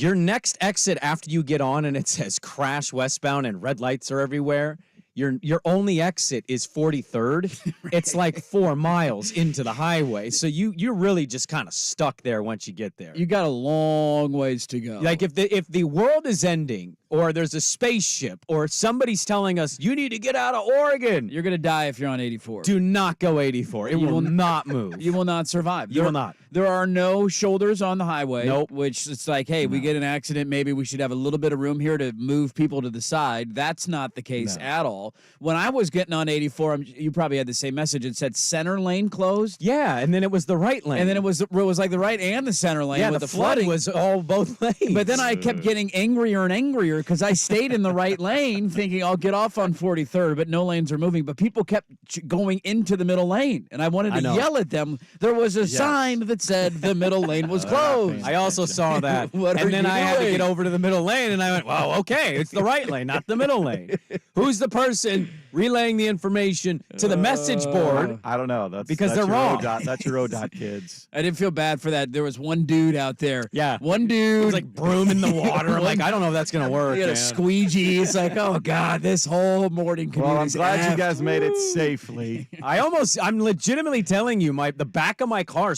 your next exit after you get on and it says crash westbound and red lights are everywhere, your only exit is 43rd. It's like 4 miles into the highway. So you're really just kind of stuck there once you get there. You got a long ways to go. Like if the world is ending or there's a spaceship or somebody's telling us you need to get out of Oregon, you're going to die if you're on 84. do not go 84. It will not move. You will not survive. You will not. There are no shoulders on the highway. Nope. Which it's like, hey, we get an accident. Maybe we should have a little bit of room here to move people to the side. That's not the case at all. When I was getting on 84, you probably had the same message. It said center lane closed. Yeah, and then it was the right lane. And then it was like the right and the center lane. Yeah, with the flooding was all both lanes. But then I kept getting angrier and angrier because I stayed in the right lane thinking I'll get off on 43rd, but no lanes are moving. But people kept going into the middle lane, and I wanted to yell at them. There was a sign that said the middle lane was closed. I also saw that. And then I had to get over to the middle lane, and I went, well, okay, it's the right lane, not the middle lane. Who's the person relaying the information to the message board? I don't know. That's they're wrong. That's your ODOT kids. I didn't feel bad for that. There was one dude out there. Yeah. One dude. It was like broom in the water. I'm like, I don't know if that's going to work. He had a squeegee. It's like, oh, God, this whole morning commute Well, I'm is glad you guys made it safely. I'm legitimately telling you, the back of my car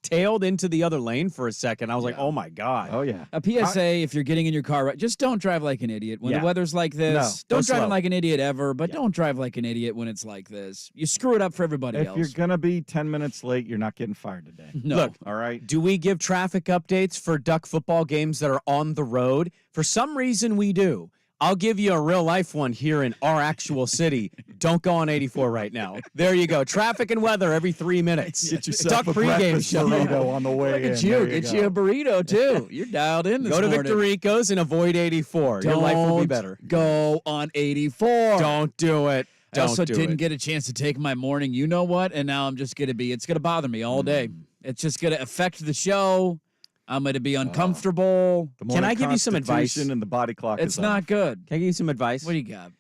tailed into the other lane for a second. I was like, oh my God. Oh, yeah. A PSA, if you're getting in your car, just don't drive like an idiot. When the weather's like this, don't drive like an idiot ever, but don't drive like an idiot when it's like this. You screw it up for everybody else. If you're going to be 10 minutes late, you're not getting fired today. No. Look, all right? Do we give traffic updates for Duck football games that are on the road? For some reason, we do. I'll give you a real-life one here in our actual city. Don't go on 84 right now. There you go. Traffic and weather every 3 minutes. Get yourself Duck a pregame breakfast show. burrito on the way Look at in. you. Get you a burrito, too. You're dialed in this Go to morning. Victorico's and avoid 84. Your life will be better. Go on 84. Don't do it. I also didn't get a chance to take my morning you-know-what, and now I'm just going to it's going to bother me all day. It's just going to affect the show. I'm going to be uncomfortable. Can I give you some advice? And the body clock It's is not off. good. Can I give you some advice? What do you got?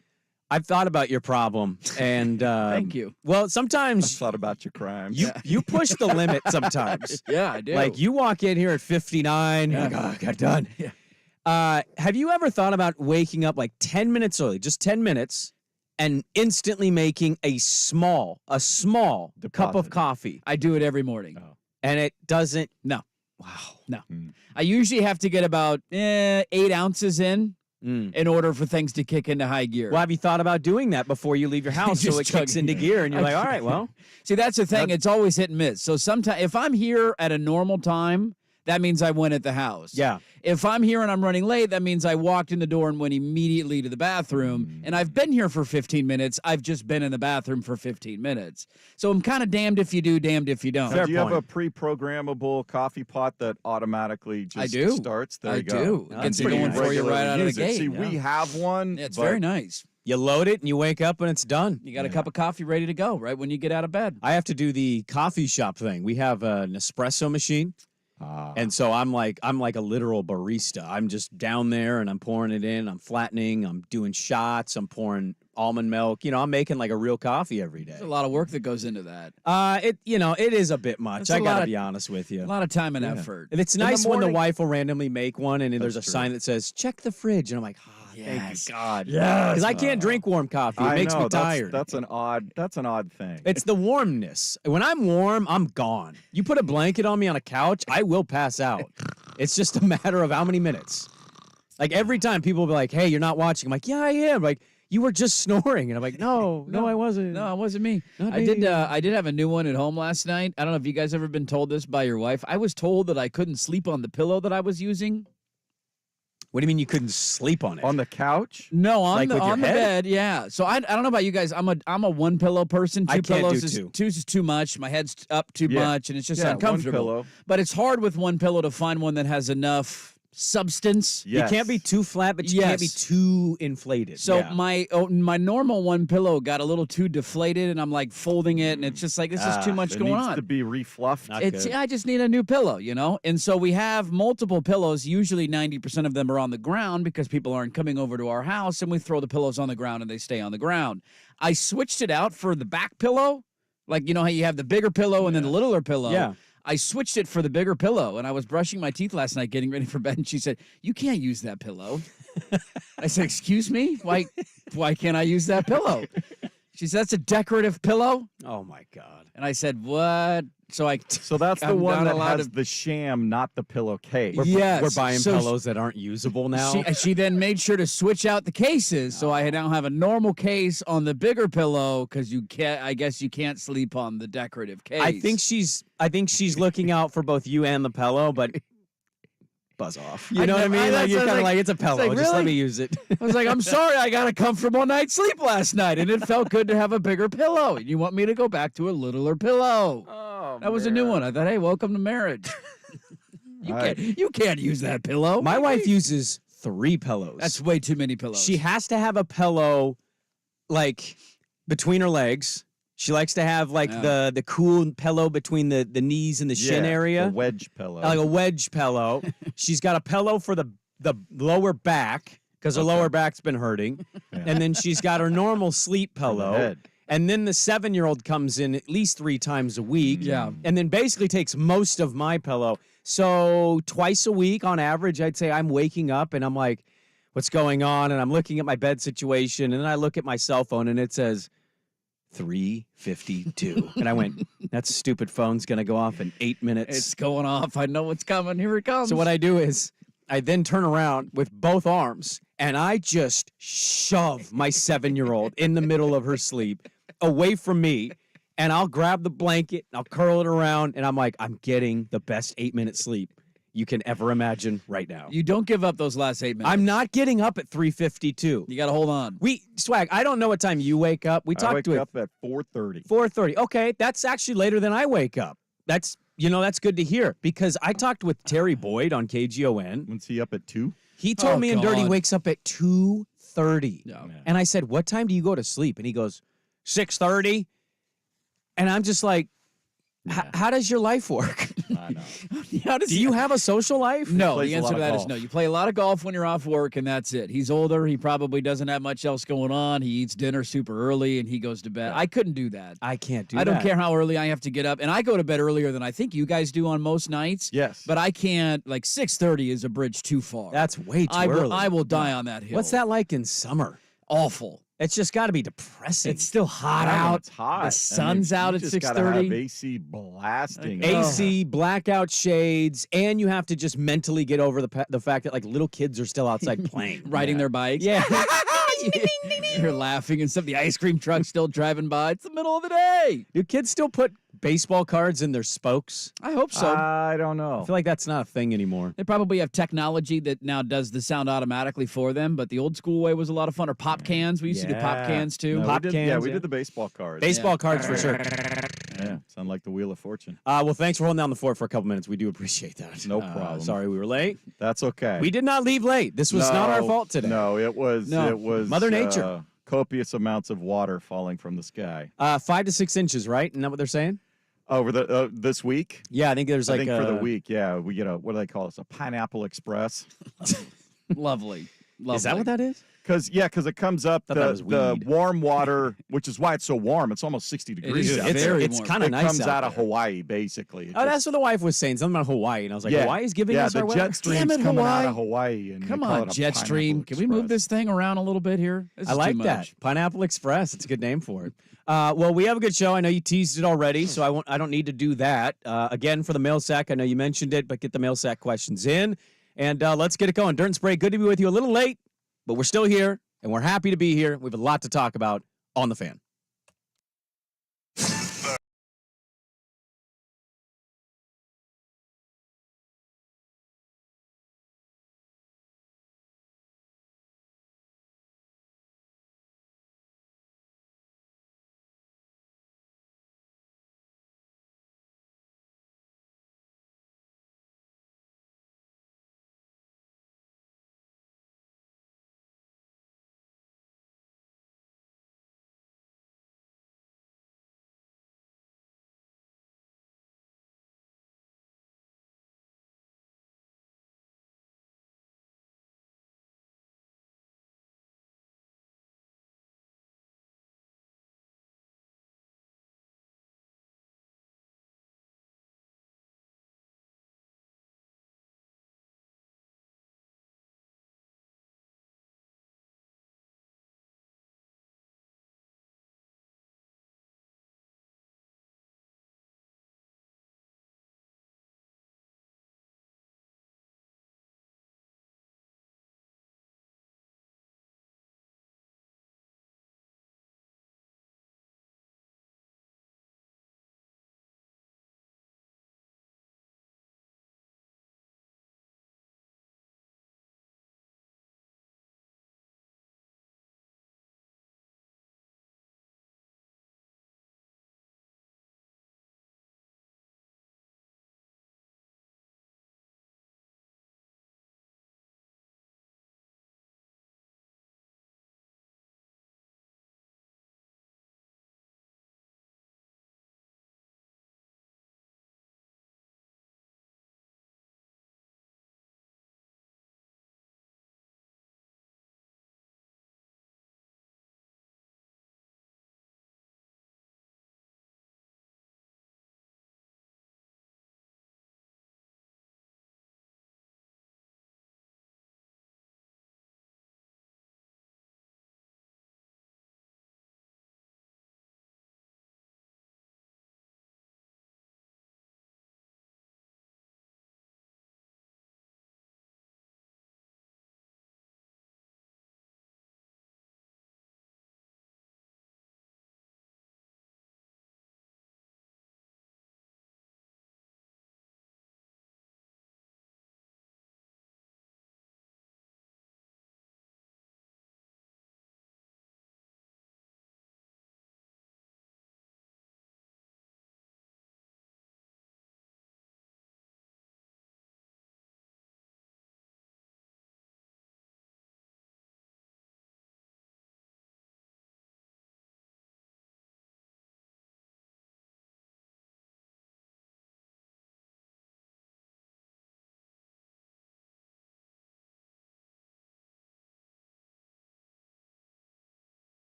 I've thought about your problem, and Thank you. Well, I sometimes thought about your crimes. you push the limit. Sometimes, Yeah, I do. like you walk in here at 59. You're like, oh, I got done. Yeah. Have you ever thought about waking up like 10 minutes early, just 10 minutes, and instantly making a small cup of coffee? I do it every morning. Oh. And it doesn't. No. Wow. No. I usually have to get about 8 ounces in order for things to kick into high gear. Well, have you thought about doing that before you leave your house so it kicks into gear and you're like, all right, well. See, that's the thing. It's always hit and miss. So sometimes if I'm here at a normal time, that means I went at the house. Yeah. If I'm here and I'm running late, that means I walked in the door and went immediately to the bathroom. And I've been here for 15 minutes. I've just been in the bathroom for 15 minutes. So I'm kind of damned if you do, damned if you don't. Do you have a pre-programmable coffee pot that automatically just starts? There you go. I do. Gets it going for you right out of the gate. See, we have one. It's very nice. You load it and you wake up and it's done. You got a cup of coffee ready to go right when you get out of bed. I have to do the coffee shop thing. We have an espresso machine. And so I'm like a literal barista. I'm just down there and I'm pouring it in. I'm flattening. I'm doing shots. I'm pouring almond milk. I'm making like a real coffee every day. There's a lot of work that goes into that. It is a bit much. I got to be honest with you. A lot of time and effort. And it's nice when the wife will randomly make one and there's a sign that says, check the fridge. And I'm like, thank you, God. Yeah. Because I can't drink warm coffee. It makes me tired. That's an odd thing. It's the warmness. When I'm warm, I'm gone. You put a blanket on me on a couch, I will pass out. It's just a matter of how many minutes. Like every time people will be like, hey, you're not watching. I'm like, yeah, I am. Like, you were just snoring. And I'm like, no, I wasn't. No, it wasn't me. Not I me. did have a new one at home last night. I don't know if you guys ever been told this by your wife. I was told that I couldn't sleep on the pillow that I was using. What do you mean you couldn't sleep on it? On the couch? No, on Like the with your head? bed. Yeah. So I don't know about you guys. I'm a one pillow person. Two I can't pillows do is two. Two's is too much. My head's up too much, and it's just uncomfortable. One pillow. But it's hard with one pillow to find one that has enough substance. Yes. You can't be too flat, but you can't be too inflated. So my normal one pillow got a little too deflated, and I'm like folding it, and it's just like this is too much going on. It needs to be refluffed. I just need a new pillow, And so we have multiple pillows. Usually 90% of them are on the ground because people aren't coming over to our house, and we throw the pillows on the ground and they stay on the ground. I switched it out for the back pillow. Like, how you have the bigger pillow and then the littler pillow. Yeah. I switched it for the bigger pillow, and I was brushing my teeth last night getting ready for bed, and she said, "You can't use that pillow." I said, "Excuse me? Why can't I use that pillow?" She said, "That's a decorative pillow." Oh my God. And I said, "What?" So that's the I'm one not that allowed has the sham, not the pillowcase. Yes. We're buying So pillows that aren't usable now. She then made sure to switch out the cases, so I now have a normal case on the bigger pillow because you can't. I guess you can't sleep on the decorative case. I think she's looking out for both you and the pillow, but buzz off. You know what I mean? Like you're kind of like, it's a pillow. like, Just let really? me use it. I was like, I'm sorry, I got a comfortable night's sleep last night, and it felt good to have a bigger pillow. And you want me to go back to a littler pillow? Oh, That was a new one. I thought, hey, welcome to marriage. You can't use that pillow. My wife uses 3 pillows. That's way too many pillows. She has to have a pillow like between her legs. She likes to have like the cool pillow between the knees and the shin area. The wedge pillow. Like a wedge pillow. She's got a pillow for the lower back because her lower back's been hurting. Yeah. And then she's got her normal sleep pillow. head. And then the 7-year-old comes in at least 3 times a week. Yeah. And then basically takes most of my pillow. So twice a week on average, I'd say I'm waking up and I'm like, what's going on? And I'm looking at my bed situation. And then I look at my cell phone and it says 3:52. And I went, that stupid phone's going to go off in 8 minutes. It's going off. I know what's coming. Here it comes. So what I do is I then turn around with both arms and I just shove my 7-year-old in the middle of her sleep away from me. And I'll grab the blanket, I'll curl it around, and I'm like, I'm getting the best 8-minute sleep you can ever imagine right now. You don't give up those last 8 minutes. I'm not getting up at 3:52. You got to hold on. Swag, I don't know what time you wake up. We I talked wake to it. up at 4:30. 4:30. Okay, that's actually later than I wake up. That's good to hear because I talked with Terry Boyd on KGON. When's he up at 2? He told me in Dirty God. wakes up at 2:30. Yeah. And I said, "What time do you go to sleep?" And he goes, 6:30. And I'm just like, how does your life work? I know. Do you have a social life? No, plays the a answer lot to of that is golf. no. You play a lot of golf when you're off work, and that's it. He's older. He probably doesn't have much else going on. He eats dinner super early, and he goes to bed. I couldn't do that. I can't do I that. don't care how early I have to get up, and I go to bed earlier than I think you guys do on most nights. Yes. But I can't. Like 6:30 is a bridge too far. That's way too I early. will die on that hill. What's that like in summer? Awful. It's just got to be depressing. It's still hot Yeah, when out. It's hot. The and sun's you out at just gotta have 6:30. AC blasting. AC, blackout shades, and you have to just mentally get over the fact that like little kids are still outside playing. Riding their bikes. Yeah. You're laughing and stuff. The ice cream truck's still driving by. It's the middle of the day. Do kids still put baseball cards in their spokes? I hope so. I don't know. I feel like that's not a thing anymore. They probably have technology that now does the sound automatically for them, but the old school way was a lot of fun. Or pop cans. We used to do pop Yeah. cans too. No, Pop we did, cans, yeah, we yeah. did the baseball cards. Baseball cards for sure. Yeah, sound like the Wheel of Fortune. Well, thanks for holding down the fort for a couple minutes. We do appreciate that. No problem. Sorry we were late. That's okay. We did not leave late. This was not our No, fault today. No, it was. No. It was Mother Nature. Copious amounts of water falling from the sky 5 to 6 inches, right? Isn't that what they're saying? over the this week. Yeah, I think there's I like think for the week, yeah, we get a what do they call it? A pineapple express. Lovely. Is that what that is? Because it comes up Thought that was the weed. warm water, which is why it's so warm. It's almost 60 degrees. is out It's, there. very it's warm. kind of It nice comes out of there. Hawaii, basically. It Oh, just- that's what the wife was saying. Something about Hawaii, and I was like, Yeah. Hawaii's giving yeah, us the our weather? jet stream's Damn it, coming out Hawaii. of Hawaii, and Come they call on, it a Jetstream. Pineapple Can we move Express. this thing around a little bit here? This I is like too that. much. Pineapple Express. It's a good name for it. Well, we have a good show. I know you teased it already, so I don't need to do that. Again, for the mail sack, I know you mentioned it, but get the mail sack questions in. And let's get it going. Dirt and Sprague, good to be with you. A little late, but we're still here, and we're happy to be here. We have a lot to talk about on the Fan.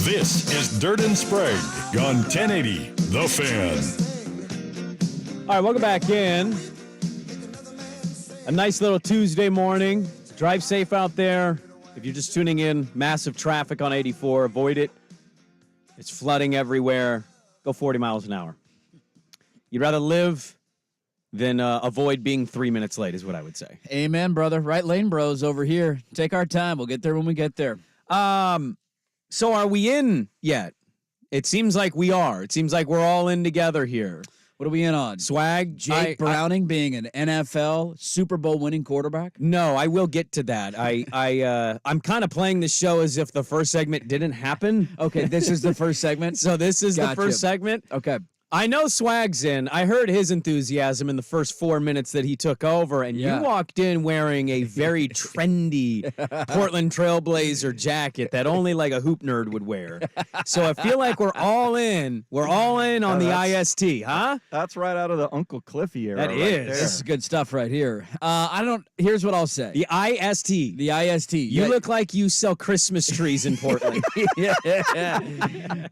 This is Dirt and Sprague on 1080 The Fan. All right, welcome back in. A nice little Tuesday morning. Drive safe out there. If you're just tuning in, massive traffic on 84. Avoid it. It's flooding everywhere. Go 40 miles an hour. You'd rather live than avoid being 3 minutes late is what I would say. Amen, brother. Right lane bros over here. Take our time. We'll get there when we get there. So are we in yet? It seems like we are. It seems like we're all in together here. What are we in on? Swag? Jake Browning being an NFL Super Bowl winning quarterback? No, I will get to that. I'm kind of playing the show as if the first segment didn't happen. Okay, this is the first segment. So this is the first segment. Okay. I know Swag's in. I heard his enthusiasm in the first 4 minutes that he took over, and you walked in wearing a very trendy Portland Trailblazer jacket that only like a hoop nerd would wear. So I feel like we're all in. We're all in on the IST, huh? That's right out of the Uncle Cliffy era. That right is. there. This is good stuff right here. Here's what I'll say. The IST. The IST. You look like you sell Christmas trees in Portland.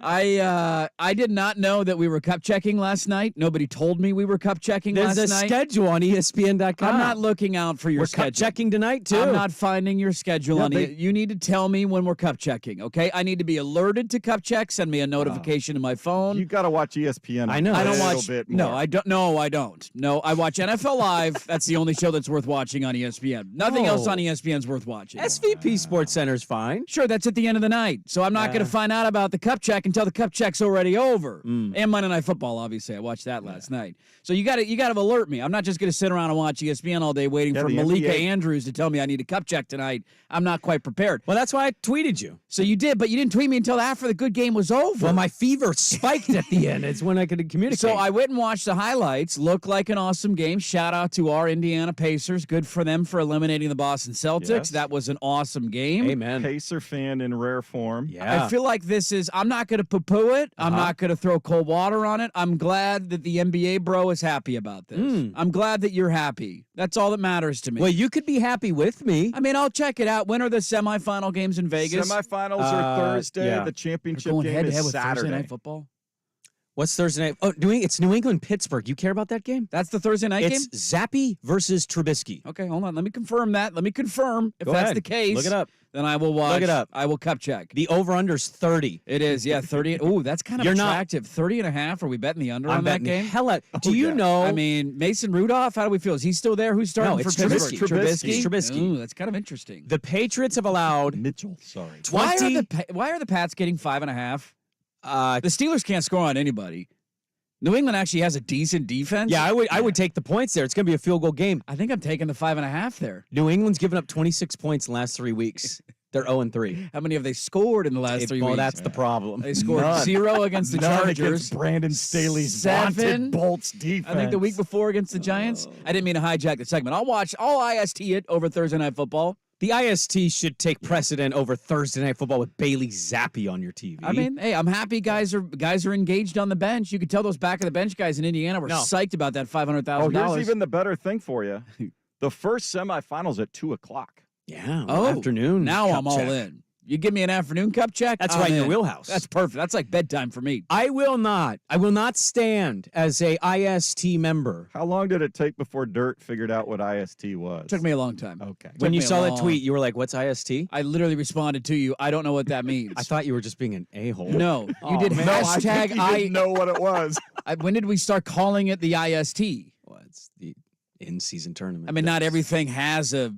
I did not know that we were cup checking last night. Nobody told me we were cup checking last night. There's a schedule on ESPN.com. I'm not looking out for your we're schedule. Cup checking tonight, too. I'm not finding your schedule on it. You need to tell me when we're cup checking, okay? I need to be alerted to cup check. Send me a notification to my phone. You got to watch ESPN. I know. I don't watch. Bit more. No, I don't. No, I don't. No, I watch NFL Live. That's the only show that's worth watching on ESPN. Nothing else on ESPN is worth watching. SVP Sports Center's fine. Sure, that's at the end of the night. So I'm not going to find out about the cup check until the cup check's already over. And Monday Night Football, obviously. I watched that last night. So you got to alert me. I'm not just going to sit around and watch ESPN all day waiting for Malika Andrews to tell me I need a cup check tonight. I'm not quite prepared. Well, that's why I tweeted you. So you did, but you didn't tweet me until after the good game was over. Well, my fever spiked at the end. It's when I could communicate. So I went and watched the highlights. Looked like an awesome game. Shout out to our Indiana Pacers. Good for them for eliminating the Boston Celtics. Yes. That was an awesome game. Amen. Pacer fan in rare form. Yeah. I feel like this is, I'm not going to poo-poo it. I'm not going to throw cold water on it. I'm glad that the NBA bro is happy about this. I'm glad that you're happy. That's all that matters to me. Well, you could be happy with me. I mean, I'll check it out. When are the semifinal games in Vegas? Semifinals are Thursday. yeah. The championship Going game head-to-head is with Saturday. Thursday Night Football? What's Thursday night? Oh, it's New England-Pittsburgh. You care about that game? That's the Thursday night game? It's Zappy versus Trubisky. Okay, hold on. Let me confirm that. Let me confirm if Go that's ahead. the case. Look it up. Then I will watch. Look it up. I will cup check. The over-under's 30. It is, yeah, 30. Ooh, that's kind of You're not- attractive. 30 and a half. Are we betting the under I'm on that betting the game? hell out. Do Oh, you yeah. know? I mean, Mason Rudolph, how do we feel? Is he still there? Who's starting No, for it's Pittsburgh? Trubisky. It's Trubisky. Ooh, that's kind of interesting. the Patriots have allowed Mitchell, sorry. 20. Why are the Pats getting 5.5? Uh, The Steelers can't score on anybody. New England actually has a decent defense. yeah, I would take the points there. It's going to be a field goal game. I think I'm taking the 5.5 there. New England's given up 26 points in the last 3 weeks. They're 0-3. How many have they scored in the last 3 Well, weeks? that's the problem. They scored None. 0 against the None Chargers. against Brandon Staley's 7. vaunted Bolts defense. I think the week before against the Giants. I didn't mean to hijack the segment. I'll IST it over Thursday Night Football. The IST should take precedent over Thursday Night Football with Bailey Zappi on your TV. I mean, hey, I'm happy guys are engaged on the bench. You could tell those back of the bench guys in Indiana were psyched about that $500,000. Oh, here's even the better thing for you. The first semifinals at 2:00. yeah, Oh, afternoon. Now cup I'm all check. in. You give me an afternoon cup check. That's I'm right in your in. wheelhouse. That's perfect. That's like bedtime for me. I will not stand as a IST member. How long did it take before Dirt figured out what IST was? It took me a long time. Okay. When you me a saw that long- tweet, you were like, "What's IST?" I literally responded to you. I don't know what that means. I thought you were just being an a-hole. No, you Oh, did man. No, I hashtag think you didn't know what it was. When did we start calling it the IST? Well, it's the in-season tournament. I mean, not everything has a.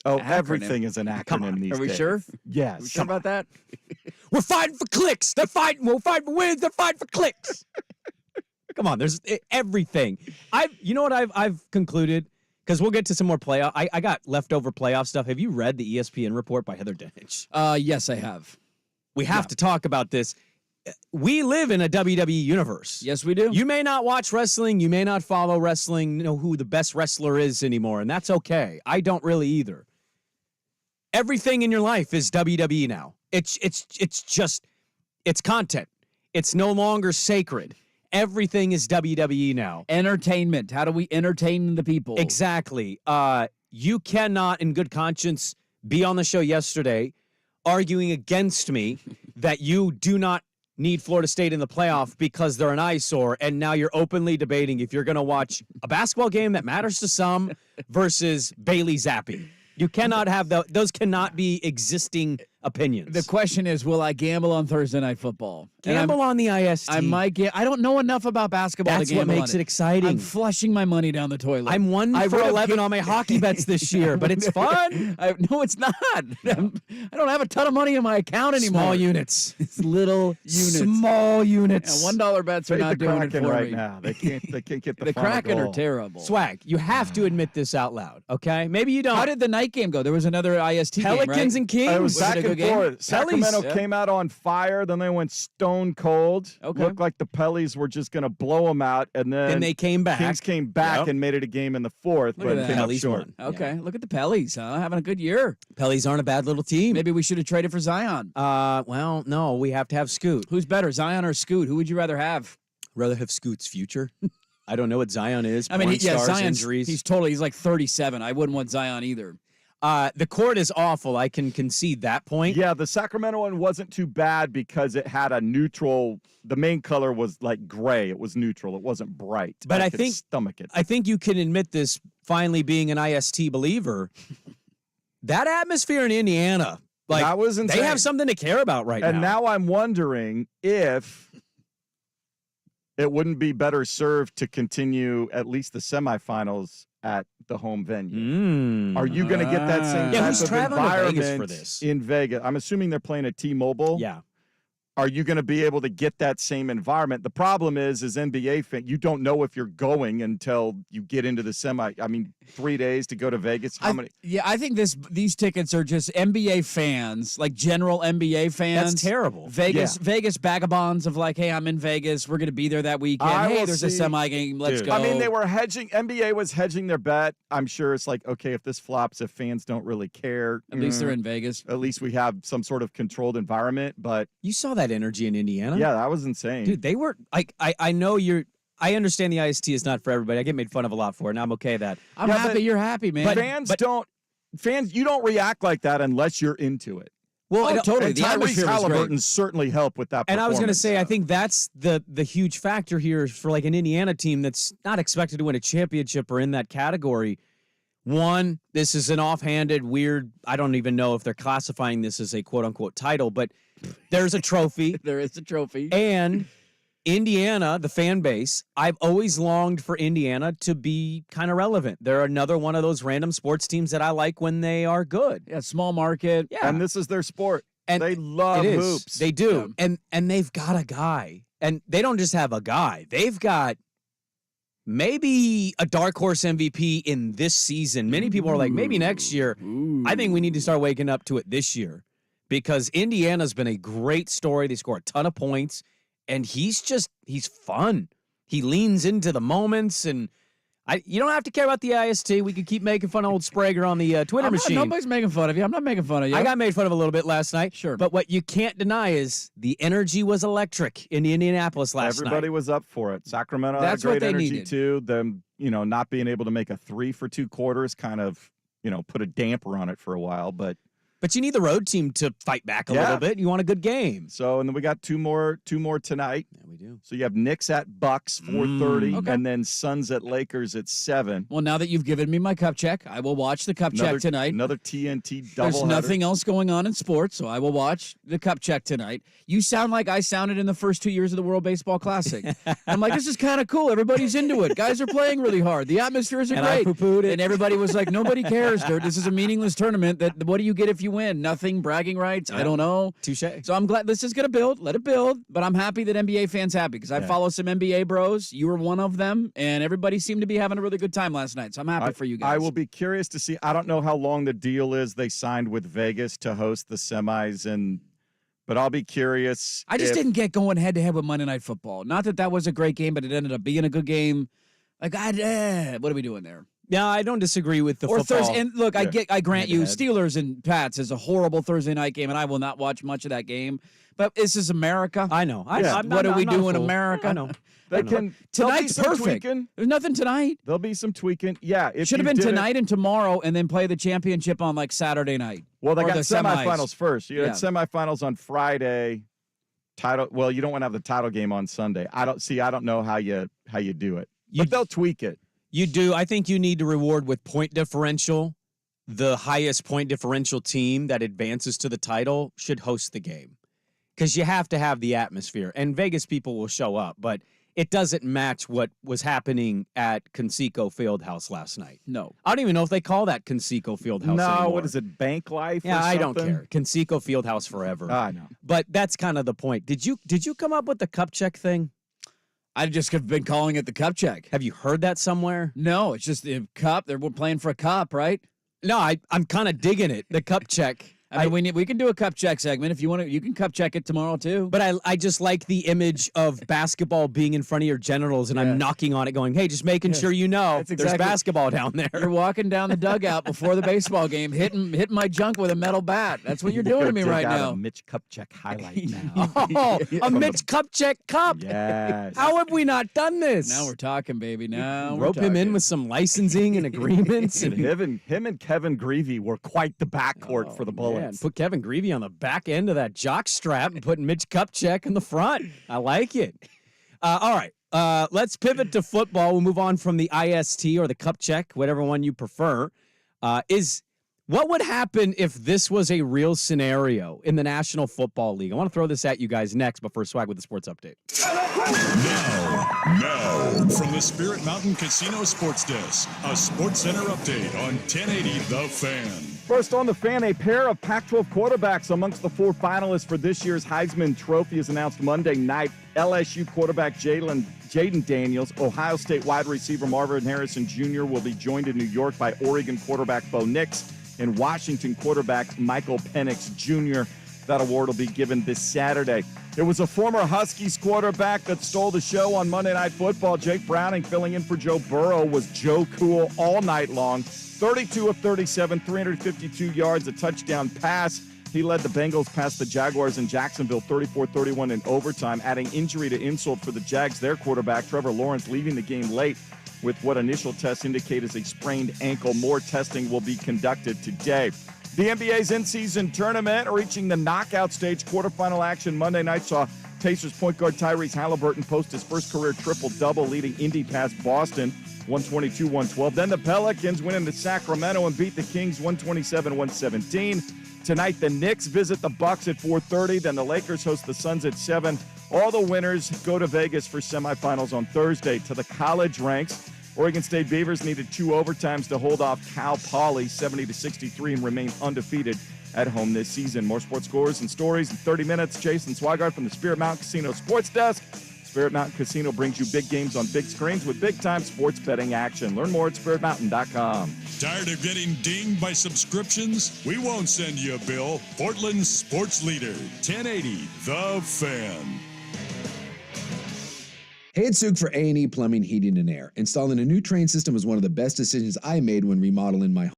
Oh, Acronym. everything is an acronym Come on. these Are we days. sure? Yes. Are we sure about that? We're fighting for clicks. They're fighting. We're fighting for wins. They're fighting for clicks. Come on, there's everything. You know what I've concluded, because we'll get to some more playoff. I got leftover playoff stuff. Have you read the ESPN report by Heather Dinich? Yes, I have. We have to talk about this. We live in a WWE universe. Yes, we do. You may not watch wrestling. You may not follow wrestling, know who the best wrestler is anymore, and that's okay. I don't really either. Everything in your life is WWE now. It's just, it's content. It's no longer sacred. Everything is WWE now. Entertainment. How do we entertain the people? Exactly. You cannot, in good conscience, be on the show yesterday arguing against me that you do not need Florida State in the playoff because they're an eyesore, and now you're openly debating if you're going to watch a basketball game that matters to some versus Bailey Zappi. You cannot have those cannot be existing opinions. The question is, will I gamble on Thursday Night Football? Gamble on the IST. I might get. I don't know enough about basketball That's to gamble what makes on it exciting. I'm flushing my money down the toilet. I'm 1 for 11 on my hockey bets this year, but it's fun. No, it's not. I don't have a ton of money in my account anymore. Small units. It's little units. Small units. Yeah, $1 bets are not doing it for right me. now. They can't get the The final Kraken goal. are terrible. Swag, you have to admit this out loud, okay? Maybe you don't. How did the night game go? There was another IST Pelicans game, right? and Kings? It was Was back it a and good game? forth. Sacramento Yeah. came out on fire, then they went stone cold. Okay. Looked like the Pellies were just going to blow them out, and then Then they came back. Kings came back Yep. and made it a game in the fourth, Look but at came that. up Pellies short. won. Okay, look at the Pellies, huh? Having a good year. Pellies aren't a bad little team. Maybe we should have traded for Zion. Well, no, we have to have Scoot. Who's better, Zion or Scoot? Who would you rather have? Rather have Scoot's future. I don't know what Zion is. I mean, Porn stars, Zion's injuries. he's like 37. I wouldn't want Zion either. The court is awful. I can concede that point. Yeah, the Sacramento one wasn't too bad because it had a neutral. The main color was like gray. It was neutral. It wasn't bright. But I could think- stomach it. I think you can admit this, finally being an IST believer. That atmosphere in Indiana, like, that was insane. they have something to care about right And now. now I'm wondering if it wouldn't be better served to continue at least the semifinals at the home venue. Mm. Are you going to get that same Yeah, type who's of traveling to Vegas environment for this? in Vegas? I'm assuming they're playing at T-Mobile. Yeah. Are you going to be able to get that same environment? The problem is NBA fan, you don't know if you're going until you get into the semi. I mean, 3 days to go to Vegas. How many? Yeah, I think these tickets are just NBA fans, like general NBA fans. That's terrible. Vegas Yeah. Vegas vagabonds of like, hey, I'm in Vegas. We're going to be there that weekend. I Hey, will there's a see- semi game. Let's Dude. go. I mean, they were hedging. NBA was hedging their bet. I'm sure it's like, okay, if this flops, if fans don't really care, At least they're in Vegas. At least we have some sort of controlled environment. But You saw that energy in Indiana. yeah, that was insane. Dude, they were like, I know I understand the IST is not for everybody. I get made fun of a lot for it, and I'm okay with that. I'm Yeah, happy but- you're happy, man. Fans, you don't react like that unless you're into it. Well, Oh, totally. And The Tyrese atmosphere was Halliburton great. certainly helped with that. and I was going to performance. say, I think that's the huge factor here for like an Indiana team that's not expected to win a championship or in that category. One, this is an offhanded, weird, I don't even know if they're classifying this as a quote-unquote title, but there's a trophy. There is the trophy. And Indiana, the fan base, I've always longed for Indiana to be kind of relevant. They're another one of those random sports teams that I like when they are good. Yeah, small market. Yeah. And this is their sport. And they love it is. hoops. They do. And they've got a guy. And they don't just have a guy. They've got maybe a dark horse MVP in this season. Many people are like, maybe next year. I think we need to start waking up to it this year because Indiana's been a great story. They score a ton of points, and he's fun. He leans into the moments, and you don't have to care about the IST. We could keep making fun of old Sprague on the Twitter machine. Nobody's making fun of you. I'm not making fun of you. I got made fun of a little bit last night. Sure. But what you can't deny is the energy was electric in Indianapolis last Everybody night. was up for it. Sacramento That's had what great they energy needed. too. Them, not being able to make a 3 for 2 quarters kind of, put a damper on it for a while. But But you need the road team to fight back a Yeah. little bit. You want a good game. so, and then we got two more tonight. Yeah, we do. So you have Knicks at Bucks 4:30, Okay. and then Suns at Lakers at 7. Well, now that you've given me my cup check, I will watch the cup check tonight. Another TNT double. There's nothing else going on in sports, so I will watch the cup check tonight. You sound like I sounded in the first 2 years of the World Baseball Classic. I'm like, this is kind of cool. Everybody's into it. Guys are playing really hard. The atmospheres are And I great. poo-pooed it. And everybody was like, nobody cares, dude. This is a meaningless tournament. What do you get if you win? Nothing. Bragging rights. I don't know. Touche. So I'm glad this is going to build. Let it build. But I'm happy that NBA fans happy because I follow some NBA bros. You were one of them, and everybody seemed to be having a really good time last night. So I'm happy for you guys. I will be curious to see. I don't know how long the deal is they signed with Vegas to host the semis, but I'll be curious. I just if- didn't get going head to head with Monday Night Football. Not that that was a great game, but it ended up being a good game. Like, what are we doing there? Yeah, I don't disagree with the or football. Thursday. And look, I grant you, head-to-head. Steelers and Pats is a horrible Thursday night game, and I will not watch much of that game. But this is America. I know. What do we do in America? I know. Tonight's perfect. Tweaking. There's nothing tonight. There'll be some tweaking. Yeah, Should have been tonight and tomorrow, and then play the championship on like Saturday night. Well, they or got the semifinals first. You had Yeah. semifinals on Friday. Title. Well, you don't want to have the title game on Sunday. I don't know how you do it. But they'll tweak it. You do. I think you need to reward with point differential. The highest point differential team that advances to the title should host the game because you have to have the atmosphere. And Vegas people will show up, but it doesn't match what was happening at Conseco Fieldhouse last night. No. I don't even know if they call that Conseco Fieldhouse No, anymore. what is it, Bank Life? Yeah, or I don't something? care. Conseco Fieldhouse forever. I know. But that's kind of the point. Did you come up with the cup check thing? I just have been calling it the cup check. Have you heard that somewhere? No, it's just the cup. We're playing for a cup, right? No, I'm kind of digging it. The cup check. I mean, we can do a cup check segment if you want to. You can cup check it tomorrow too. But I just like the image of basketball being in front of your genitals, and I'm knocking on it, going, "Hey, just making sure you know That's there's exactly- basketball down You're there." walking down the dugout before the baseball game, hitting my junk with a metal bat. That's what you're doing to me Dig right out now. a Mitch Kupchak highlight now. Oh, a Mitch cup check cup. Yes. How have we not done this? Now we're talking, baby. Now we're rope him in talking. with some licensing and agreements. And him and Kevin Greavy were quite the backcourt for the Man, Bullets. put Kevin Greavy on the back end of that jock strap and put Mitch Kupchak in the front. I like it. All right. Let's pivot to football. We'll move on from the IST or the cup check, whatever one you prefer. What would happen if this was a real scenario in the National Football League? I want to throw this at you guys next, but first, Swag with the sports update. Now, from the Spirit Mountain Casino Sports Desk, a Sports Center update on 1080 The Fan. First on the Fan, a pair of Pac-12 quarterbacks amongst the 4 finalists for this year's Heisman Trophy is announced Monday night. LSU quarterback Jaden Daniels, Ohio State wide receiver Marvin Harrison Jr. will be joined in New York by Oregon quarterback Bo Nix and Washington quarterback Michael Penix Jr. That award will be given this Saturday. It was a former Huskies quarterback that stole the show on Monday Night Football. Jake Browning filling in for Joe Burrow was Joe Cool all night long. 32 of 37, 352 yards, a touchdown pass. He led the Bengals past the Jaguars in Jacksonville 34-31 in overtime, adding injury to insult for the Jags. Their quarterback, Trevor Lawrence, leaving the game late with what initial tests indicate is a sprained ankle. More testing will be conducted today. The NBA's in-season tournament reaching the knockout stage. Quarterfinal action Monday night saw Pacers point guard Tyrese Halliburton post his first career triple-double, leading Indy past Boston 122-112. Then the Pelicans went into Sacramento and beat the Kings 127-117. Tonight, the Knicks visit the Bucks at 4:30. Then the Lakers host the Suns at 7. All the winners go to Vegas for semifinals on Thursday. To the college ranks, Oregon State Beavers needed 2 overtimes to hold off Cal Poly 70-63 and remain undefeated at home this season. More sports scores and stories in 30 minutes. Jason Swigart from the Spirit Mountain Casino Sports Desk. Spirit Mountain Casino brings you big games on big screens with big-time sports betting action. Learn more at spiritmountain.com. Tired of getting dinged by subscriptions? We won't send you a bill. Portland's sports leader, 1080 The Fan. Hey, it's Suk for A&E Plumbing, Heating, and Air. Installing a new train system was one of the best decisions I made when remodeling my home.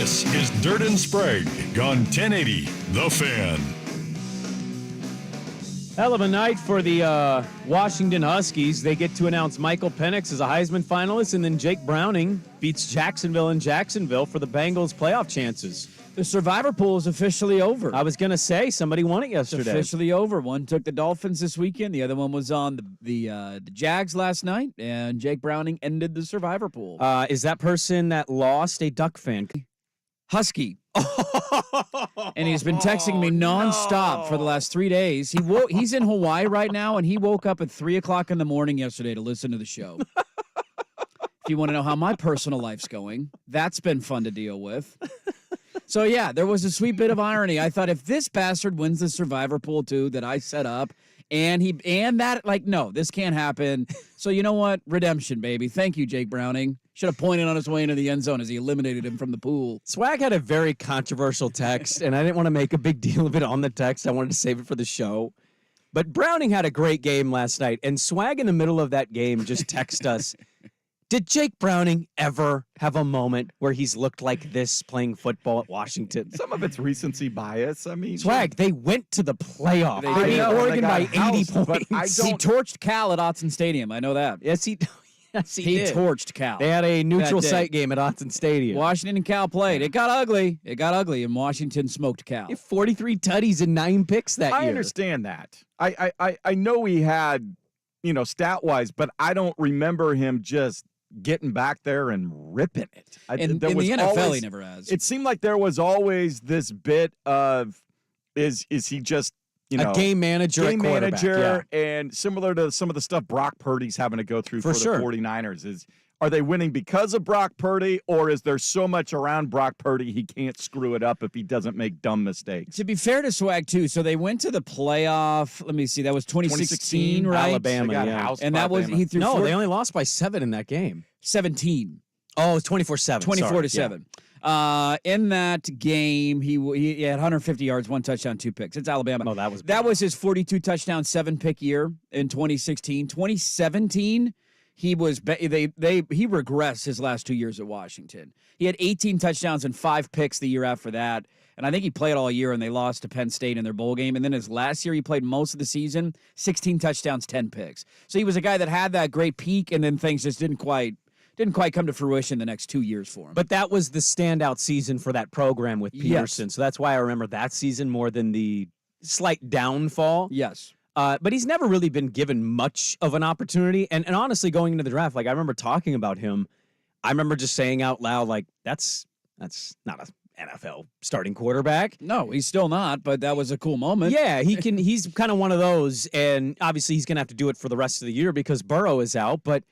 This is Dirt and Sprague on 1080 The Fan. Hell of a night for the Washington Huskies. They get to announce Michael Penix as a Heisman finalist, and then Jake Browning beats Jacksonville in Jacksonville for the Bengals' playoff chances. The Survivor pool is officially over. I was going to say, somebody won it yesterday. It's officially over. One took the Dolphins this weekend. The other one was on the Jags last night, and Jake Browning ended the Survivor pool. Is that person that lost a Duck fan? Husky. And he's been texting me nonstop for the last 3 days. He's in Hawaii right now, and he woke up at 3 o'clock in the morning yesterday to listen to the show. If you want to know how my personal life's going, that's been fun to deal with. So, yeah, there was a sweet bit of irony. I thought if this bastard wins the Survivor pool, too, that I set up, no, this can't happen. So, you know what? Redemption, baby. Thank you, Jake Browning. Should have pointed on his way into the end zone as he eliminated him from the pool. Swag had a very controversial text, and I didn't want to make a big deal of it on the text. I wanted to save it for the show. But Browning had a great game last night, and Swag in the middle of that game just texted us, did Jake Browning ever have a moment where he's looked like this playing football at Washington? Some of it's recency bias. I mean, Swag, they went to the playoff. They They beat did. Oregon by 80 housed, but points. I He don't- torched Cal at Autzen Stadium. I know that. Yes, he did. torched Cal. They had a neutral That day. site game at Autzen Stadium. Washington and Cal played. It got ugly. And Washington smoked Cal. He had 43 tutties and 9 picks that year. I understand that. I know he had, stat-wise, but I don't remember him just getting back there and ripping it. In the NFL, he never has. It seemed like there was always this bit of, is he just, a game manager at quarterback, yeah. and similar to some of the stuff Brock Purdy's having to go through for sure. the 49ers. Are they winning because of Brock Purdy, or is there so much around Brock Purdy he can't screw it up if he doesn't make dumb mistakes? To be fair to Swag, too, so they went to the playoff. Let me see. That was 2016, right? Alabama, They got yeah. housed And by that was, Alabama. he threw No, they only lost by 7 in that game. 17. Oh, it was 24-7. 24-7. In that game, he had 150 yards, 1 touchdown, 2 picks. It's Alabama. Oh, that was big. That was his 42 touchdown, 7 pick year in 2016. 2017, he regressed his last 2 years at Washington. He had 18 touchdowns and 5 picks the year after that. And I think he played all year, and they lost to Penn State in their bowl game. And then his last year, he played most of the season, 16 touchdowns, 10 picks. So he was a guy that had that great peak, and then things just didn't quite come to fruition the next 2 years for him. But that was the standout season for that program with Peterson. Yes. So that's why I remember that season more than the slight downfall. Yes. But he's never really been given much of an opportunity. And honestly, going into the draft, like I remember talking about him, I remember just saying out loud, like, that's not a NFL starting quarterback. No, he's still not, but that was a cool moment. Yeah, he's kind of one of those, and obviously he's going to have to do it for the rest of the year because Burrow is out, but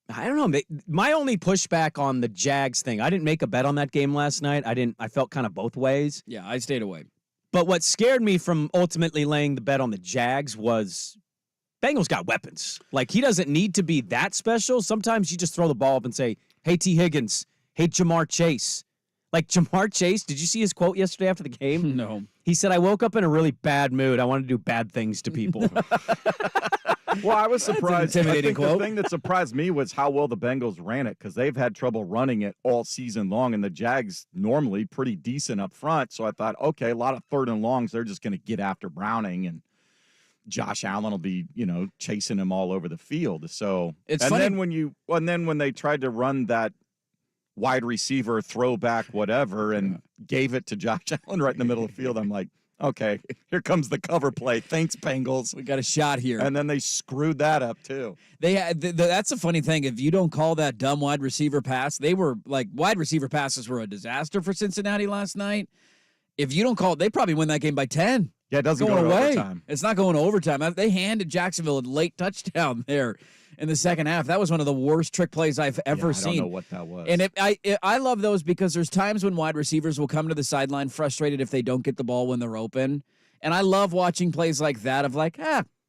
I don't know. My only pushback on the Jags thing, I didn't make a bet on that game last night. I felt kind of both ways. Yeah, I stayed away. But what scared me from ultimately laying the bet on the Jags was Bengals got weapons. Like, he doesn't need to be that special. Sometimes you just throw the ball up and say, hey, T. Higgins, hey, Jamar Chase. Like, Jamar Chase, did you see his quote yesterday after the game? No. He said, I woke up in a really bad mood. I wanted to do bad things to people. Well, I was surprised. Intimidating I think quote. The thing that surprised me was how well the Bengals ran it, because they've had trouble running it all season long, and the Jags normally pretty decent up front. So I thought, okay, a lot of 3rd and longs. They're just going to get after Browning, and Josh Allen will be, chasing him all over the field. So it's and funny. then when they tried to run that wide receiver throwback whatever and gave it to Josh Allen right in the middle of the field, I'm like, okay, here comes the cover play. Thanks, Bengals. We got a shot here. And then they screwed that up, too. They had that's a funny thing. If you don't call that dumb wide receiver pass, they were like wide receiver passes were a disaster for Cincinnati last night. If you don't call it, they probably win that game by 10. Yeah, it doesn't go to overtime. It's not going to overtime. They handed Jacksonville a late touchdown there in the second half. That was one of the worst trick plays I've ever seen. I don't know what that was. And I love those because there's times when wide receivers will come to the sideline frustrated if they don't get the ball when they're open. And I love watching plays like that of like,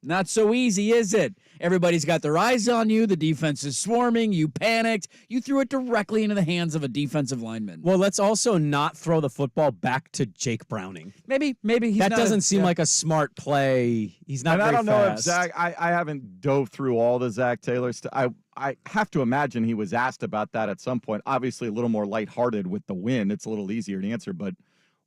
not so easy, is it? Everybody's got their eyes on you. The defense is swarming. You panicked. You threw it directly into the hands of a defensive lineman. Well, let's also not throw the football back to Jake Browning. Maybe he's that not doesn't seem like a smart play. He's not. And very I don't know if fast. Zach. I haven't dove through all the Zach Taylor stuff. I have to imagine he was asked about that at some point. Obviously, a little more lighthearted with the win. It's a little easier to answer, but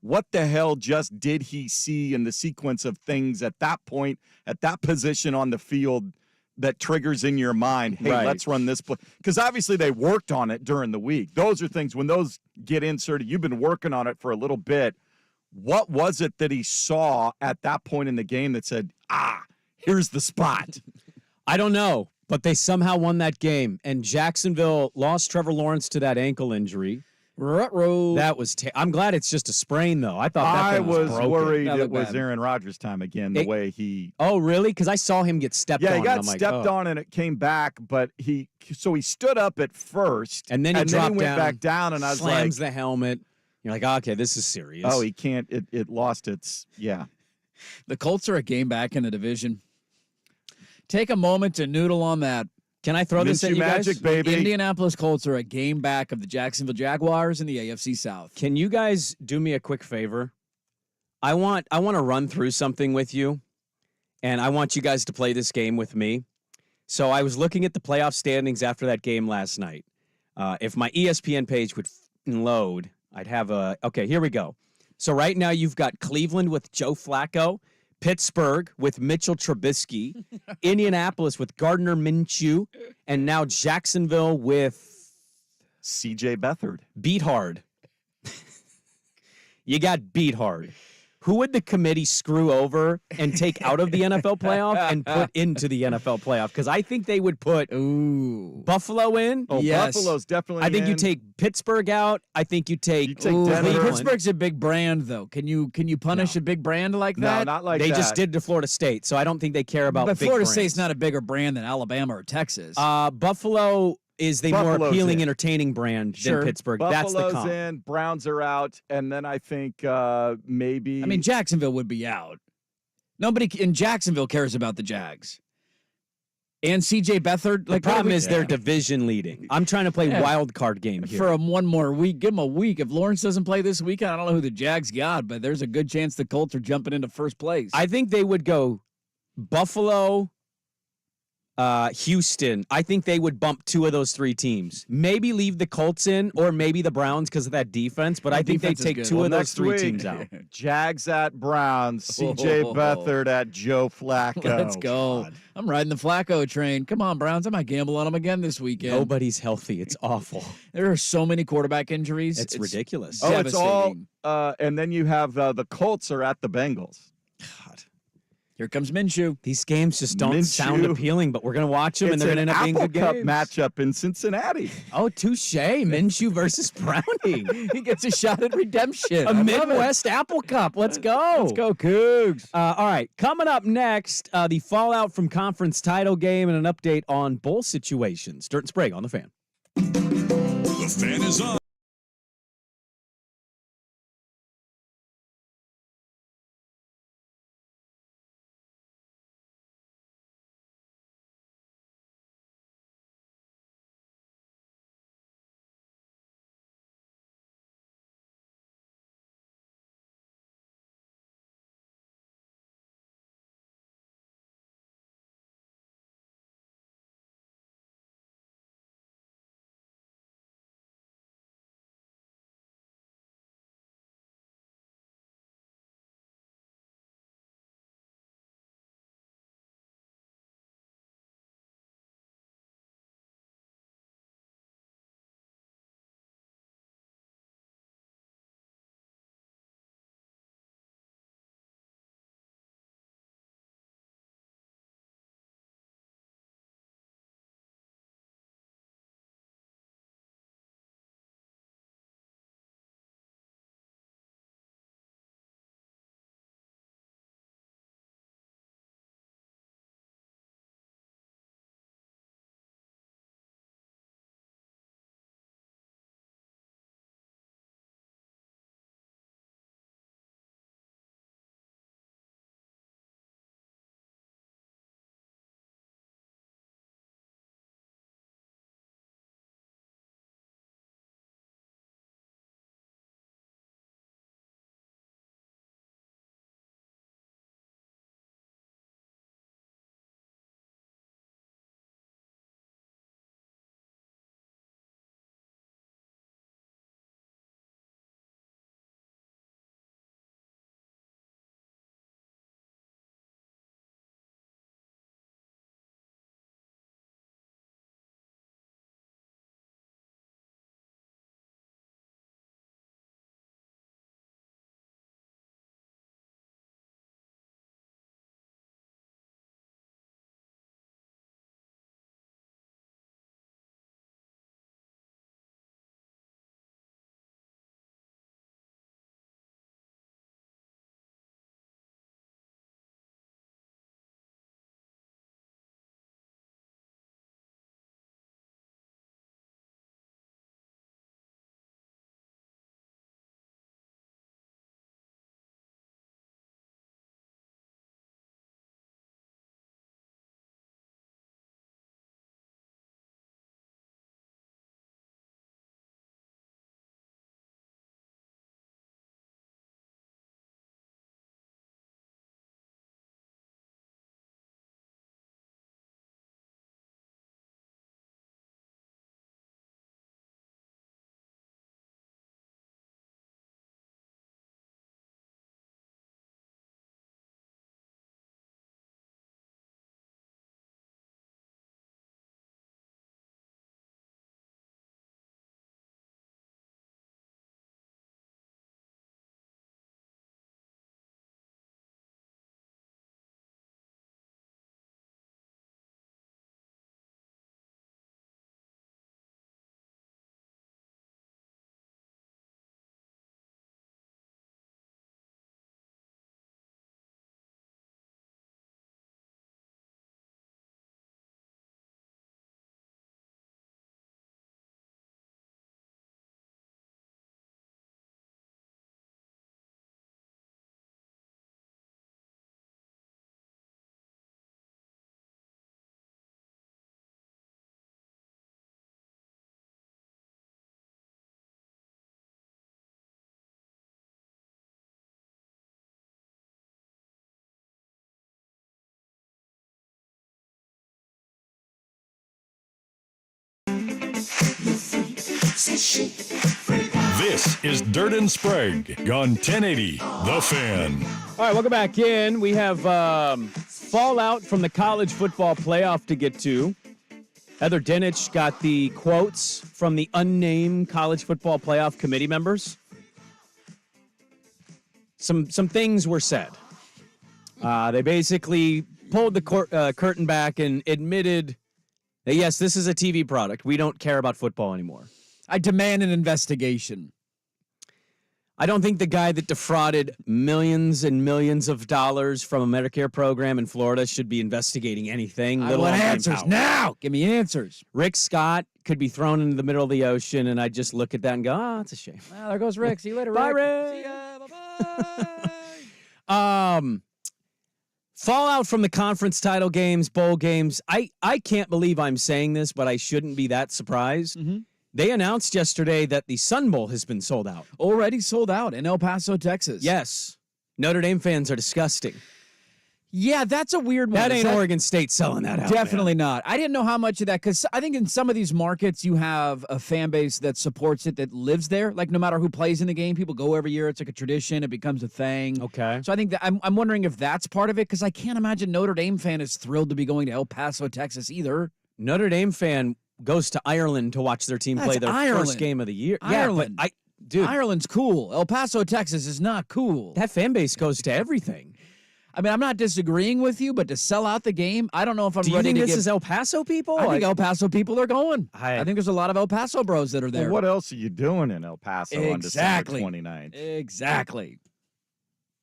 what the hell just did he see in the sequence of things at that point, at that position on the field that triggers in your mind, hey, let's run this play? Because obviously they worked on it during the week. Those are things, when those get inserted, you've been working on it for a little bit. What was it that he saw at that point in the game that said, here's the spot? I don't know, but they somehow won that game. And Jacksonville lost Trevor Lawrence to that ankle injury. That was I'm glad it's just a sprain, though. I thought that thing was broken. Worried it was Aaron Rodgers' time again, the way he... Oh, really? Because I saw him get stepped on. Yeah, he got stepped on and it came back, but he stood up at first. And then he went back down, and I was like... Slams the helmet. You're like, okay, this is serious. Oh, he can't... It lost its... Yeah. The Colts are a game back in the division. Take a moment to noodle on that. Can I throw this at you guys? Magic, baby. Indianapolis Colts are a game back of the Jacksonville Jaguars in the AFC South. Can you guys do me a quick favor? I want to run through something with you, and I want you guys to play this game with me. So I was looking at the playoff standings after that game last night. If my ESPN page would load, I'd have a... Okay, here we go. So right now you've got Cleveland with Joe Flacco, Pittsburgh with Mitchell Trubisky, Indianapolis with Gardner Minshew, and now Jacksonville with C.J. Beathard. Beat Hard. You got beat hard. Who would the committee screw over and take out of the NFL playoff and put into the NFL playoff? Because I think they would put Buffalo in. Oh, yes. Buffalo's definitely I think in. you take Pittsburgh out. I think you take Denver. Pittsburgh's a big brand, though. Can you punish a big brand like that? No, not like they that. They just did to Florida State, so I don't think they care about But big Florida brands. State's not a bigger brand than Alabama or Texas. Buffalo is the more appealing, entertaining brand than Pittsburgh. Buffalo's That's the comp. in, Browns are out, and then I think maybe... I mean, Jacksonville would be out. Nobody in Jacksonville cares about the Jags. And C.J. Beathard. The problem is they're division leading. I'm trying to play wild card game here. For one more week, give them a week. If Lawrence doesn't play this weekend, I don't know who the Jags got, but there's a good chance the Colts are jumping into first place. I think they would go Buffalo, Houston. I think they would bump two of those three teams. Maybe leave the Colts in, or maybe the Browns because of that defense. But I think they take two of those three teams out. Jags at Browns. C.J. Beathard at Joe Flacco. Let's go. God. I'm riding the Flacco train. Come on, Browns. I might gamble on them again this weekend. Nobody's healthy. It's awful. There are so many quarterback injuries. It's ridiculous. Oh, it's all. And then you have the Colts are at the Bengals. God. Here comes Minshew. These games just don't sound appealing, but we're going to watch them, and they're going to end up being good Cup games. matchup in Cincinnati. Oh, touche. Minshew versus Browning. He gets a shot at redemption. A Midwest Apple Cup. Let's go. Let's go, Cougs. All right. Coming up next, the fallout from conference title game and an update on bowl situations. Dirt and Sprague on The Fan. The Fan is on. This is Dirt and Sprague on 1080 The Fan. All right, welcome back in. We have fallout from the college football playoff to get to. Heather Dinich got the quotes from the unnamed college football playoff committee members. Some things were said. They basically pulled the curtain back and admitted that, yes, this is a TV product. We don't care about football anymore. I demand an investigation. I don't think the guy that defrauded millions and millions of dollars from a Medicare program in Florida should be investigating anything. I want answers now. Give me answers. Rick Scott could be thrown into the middle of the ocean, and I just look at that and go, it's a shame. Well, there goes Rick. See you later, Rick. Bye, Rick. See ya. Bye-bye. Fallout from the conference title games, bowl games. I can't believe I'm saying this, but I shouldn't be that surprised. Mm-hmm. They announced yesterday that the Sun Bowl has been sold out. Already sold out in El Paso, Texas. Yes. Notre Dame fans are disgusting. Yeah, that's a weird one. That ain't Oregon State selling that out. Definitely not. I didn't know how much of that, because I think in some of these markets you have a fan base that supports it, that lives there. Like no matter who plays in the game, people go every year. It's like a tradition. It becomes a thing. Okay. So I think that I'm wondering if that's part of it, because I can't imagine Notre Dame fan is thrilled to be going to El Paso, Texas either. Notre Dame fan goes to Ireland to watch their team play their first game of the year. Ireland. Yeah, dude, Ireland's cool. El Paso, Texas is not cool. that fan base goes to everything. I mean, I'm not disagreeing with you, but to sell out the game, I don't know if I'm Do you ready think to this give... is El Paso people? I think El Paso people are going. I think there's a lot of El Paso bros that are there. Well, what else are you doing in El Paso on December 29th? Exactly.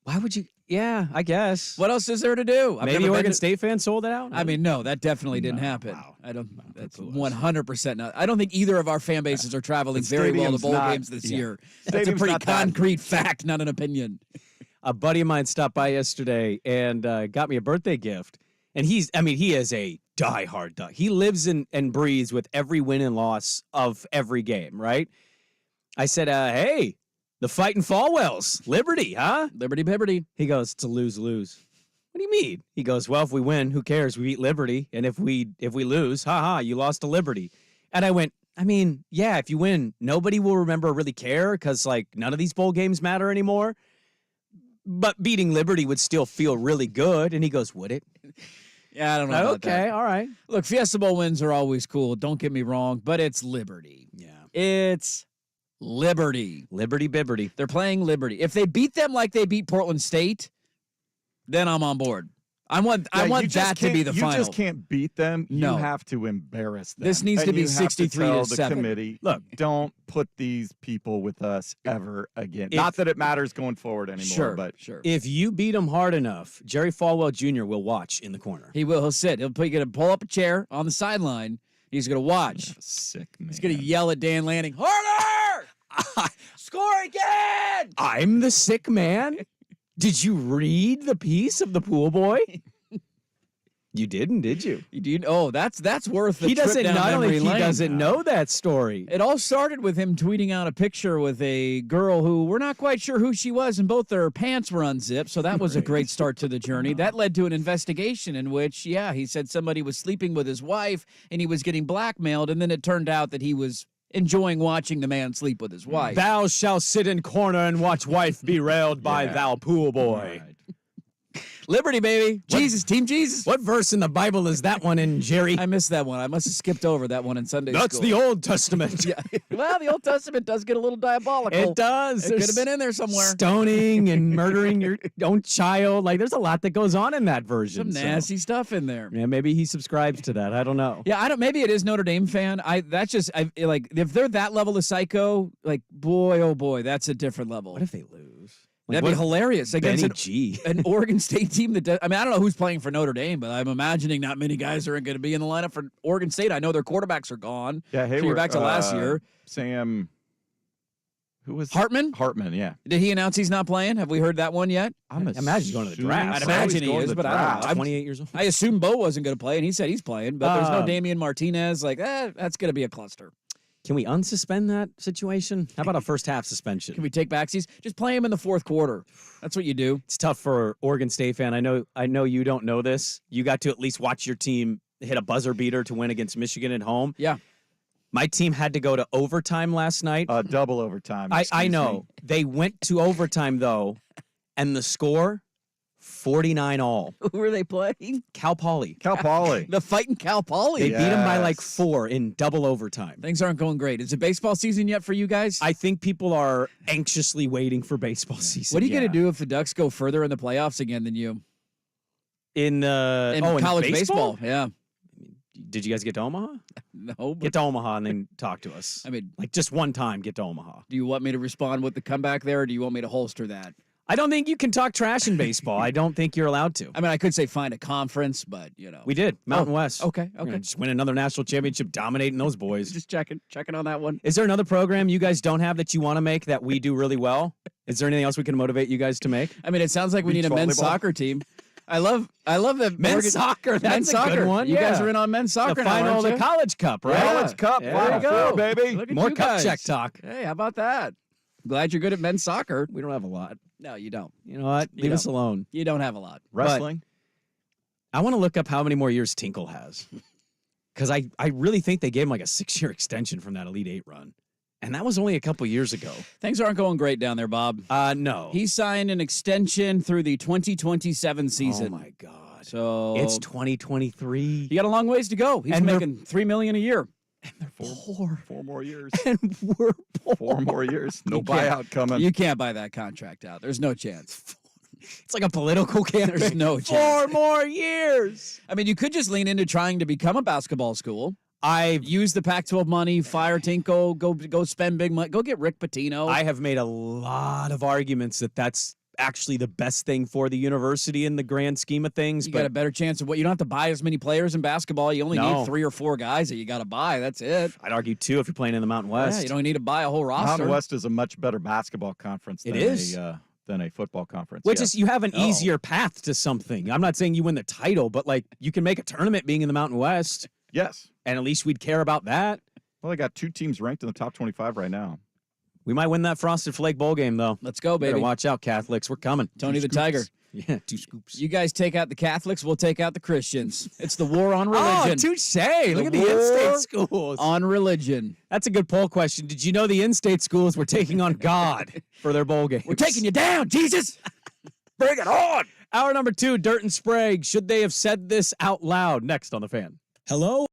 Why would you? Yeah, I guess. What else is there to do? I've Maybe never Oregon been to- State fans sold it out? I mean, no, that definitely didn't happen. wow. I don't. That's 100% not. I don't think either of our fan bases are traveling The very well to stadium's bowl not- games this yeah. year. That's a Stadium's pretty not that- concrete fact, not an opinion. A buddy of mine stopped by yesterday and got me a birthday gift. And he is a diehard duck. He lives and breathes with every win and loss of every game, right? I said, hey, the Fighting Falwells, Liberty, huh? Liberty. He goes, it's a lose-lose. What do you mean? He goes, well, if we win, who cares? We beat Liberty. And if we lose, you lost to Liberty. And I went, yeah, if you win, nobody will remember or really care because, like, none of these bowl games matter anymore. But beating Liberty would still feel really good. And he goes, would it? Yeah, I don't know about Okay, that. all right. Look, Fiesta Bowl wins are always cool. Don't get me wrong, but it's Liberty. Yeah. It's Liberty. Liberty Bibberty. They're playing Liberty. If they beat them like they beat Portland State, then I'm on board. I want that to be the final. You just can't beat them. No. You have to embarrass them. This needs And to be you have 63 to tell 7. the committee, Look. don't put these people with us ever again. Not that it matters going forward anymore, but sure. If you beat them hard enough, Jerry Falwell Jr. will watch in the corner. He will. He'll sit. He'll pull up a chair on the sideline. He's going to watch. sick man. He's going to yell at Dan Lanning, harder! Score again! I'm the sick man? Did you read the piece of the pool boy? You didn't, did you? That's worth the He trip doesn't. down I don't memory think he lane. doesn't know that story. It all started with him tweeting out a picture with a girl who we're not quite sure who she was, and both their pants were unzipped. So that was a great start to the journey. That led to an investigation in which, he said somebody was sleeping with his wife and he was getting blackmailed, and then it turned out that he was enjoying watching the man sleep with his wife. Thou shalt sit in corner and watch wife be railed by thou pool boy. Right. Liberty, baby. Jesus, Team Jesus. What verse in the Bible is that one in, Jerry? I missed that one. I must have skipped over that one in Sunday That's school. the Old Testament. Yeah. Well, the Old Testament does get a little diabolical. It does. It could have been in there somewhere. Stoning and murdering your own child. Like, there's a lot that goes on in that version. Some nasty stuff in there. Yeah, maybe he subscribes to that. I don't know. Yeah, maybe it is Notre Dame fan. If they're that level of psycho, like, boy, oh boy, that's a different level. What if they lose? That'd be hilarious against Benny G. an Oregon State team that does. I mean, I don't know who's playing for Notre Dame, but I'm imagining not many guys are going to be in the lineup for Oregon State. I know their quarterbacks are gone. Yeah, hey, so you're back to last year. Sam, who was Hartman? Hartman, yeah. Did he announce he's not playing? Have we heard that one yet? I'm imagine he's going to the draft. I'd imagine he is, but I don't know. I'm 28 years old. I assumed Bo wasn't going to play, and he said he's playing, but there's no Damian Martinez. Like, that's going to be a cluster. Can we unsuspend that situation? How about a first half suspension? Can we take backsies? Just play him in the fourth quarter. That's what you do. It's tough for Oregon State fan. I know you don't know this. You got to at least watch your team hit a buzzer beater to win against Michigan at home. Yeah. My team had to go to overtime last night. Double overtime. I know. They went to overtime, though, and the score, 49-all. Who were they playing? Cal Poly. Cal Poly. The fighting Cal Poly. They beat them by like Yes. 4 in double overtime. Things aren't going great. Is it baseball season yet for you guys? I think people are anxiously waiting for baseball season. What are you going to do if the Ducks go further in the playoffs again than you? In college baseball? Yeah. Did you guys get to Omaha? No. But, Get to Omaha and then talk to us. I mean, Like just one time, get to Omaha. do you want me to respond with the comeback there, or do you want me to holster that? I don't think you can talk trash in baseball. I don't think you're allowed to. I mean, I could say find a conference, but, We did. Mountain West. Okay, We're gonna okay. just win another national championship, dominating those boys. Just checking on that one. Is there another program you guys don't have that you want to make that we do really well? Is there anything else we can motivate you guys to make? I mean, it sounds like we Beach need a men's volleyball? soccer team. I love that Men's soccer. That's men's a soccer. good one. You guys yeah. are in on men's soccer The now, final of aren't the you? College Cup, right? Yeah. College Cup, There Final you go. Four, baby. Look at More you cup guys. check talk. Hey, how about that? Glad you're good at men's soccer. We don't have a lot. No, you don't. You know what? Leave us alone. You don't have a lot. Wrestling. I want to look up how many more years Tinkle has. Because I really think they gave him like a 6-year extension from that Elite 8 run. And that was only a couple years ago. Things aren't going great down there, Bob. No. He signed an extension through the 2027 season. Oh, my God. So It's 2023. you got a long ways to go. He's And they're- making $3 million a year. Four more years. And we're poor. 4 more years. No You can't- buyout coming. You can't buy that contract out. There's no chance. It's like a political campaign. There's no 4 chance. more years. I mean, you could just lean into trying to become a basketball school. I've Use the Pac-12 money, fire Tinko, go spend big money, go get Rick Pitino. I have made a lot of arguments that that's actually the best thing for the university in the grand scheme of things. you but got a better chance of what. You don't have to buy as many players in basketball. You only No. need 3 or 4 guys that you got to buy. That's it. I'd argue too if you're playing in the Mountain West. Yeah, you don't need to buy a whole roster. Mountain West is a much better basketball conference It than is. than a football conference. Which yes. is you have an Oh. easier path to something. I'm not saying you win the title, but like you can make a tournament being in the Mountain West, Yes. and at least we'd care about that. Well, they got 2 teams ranked in the top 25 right now. We might win that Frosted Flake bowl game though. Let's go, Better baby. watch out, Catholics. We're coming. Tony the Tiger. Yeah, 2 scoops. You guys take out the Catholics, we'll take out the Christians. It's the war on Oh, religion. touche. Look at the war in-state schools. on religion. That's a good poll question. Did you know the in-state schools were taking on God for their bowl games? We're taking you down, Jesus. Bring it on. Hour number 2, Dirt and Sprague. Should they have said this out loud? Next on The Fan. Hello?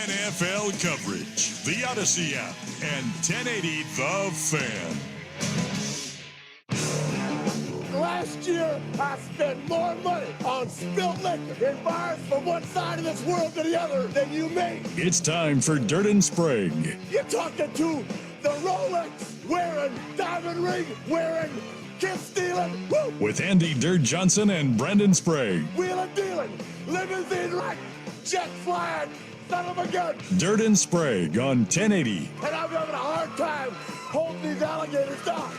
NFL coverage, the Odyssey app, and 1080 The Fan. Last year, I spent more money on spilled liquor in bars from one side of this world to the other than you made. It's time for Dirt and Sprague. You're talking to the Rolex wearing, diamond ring wearing, kiss stealing, woo! With Andy Dirt Johnson and Brandon Sprague. Wheeling dealing, limousine right, jet flying, son of a gun. Dirt and Sprague on 1080. And I'm having a hard time holding these alligators down.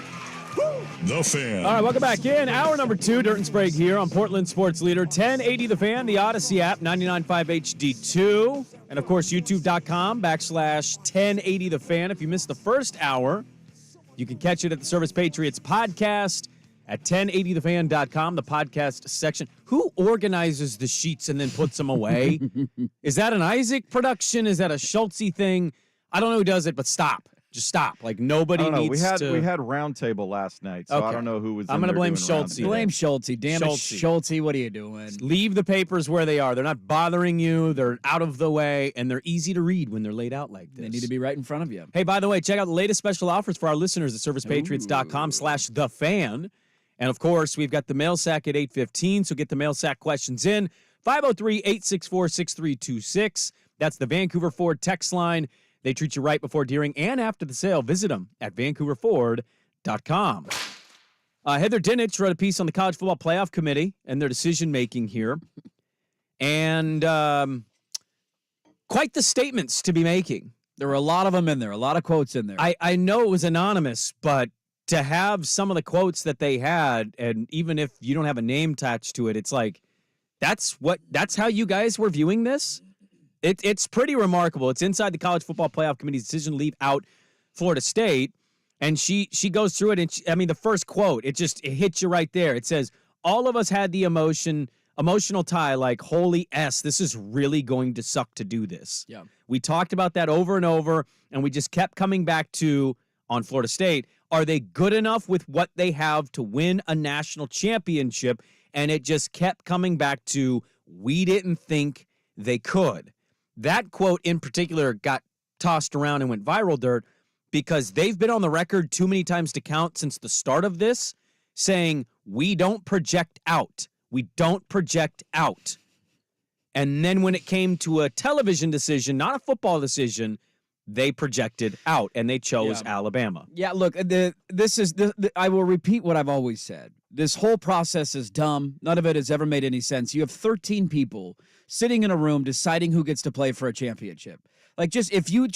Woo! The Fan. All right, welcome back in. Hour number 2, Dirt and Sprague here on Portland Sports Leader, 1080 The Fan, the Odyssey app, 99.5 HD2, and of course, youtube.com/1080 The Fan. If you missed the first hour, you can catch it at the Service Patriots podcast at 1080thefan.com, the podcast section. Who organizes the sheets and then puts them away? Is that an Isaac production? Is that a Schultzy thing? I don't know who does it, but stop. Just stop. Like, nobody needs to. We had roundtable last night, so I don't know who was. I'm going to blame Schultz. Blame Schultz. Damn it, Schultz. What are you doing? Leave the papers where they are. They're not bothering you. They're out of the way, and they're easy to read when they're laid out like this. They need to be right in front of you. Hey, by the way, check out the latest special offers for our listeners at servicepatriots.com/thefan. And, of course, we've got the mail sack at 8:15, so get the mail sack questions in. 503-864-6326. That's the Vancouver Ford text line. They treat you right before, during, and after the sale. Visit them at vancouverford.com. Heather Dinich wrote a piece on the College Football Playoff Committee and their decision-making here. And quite the statements to be making. There were a lot of them in there, a lot of quotes in there. I know it was anonymous, but to have some of the quotes that they had, and even if you don't have a name attached to it, it's like, that's how you guys were viewing this? It's pretty remarkable. It's inside the College Football Playoff Committee's decision to leave out Florida State. And she goes through it, and the first quote, it hits you right there. It says, all of us had the emotional tie, like, holy S, this is really going to suck to do this. Yeah. We talked about that over and over, and we just kept coming back to, on Florida State, are they good enough with what they have to win a national championship? And it just kept coming back to, we didn't think they could. That quote in particular got tossed around and went viral, Dirt, because they've been on the record too many times to count since the start of this, saying, we don't project out. We don't project out. And then when it came to a television decision, not a football decision, they projected out, and they chose Alabama. Yeah, look, I will repeat what I've always said. This whole process is dumb. None of it has ever made any sense. You have 13 people sitting in a room deciding who gets to play for a championship. Like, if you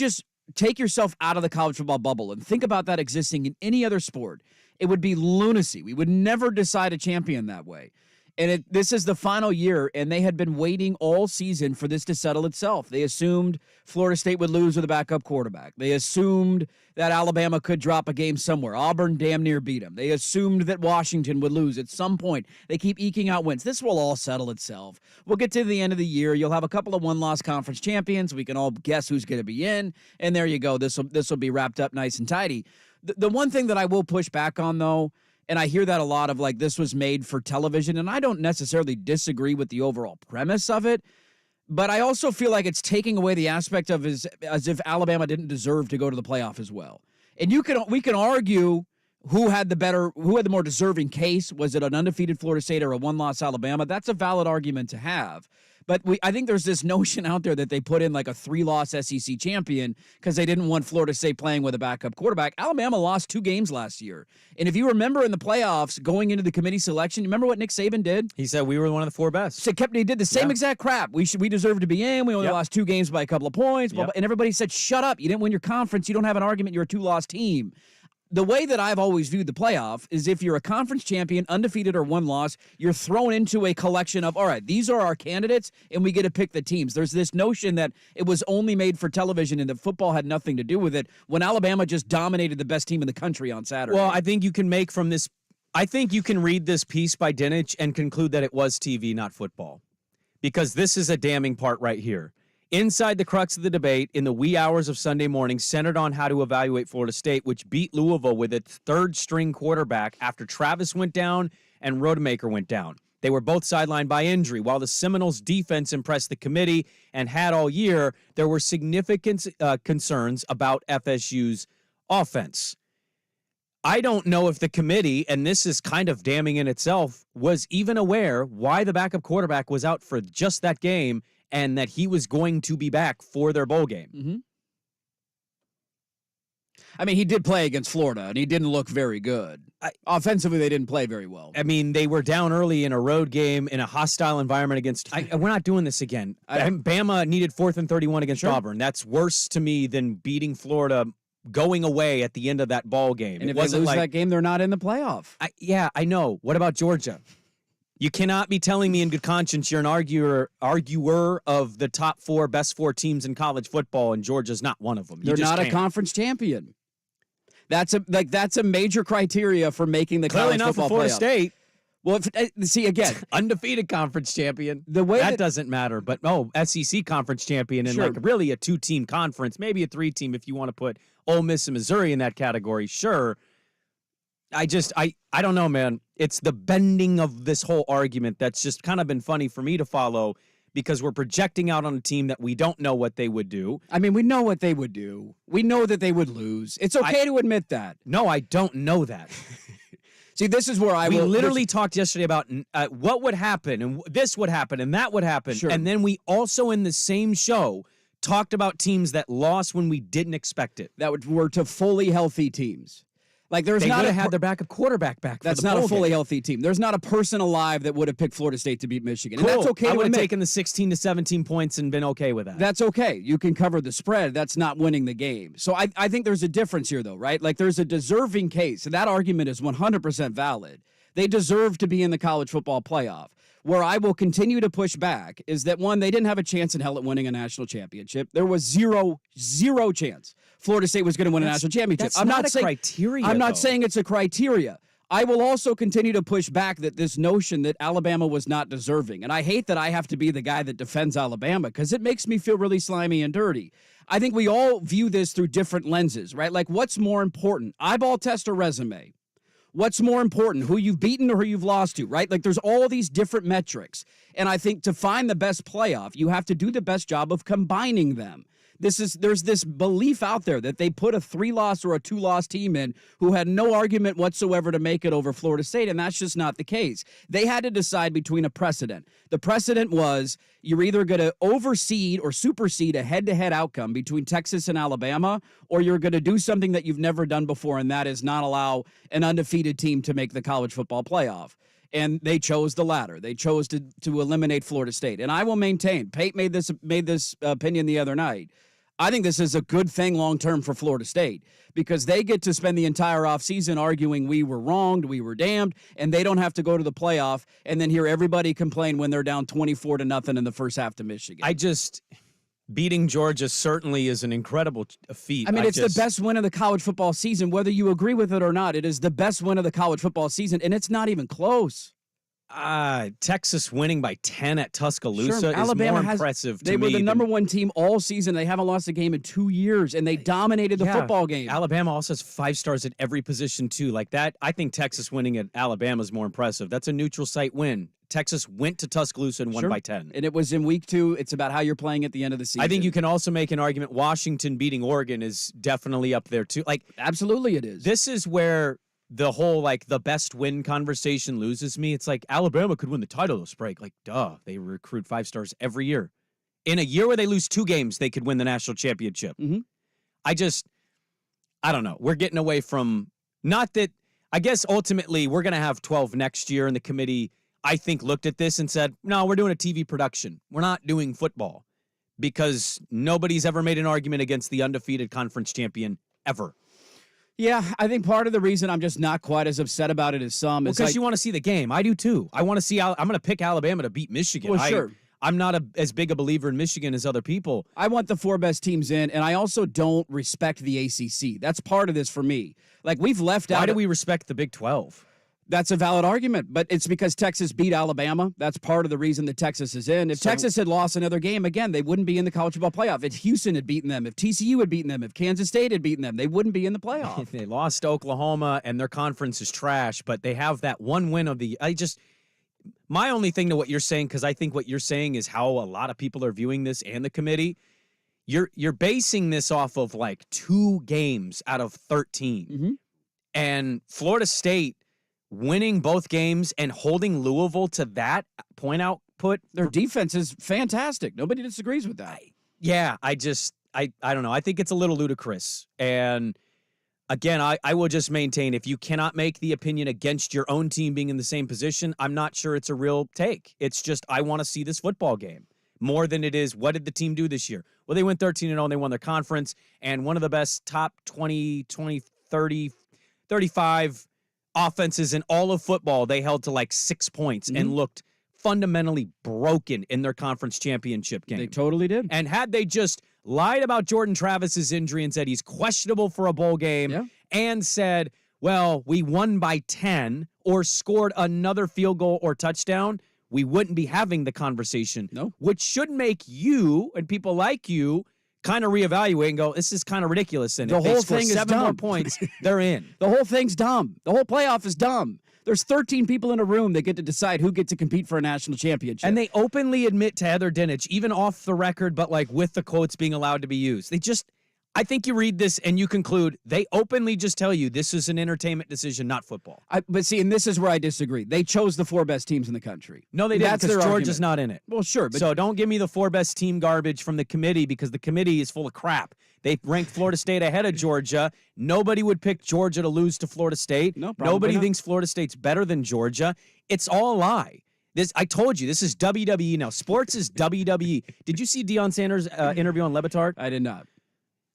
take yourself out of the college football bubble and think about that existing in any other sport, it would be lunacy. We would never decide a champion that way. And this is the final year, and they had been waiting all season for this to settle itself. They assumed Florida State would lose with a backup quarterback. They assumed that Alabama could drop a game somewhere. Auburn damn near beat them. They assumed that Washington would lose at some point. They keep eking out wins. This will all settle itself. We'll get to the end of the year. You'll have a couple of one-loss conference champions. We can all guess who's going to be in, and there you go. This will be wrapped up nice and tidy. The one thing that I will push back on, though, and I hear that a lot of, like, this was made for television, and I don't necessarily disagree with the overall premise of it, but I also feel like it's taking away the aspect of as if Alabama didn't deserve to go to the playoff as well. And we can argue who had the more deserving case. Was it an undefeated Florida State or a one-loss Alabama? That's a valid argument to have. But I think there's this notion out there that they put in like a 3-loss SEC champion because they didn't want Florida State playing with a backup quarterback. Alabama lost 2 games last year. And if you remember in the playoffs, going into the committee selection, you remember what Nick Saban did? He said we were one of the 4 best. So he did the same exact crap. We deserve to be in. We only lost 2 games by a couple of points. Blah, blah. And everybody said, shut up. You didn't win your conference. You don't have an argument. You're a 2-loss team. The way that I've always viewed the playoff is if you're a conference champion, undefeated or 1 loss, you're thrown into a collection of, all right, these are our candidates, and we get to pick the teams. There's this notion that it was only made for television and that football had nothing to do with it when Alabama just dominated the best team in the country on Saturday. Well, I think you can read this piece by Dinich and conclude that it was TV, not football, because this is a damning part right here. Inside the crux of the debate in the wee hours of Sunday morning centered on how to evaluate Florida State, which beat Louisville with its 3rd-string quarterback after Travis went down and Rodemaker went down. They were both sidelined by injury. While the Seminoles' defense impressed the committee and had all year, there were significant concerns about FSU's offense. I don't know if the committee, and this is kind of damning in itself, was even aware why the backup quarterback was out for just that game and that he was going to be back for their bowl game. Mm-hmm. I mean, he did play against Florida, and he didn't look very good. Offensively, they didn't play very well. I mean, they were down early in a road game in a hostile environment against. We're not doing this again. Bama needed 4th and 31 against Auburn. That's worse to me than beating Florida going away at the end of that ball game. And if they lose that game, they're not in the playoff. I know. What about Georgia? You cannot be telling me in good conscience you're an arguer of the top best four teams in college football, and Georgia's not one of them. They're not a conference champion. That's a major criteria for making the college football playoff. Florida State. Well, see again, undefeated conference champion. The way that doesn't matter, but SEC conference champion and like really a 2-team conference, maybe a 3-team if you want to put Ole Miss and Missouri in that category. Sure. I don't know, man. It's the bending of this whole argument that's just kind of been funny for me to follow because we're projecting out on a team that we don't know what they would do. I mean, we know what they would do. We know that they would lose. It's okay to admit that. No, I don't know that. See, this is where we literally talked yesterday about what would happen, and this would happen, and that would happen. Sure. And then we also, in the same show, talked about teams that lost when we didn't expect it. That were to fully healthy teams. Like they would have had their backup quarterback back. That's not a fully healthy team. There's not a person alive that would have picked Florida State to beat Michigan. Cool. And that's okay. I would have taken the 16 to 17 points and been okay with that. That's okay. You can cover the spread. That's not winning the game. So I think there's a difference here, though, right? Like there's a deserving case, and that argument is 100% valid. They deserve to be in the college football playoff. Where I will continue to push back is that, one, they didn't have a chance in hell at winning a national championship. There was zero chance Florida State was going to win a national championship. I'm not saying criteria. I'm not saying it's a criteria. I will also continue to push back that this notion that Alabama was not deserving. And I hate that I have to be the guy that defends Alabama because it makes me feel really slimy and dirty. I think we all view this through different lenses, right? Like, what's more important, eyeball test or resume? What's more important, who you've beaten or who you've lost to, right? Like there's all these different metrics. And I think to find the best playoff, you have to do the best job of combining them. There's this belief out there that they put a 3-loss or a 2-loss team in who had no argument whatsoever to make it over Florida State, and that's just not the case. They had to decide between a precedent. The precedent was you're either going to overseed or supersede a head-to-head outcome between Texas and Alabama, or you're going to do something that you've never done before, and that is not allow an undefeated team to make the college football playoff. And they chose the latter. They chose to eliminate Florida State. And I will maintain, Pate made this opinion the other night. I think this is a good thing long-term for Florida State because they get to spend the entire offseason arguing we were wronged, we were damned, and they don't have to go to the playoff and then hear everybody complain when they're down 24-0 in the first half to Michigan. Beating Georgia certainly is an incredible feat. I mean, it's the best win of the college football season, whether you agree with it or not. It is the best win of the college football season, and it's not even close. Texas winning by 10 at Tuscaloosa is Alabama more impressive to me. They were the number one team all season. They haven't lost a game in 2 years, and they dominated the football game. Alabama also has 5 stars at every position, too. Like that, I think Texas winning at Alabama is more impressive. That's a neutral site win. Texas went to Tuscaloosa and won by 10. And it was in week 2. It's about how you're playing at the end of the season. I think you can also make an argument Washington beating Oregon is definitely up there, too. Like, absolutely it is. This is where the whole, like, the best win conversation loses me. It's like, Alabama could win the title, though, Sprague. Like, duh. They recruit 5 stars every year. In a year where they lose 2 games, they could win the national championship. Mm-hmm. I don't know. We're getting away from, not that, I guess ultimately we're going to have 12 next year, and the committee, I think, looked at this and said, no, we're doing a TV production. We're not doing football because nobody's ever made an argument against the undefeated conference champion ever. Yeah, I think part of the reason I'm just not quite as upset about it as some is because you want to see the game. I do too. I want to see. I'm going to pick Alabama to beat Michigan. Well, sure. I'm not as big a believer in Michigan as other people. I want the 4 best teams in, and I also don't respect the ACC. That's part of this for me. Like, we've left out. Why do we respect the Big 12? That's a valid argument, but it's because Texas beat Alabama. That's part of the reason that Texas is in. If Texas had lost another game, again, they wouldn't be in the college football playoff. If Houston had beaten them, if TCU had beaten them, if Kansas State had beaten them, they wouldn't be in the playoff. They lost to Oklahoma, and their conference is trash, but they have that one win of the my only thing to what you're saying, because I think what you're saying is how a lot of people are viewing this and the committee. You're basing this off of like 2 games out of 13. Mm-hmm. And Florida State winning both games and holding Louisville to that point output. Their defense is fantastic. Nobody disagrees with that. I don't know. I think it's a little ludicrous. And again, I will just maintain, if you cannot make the opinion against your own team being in the same position, I'm not sure it's a real take. It's just, I want to see this football game more than it is, what did the team do this year? Well, they went 13-0 and they won their conference, and one of the best top 20, 30, 35 offenses in all of football, they held to like 6 points and looked fundamentally broken in their conference championship game. They totally did. And had they just lied about Jordan Travis's injury and said he's questionable for a bowl game and said, well, we won by 10 or scored another field goal or touchdown, we wouldn't be having the conversation. No. Which should make you and people like you kind of reevaluate and go, this is kind of ridiculous. And the if they whole score thing is 7 dumb. more points, they're in. The whole thing's dumb. The whole playoff is dumb. There's 13 people in a room that get to decide who gets to compete for a national championship. And they openly admit to Heather Dinich, even off the record, but like with the quotes being allowed to be used. I think you read this and you conclude they openly just tell you this is an entertainment decision, not football. But see, and this is where I disagree. They chose the 4 best teams in the country. No, they didn't, That's because their Georgia's argument. not in it. Well, sure. But So don't give me the 4 best team garbage from the committee, because the committee is full of crap. They ranked Florida State ahead of Georgia. Nobody would pick Georgia to lose to Florida State. No, probably Nobody not. thinks Florida State's better than Georgia. It's all a lie. I told you, this is WWE now. Sports is WWE. Did you see Deion Sanders' interview on Levitard? I did not.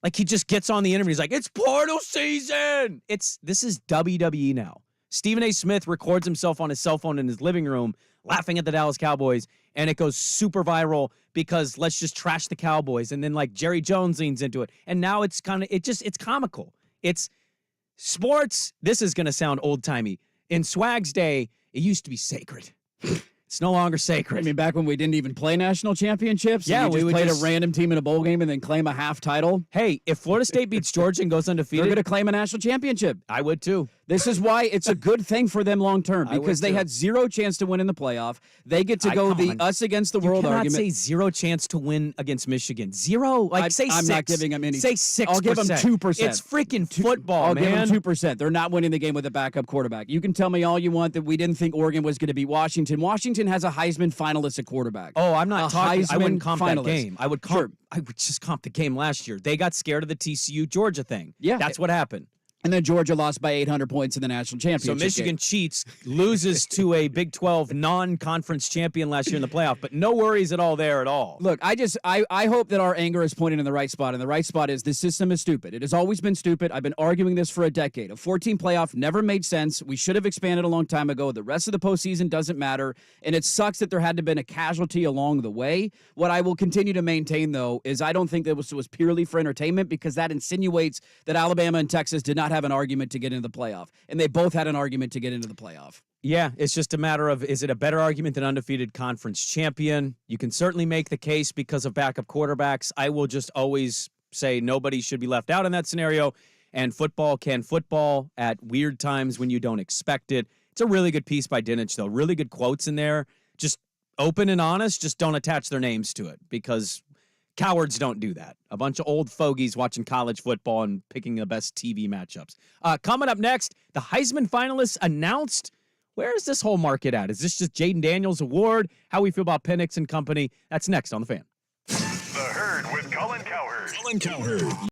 Like, he just gets on the interview. He's like, it's portal season. This is WWE now. Stephen A. Smith records himself on his cell phone in his living room laughing at the Dallas Cowboys, and it goes super viral because let's just trash the Cowboys. And then, like, Jerry Jones leans into it. And now it's it's comical. It's sports. This is going to sound old-timey. In Swag's day, it used to be sacred. It's no longer sacred. I mean, back when we didn't even play national championships, Yeah, and we you would just played just- a random team in a bowl game and then claim a half title. Hey, if Florida State beats Georgia and goes They're undefeated, going to claim a national championship. I would too. This is why it's a good thing for them long term, I would because they too. had 0 chance to win in the playoff. They get to go the on. us against the You world cannot argument. say 0 chance to win against Michigan. 0. Like, say 6. I'm not giving them any. Say 6%. I'll give them 2%. It's freaking football, I'll man. give them 2%. They're not winning the game with a backup quarterback. You can tell me all you want that we didn't think Oregon was going to beat Washington. Washington has a Heisman finalist at quarterback. Oh, I'm not A talking. I wouldn't Heisman comp finalist. that game. I would just comp the game last year. They got scared of the TCU Georgia thing. Yeah. That's what happened. And then Georgia lost by 800 points in the national championship. So Michigan game. cheats, loses to a Big 12 non-conference champion last year in the playoff, but no worries at all there at all. Look, I hope that our anger is pointing in the right spot, and the right spot is this system is stupid. It has always been stupid. I've been arguing this for a decade. A 14 playoff never made sense. We should have expanded a long time ago. The rest of the postseason doesn't matter, and it sucks that there had to have been a casualty along the way. What I will continue to maintain, though, is I don't think that was purely for entertainment, because that insinuates that Alabama and Texas did not have an argument to get into the playoff, and they both had an argument to get into the playoff. Yeah, it's just a matter of, is it a better argument than undefeated conference champion? You can certainly make the case because of backup quarterbacks. I will just always say nobody should be left out in that scenario, and football can football at weird times when you don't expect it. It's a really good piece by Dinich, though. Really good quotes in there. Just open and honest. Just don't attach their names to it, because cowards don't do that. A bunch of old fogies watching college football and picking the best TV matchups. Coming up next, the Heisman finalists announced. Where is this whole market at? Is this just Jaden Daniels' award? How we feel about Penix and company? That's next on The Fan. The Herd with Colin Cowherd. Colin Cowherd.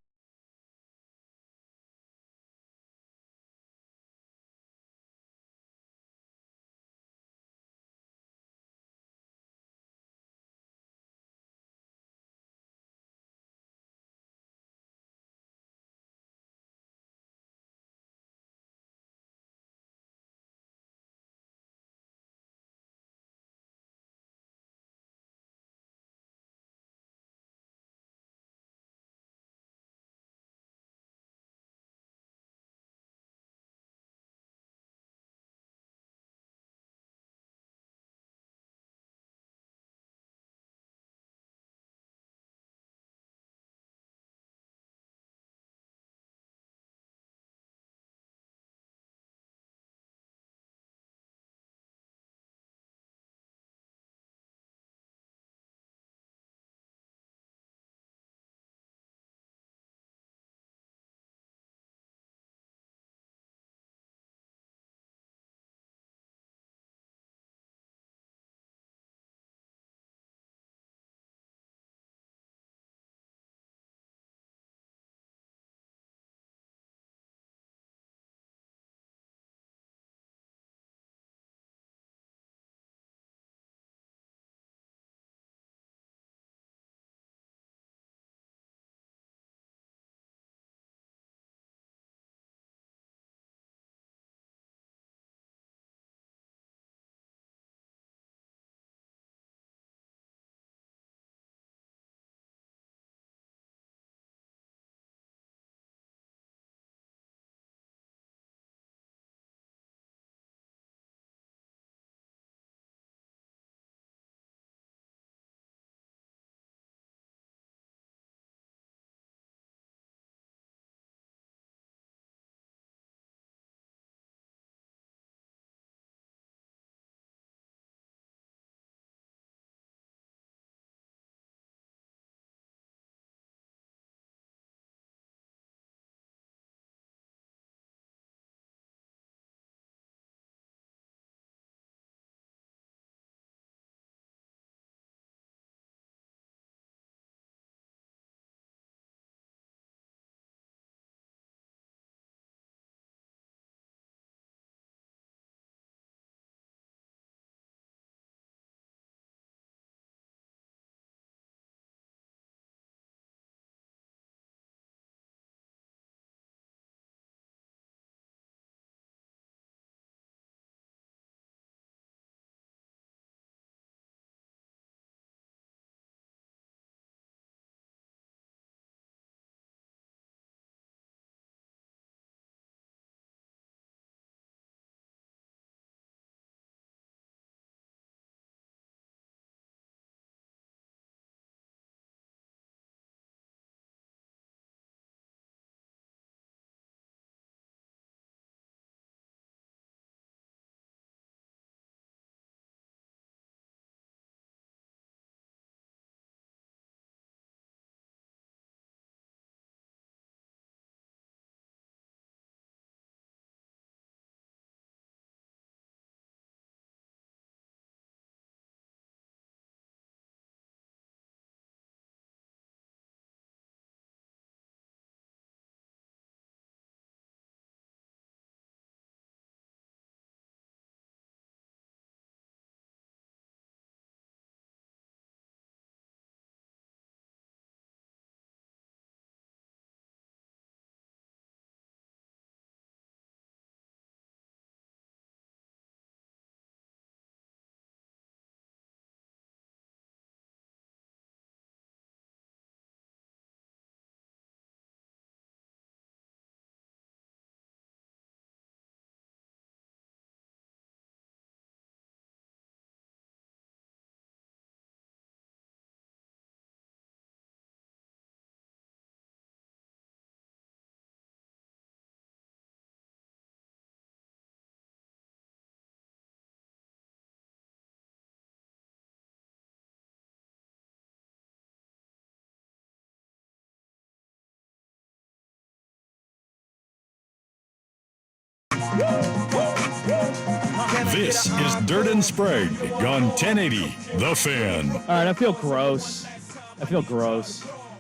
This is Dirt and Sprague on 1080 The Fan. All right, I feel gross.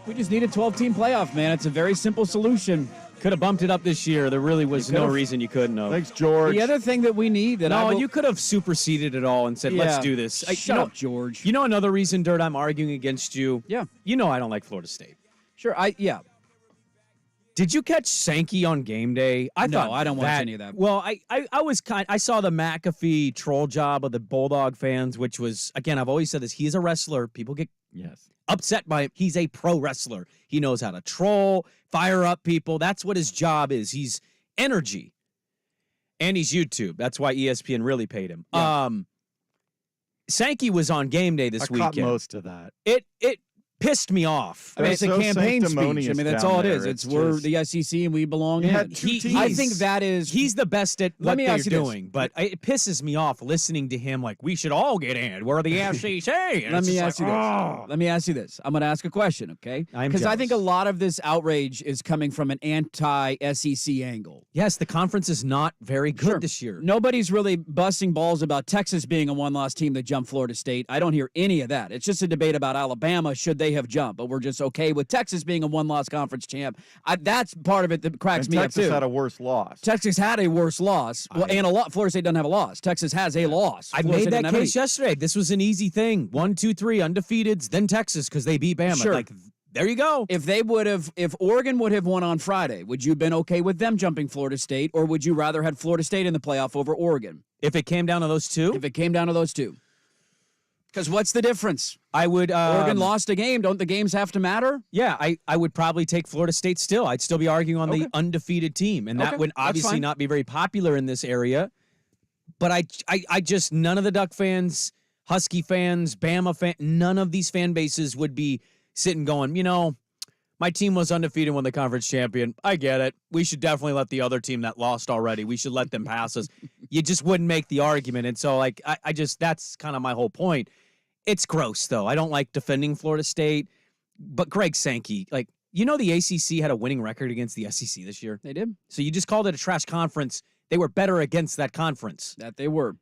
We just need a 12-team playoff, man. It's a very simple solution. Could have bumped it up this year. There really was no reason you couldn't have. Thanks, George. The other thing that we need you could have superseded it all and said, let's do this. Shut up, George. You know another reason, Dirt, I'm arguing against you? Yeah. You know I don't like Florida State. Sure, Did you catch Sankey on game day? I don't watch any of that. Well, I saw the McAfee troll job of the Bulldog fans, which was, again, I've always said this. He is a wrestler. People get upset by him. He's a pro wrestler. He knows how to troll, fire up people. That's what his job is. He's energy. And he's YouTube. That's why ESPN really paid him. Yeah. Sankey was on game day this weekend. I caught most of that. It pissed me off. I mean, it's a campaign speech. I mean, that's all it is. It's we're the SEC and we belong in. I think that is. He's the best at what they're doing, but it pisses me off listening to him like, we should all get in. We're the SEC. Let me ask you this. I'm going to ask a question, okay? Because I think a lot of this outrage is coming from an anti-SEC angle. Yes, the conference is not very good this year. Nobody's really busting balls about Texas being a one-loss team that jumped Florida State. I don't hear any of that. It's just a debate about Alabama. Should they have jumped? But we're just okay with Texas being a one-loss conference champ. That's part of it that cracks me up, too. Texas had a worse loss. Texas had a worse loss. Well, and Florida State doesn't have a loss. Texas has a loss. I made that case yesterday. This was an easy thing. 1, 2, 3 undefeateds, then Texas because they beat Bama. Sure. Like, there you go. If Oregon would have won on Friday, would you have been okay with them jumping Florida State, or would you rather had Florida State in the playoff over Oregon? If it came down to those two? If it came down to those two. Because what's the difference? I would. Oregon lost a game. Don't the games have to matter? Yeah, I would probably take Florida State still. I'd still be arguing on the undefeated team. And that would obviously not be very popular in this area. But I just, none of the Duck fans, Husky fans, Bama fans, none of these fan bases would be sitting going, my team was undefeated when the conference champion. I get it. We should definitely let the other team that lost already. We should let them pass us. You just wouldn't make the argument. And so, I just, that's kind of my whole point. It's gross, though. I don't like defending Florida State. But Greg Sankey, the ACC had a winning record against the SEC this year. They did. So you just called it a trash conference. They were better against that conference. That they were.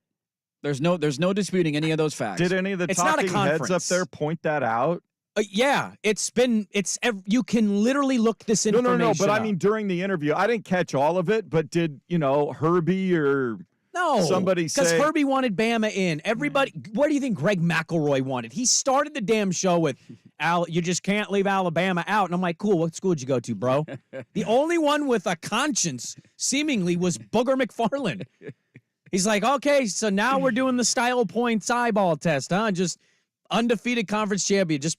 There's no disputing any of those facts. Did any of the talking heads up there point that out? Yeah, you can literally look this information No, but up. I mean, during the interview, I didn't catch all of it, but did, Herbie or somebody say? Because Herbie wanted Bama in. Everybody, what do you think Greg McElroy wanted? He started the damn show with, you just can't leave Alabama out. And I'm like, cool, what school did you go to, bro? The only one with a conscience, seemingly, was Booger McFarland. He's like, okay, so now we're doing the style points eyeball test, huh? Just undefeated conference champion. Just,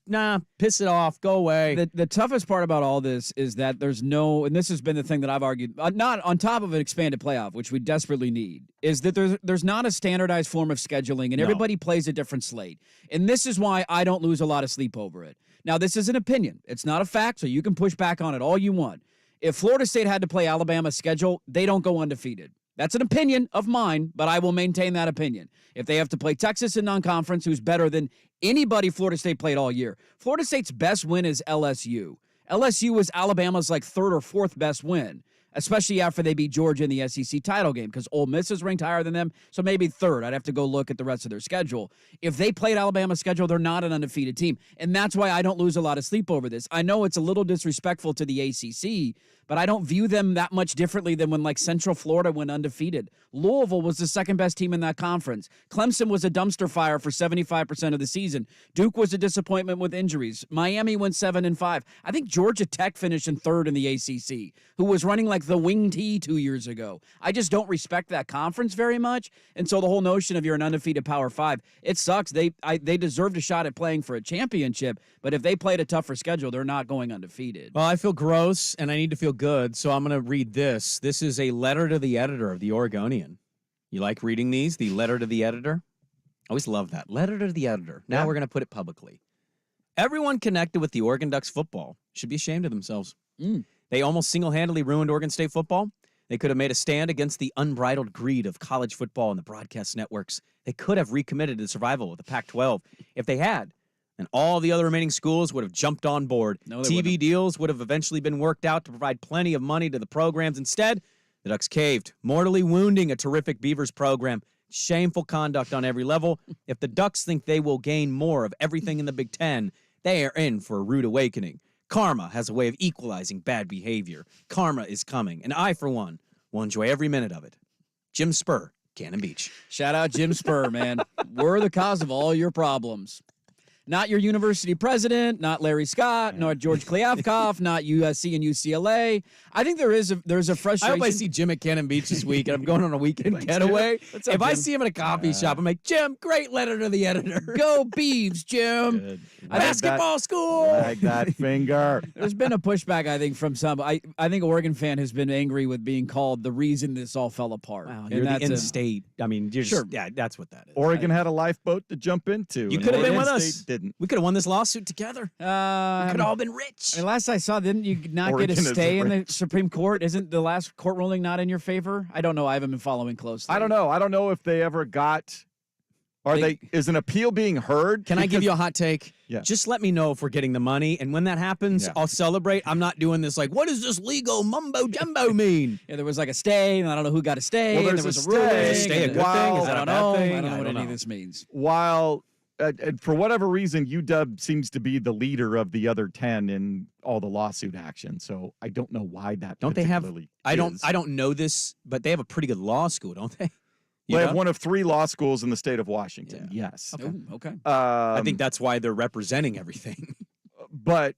piss it off. Go away. The toughest part about all this is that there's no, and this has been the thing that I've argued, not on top of an expanded playoff, which we desperately need, is that there's not a standardized form of scheduling, and everybody plays a different slate. And this is why I don't lose a lot of sleep over it. Now, this is an opinion. It's not a fact, so you can push back on it all you want. If Florida State had to play Alabama's schedule, they don't go undefeated. That's an opinion of mine, but I will maintain that opinion. If they have to play Texas in non-conference, who's better than anybody Florida State played all year. Florida State's best win is LSU. LSU was Alabama's third or fourth best win, especially after they beat Georgia in the SEC title game, because Ole Miss is ranked higher than them, so maybe third. I'd have to go look at the rest of their schedule. If they played Alabama's schedule, they're not an undefeated team, and that's why I don't lose a lot of sleep over this. I know it's a little disrespectful to the ACC, but I don't view them that much differently than when Central Florida went undefeated. Louisville was the second best team in that conference. Clemson was a dumpster fire for 75% of the season. Duke was a disappointment with injuries. Miami went 7-5. I think Georgia Tech finished in third in the ACC, who was running the wing T 2 years ago. I just don't respect that conference very much. And so the whole notion of you're an undefeated Power 5, it sucks. They deserved a shot at playing for a championship, but if they played a tougher schedule, they're not going undefeated. Well, I feel gross, and I need to feel good, so I'm going to read this. This is a letter to the editor of the Oregonian. You like reading these? The letter to the editor? I always love that. Letter to the editor. Now we're going to put it publicly. Everyone connected with the Oregon Ducks football should be ashamed of themselves. They almost single-handedly ruined Oregon State football. They could have made a stand against the unbridled greed of college football and the broadcast networks. They could have recommitted to survival with the Pac-12 if they had. And all the other remaining schools would have jumped on board. No, they TV wouldn't. deals would have eventually been worked out to provide plenty of money to the programs. Instead, the Ducks caved, mortally wounding a terrific Beavers program Shameful conduct on every level. If the Ducks think they will gain more of everything in the Big Ten, they are in for a rude awakening. Karma has a way of equalizing bad behavior. Karma is coming, and I, for one, will enjoy every minute of it. Jim Spur, Cannon Beach. Shout out Jim Spur, man. We're the cause of all your problems. Not your university president, not Larry Scott, nor George Kliavkoff, not USC and UCLA. I think there's a frustration. I hope I see Jim at Cannon Beach this week, and I'm going on a weekend getaway. If I see him at a coffee shop, I'm like, Jim, great letter to the editor. Go Beavs, Jim. Good. Basketball school. Like that finger. There's been a pushback, I think, from some. I think Oregon fan has been angry with being called the reason this all fell apart. Wow, And you're the that's in-state. I mean, you're Sure. just, yeah, that's what that is. Oregon had a lifeboat to jump into. You and could have been Oregon with State us. Didn't. We could have won this lawsuit together. We could have all been rich. I mean, last I saw, didn't you not Oregon get a is stay in the rich. Supreme Court? Isn't the last court ruling not in your favor? I don't know. I haven't been following closely. I don't know. I don't know if they ever got. Is an appeal being heard? Can I give you a hot take? Yeah. Just let me know if we're getting the money, and when that happens, Yeah. I'll celebrate. I'm not doing this like, what does this legal mumbo jumbo mean? Yeah, there was like a stay, and I don't know who got a stay. Well, and there's there was a a ruling. stay. Is stay a and good thing? Is I that a don't bad know. thing? I don't know I what don't any of know. this means. While for whatever reason, UW seems to be the leader of the other 10 in all the lawsuit action. So I don't know why that. Don't they have? particularly is. I don't know this, but they have a pretty good law school, don't they? They have one of 3 law schools in the state of Washington. Yeah. Yes. Okay. I think that's why they're representing everything. But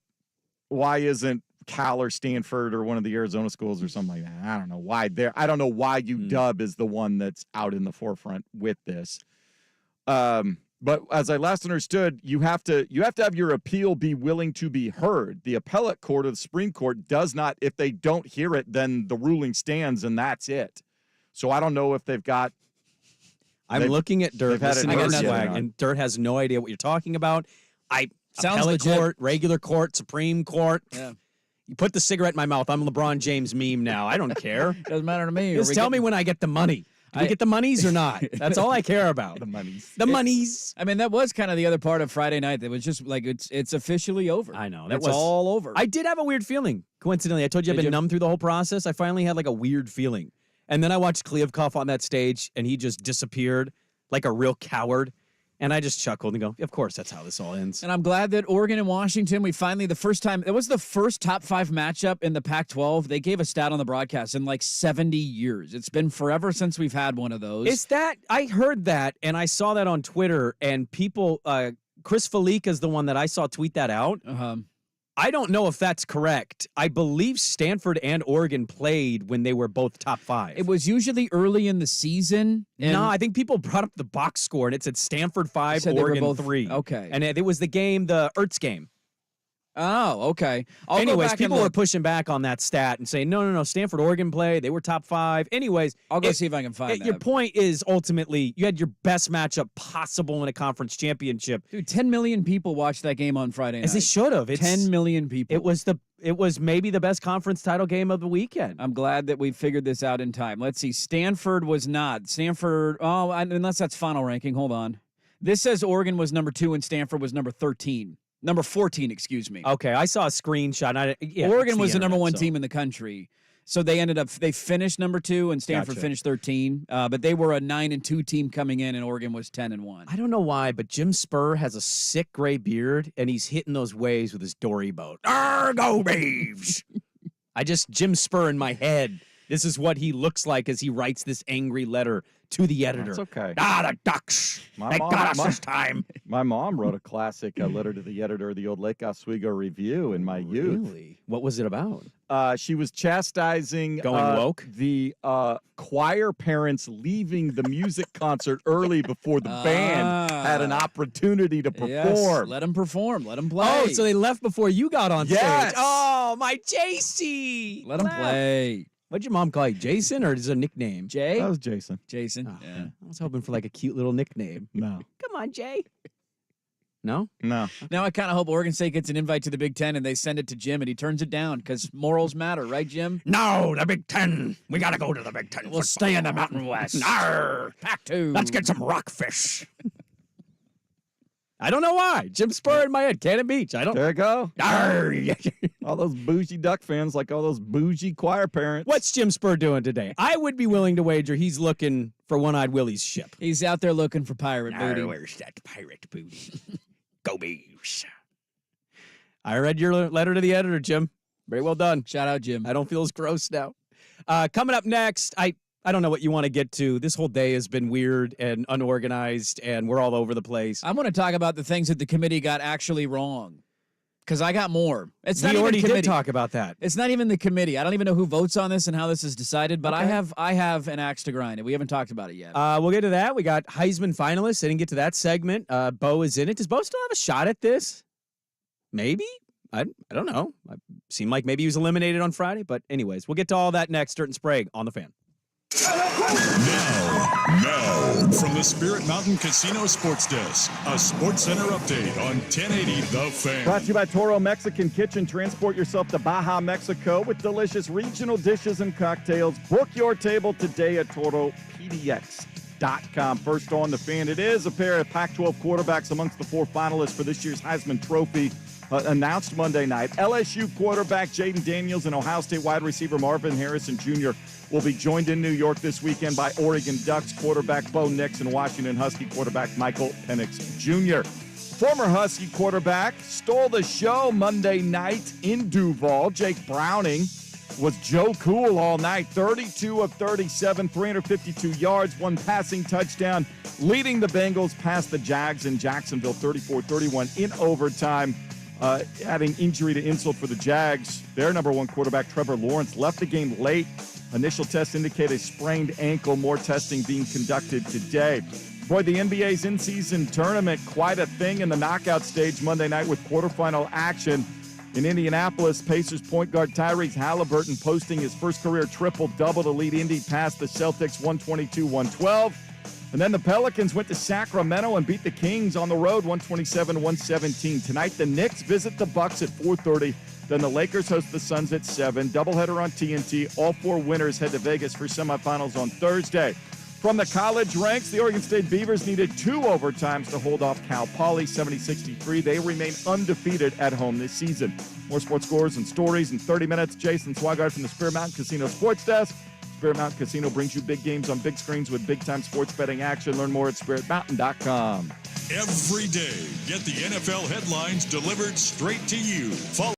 why isn't Cal or Stanford or one of the Arizona schools or something like that? I don't know why they're. I don't know why UW is the one that's out in the forefront with this. But as I last understood, you have to have your appeal be willing to be heard. The appellate court or the Supreme Court does not. If they don't hear it, then the ruling stands and that's it. So I don't know if they've got. I'm looking at Dirt. they've had Listening it to heard yet or Swag, not. and Dirt has no idea what you're talking about. Sounds Appellate legit. court, regular court, Supreme Court. Yeah. You put the cigarette in my mouth. I'm a LeBron James meme now. I don't care. Doesn't matter to me. Just tell me when I get the money. Do we get the monies or not? That's all I care about. The monies. The monies. I mean, that was kind of the other part of Friday night. That was just like it's officially over. I know. It's all over. I did have a weird feeling. Coincidentally, I told you I've Did been you? numb through the whole process. I finally had like a weird feeling. And then I watched Kliavkoff on that stage, and he just disappeared like a real coward. And I just chuckled and go, of course, that's how this all ends. And I'm glad that Oregon and Washington, we finally, the first time, it was the first top 5 matchup in the Pac-12. They gave a stat on the broadcast in like 70 years. It's been forever since we've had one of those. Is that, I heard that, and I saw that on Twitter, and people, Chris Felica is the one that I saw tweet that out. I don't know if that's correct. I believe Stanford and Oregon played when they were both top 5. It was usually early in the season. And No, I think people brought up the box score, and it said Stanford 5, Said they were Oregon both- 3. okay. And it was the game, the Ertz game. Oh, okay. I'll go Anyways, back and people were look. pushing back on that stat and saying, no, Stanford, Oregon play. They were top 5. Anyways. I'll go see if I can find Your that. point is ultimately you had your best matchup possible in a conference championship. Dude, 10 million people watched that game on Friday night. As they should have. 10 million people. It was maybe the best conference title game of the weekend. I'm glad that we figured this out in time. Let's see. Stanford was not. Unless that's final ranking. Hold on. This says Oregon was number 2 and Stanford was number 13. Number 14, excuse me. Okay, I saw a screenshot. Oregon was the number internet, 1 so. team in the country. So they finished number 2 and Stanford Gotcha. finished 13. But they were a 9-2 team coming in and Oregon was 10-1. I don't know why, but Jim Spur has a sick gray beard, and he's hitting those waves with his dory boat. Go Braves! Jim Spur in my head. This is what he looks like as he writes this angry letter to the editor. That's okay. The Ducks. My They mom- got us my- this time. My mom wrote a classic letter to the editor of the old Lake Oswego Review in my youth. Really? What was it about? She was chastising Going woke? the choir parents leaving the music concert early before the band had an opportunity to perform. Yes, let them perform. Let them play. Oh, so they left before you got on Yes. stage. Oh, my JC. let them play. What'd your mom call you, Jason, or is it a nickname? Jay? That was Jason. Jason. Oh, Yeah. I was hoping for like a cute little nickname. No. Come on, Jay. No? No. Now I kind of hope Oregon State gets an invite to the Big Ten and they send it to Jim and he turns it down because morals matter, right, Jim? No, the Big Ten. We got to go to the Big Ten. We'll stay in the Mountain West. Arr. Pac-2. Let's get some rockfish. I don't know why. Jim Spur in my head. Cannon Beach. I don't. There you go. Arr. All those bougie Duck fans, like all those bougie choir parents. What's Jim Spur doing today? I would be willing to wager he's looking for One-Eyed Willie's ship. He's out there looking for pirate booty. Where's that pirate booty? Go Beavs. I read your letter to the editor, Jim. Very well done. Shout out, Jim. I don't feel as gross now. Coming up next, I don't know what you want to get to. This whole day has been weird and unorganized, and we're all over the place. I want to talk about the things that the committee got actually wrong, because I got more. It's not We even already committee. did talk about that. It's not even the committee. I don't even know who votes on this and how this is decided, but Okay. I have an axe to grind, and we haven't talked about it yet. We'll get to that. We got Heisman finalists. I didn't get to that segment. Bo is in it. Does Bo still have a shot at this? Maybe? I don't know. It seemed like maybe he was eliminated on Friday, but anyways, we'll get to all that next. Dirt and Sprague on the Fan. Now, from the Spirit Mountain Casino Sports Desk, a Sports Center update on 1080 The Fan. Brought to you by Toro Mexican Kitchen. Transport yourself to Baja, Mexico with delicious regional dishes and cocktails. Book your table today at ToroPDX.com. First on the Fan, it is a pair of Pac-12 quarterbacks amongst the 4 finalists for this year's Heisman Trophy. Announced Monday night. LSU quarterback Jaden Daniels and Ohio State wide receiver Marvin Harrison Jr. will be joined in New York this weekend by Oregon Ducks quarterback Bo Nix and Washington Husky quarterback Michael Penix Jr. Former Husky quarterback stole the show Monday night in Duval. Jake Browning was Joe Cool all night. 32 of 37, 352 yards, 1 passing touchdown, leading the Bengals past the Jags in Jacksonville 34-31 in overtime. Adding injury to insult for the Jags. Their number 1 quarterback, Trevor Lawrence, left the game late. Initial tests indicate a sprained ankle. More testing being conducted today. Boy, the NBA's in-season tournament, quite a thing in the knockout stage Monday night with quarterfinal action. In Indianapolis, Pacers point guard Tyrese Halliburton posting his first career triple-double to lead Indy past the Celtics 122-112. And then the Pelicans went to Sacramento and beat the Kings on the road 127-117. Tonight, the Knicks visit the Bucks at 4:30. Then the Lakers host the Suns at 7. Doubleheader on TNT. All 4 winners head to Vegas for semifinals on Thursday. From the college ranks, the Oregon State Beavers needed 2 overtimes to hold off Cal Poly 70-63. They remain undefeated at home this season. More sports scores and stories in 30 minutes. Jason Swigard from the Spirit Mountain Casino Sports Desk. Spirit Mountain Casino brings you big games on big screens with big-time sports betting action. Learn more at spiritmountain.com. Every day, get the NFL headlines delivered straight to you. Follow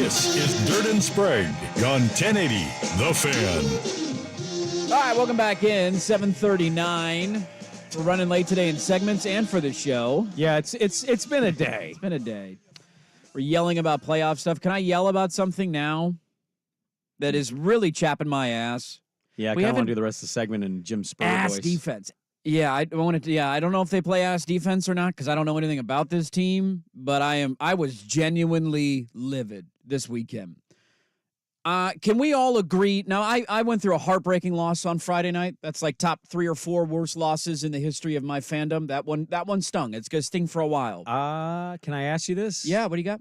This is Dirt and Sprague on 1080 The Fan. All right, welcome back in. 7:39. We're running late today in segments and for the show. Yeah, it's been a day. It's been a day. We're yelling about playoff stuff. Can I yell about something now that is really chapping my ass? Yeah, I kind of want to do the rest of the segment in Jim Sprague ass voice. Defense. Yeah, I wanted to. Yeah, I don't know if they play ass defense or not because I don't know anything about this team. But I was genuinely livid this weekend. Can we all agree? Now, I went through a heartbreaking loss on Friday night. That's like top 3 or 4 worst losses in the history of my fandom. That one stung. It's going to sting for a while. Can I ask you this? Yeah, what do you got?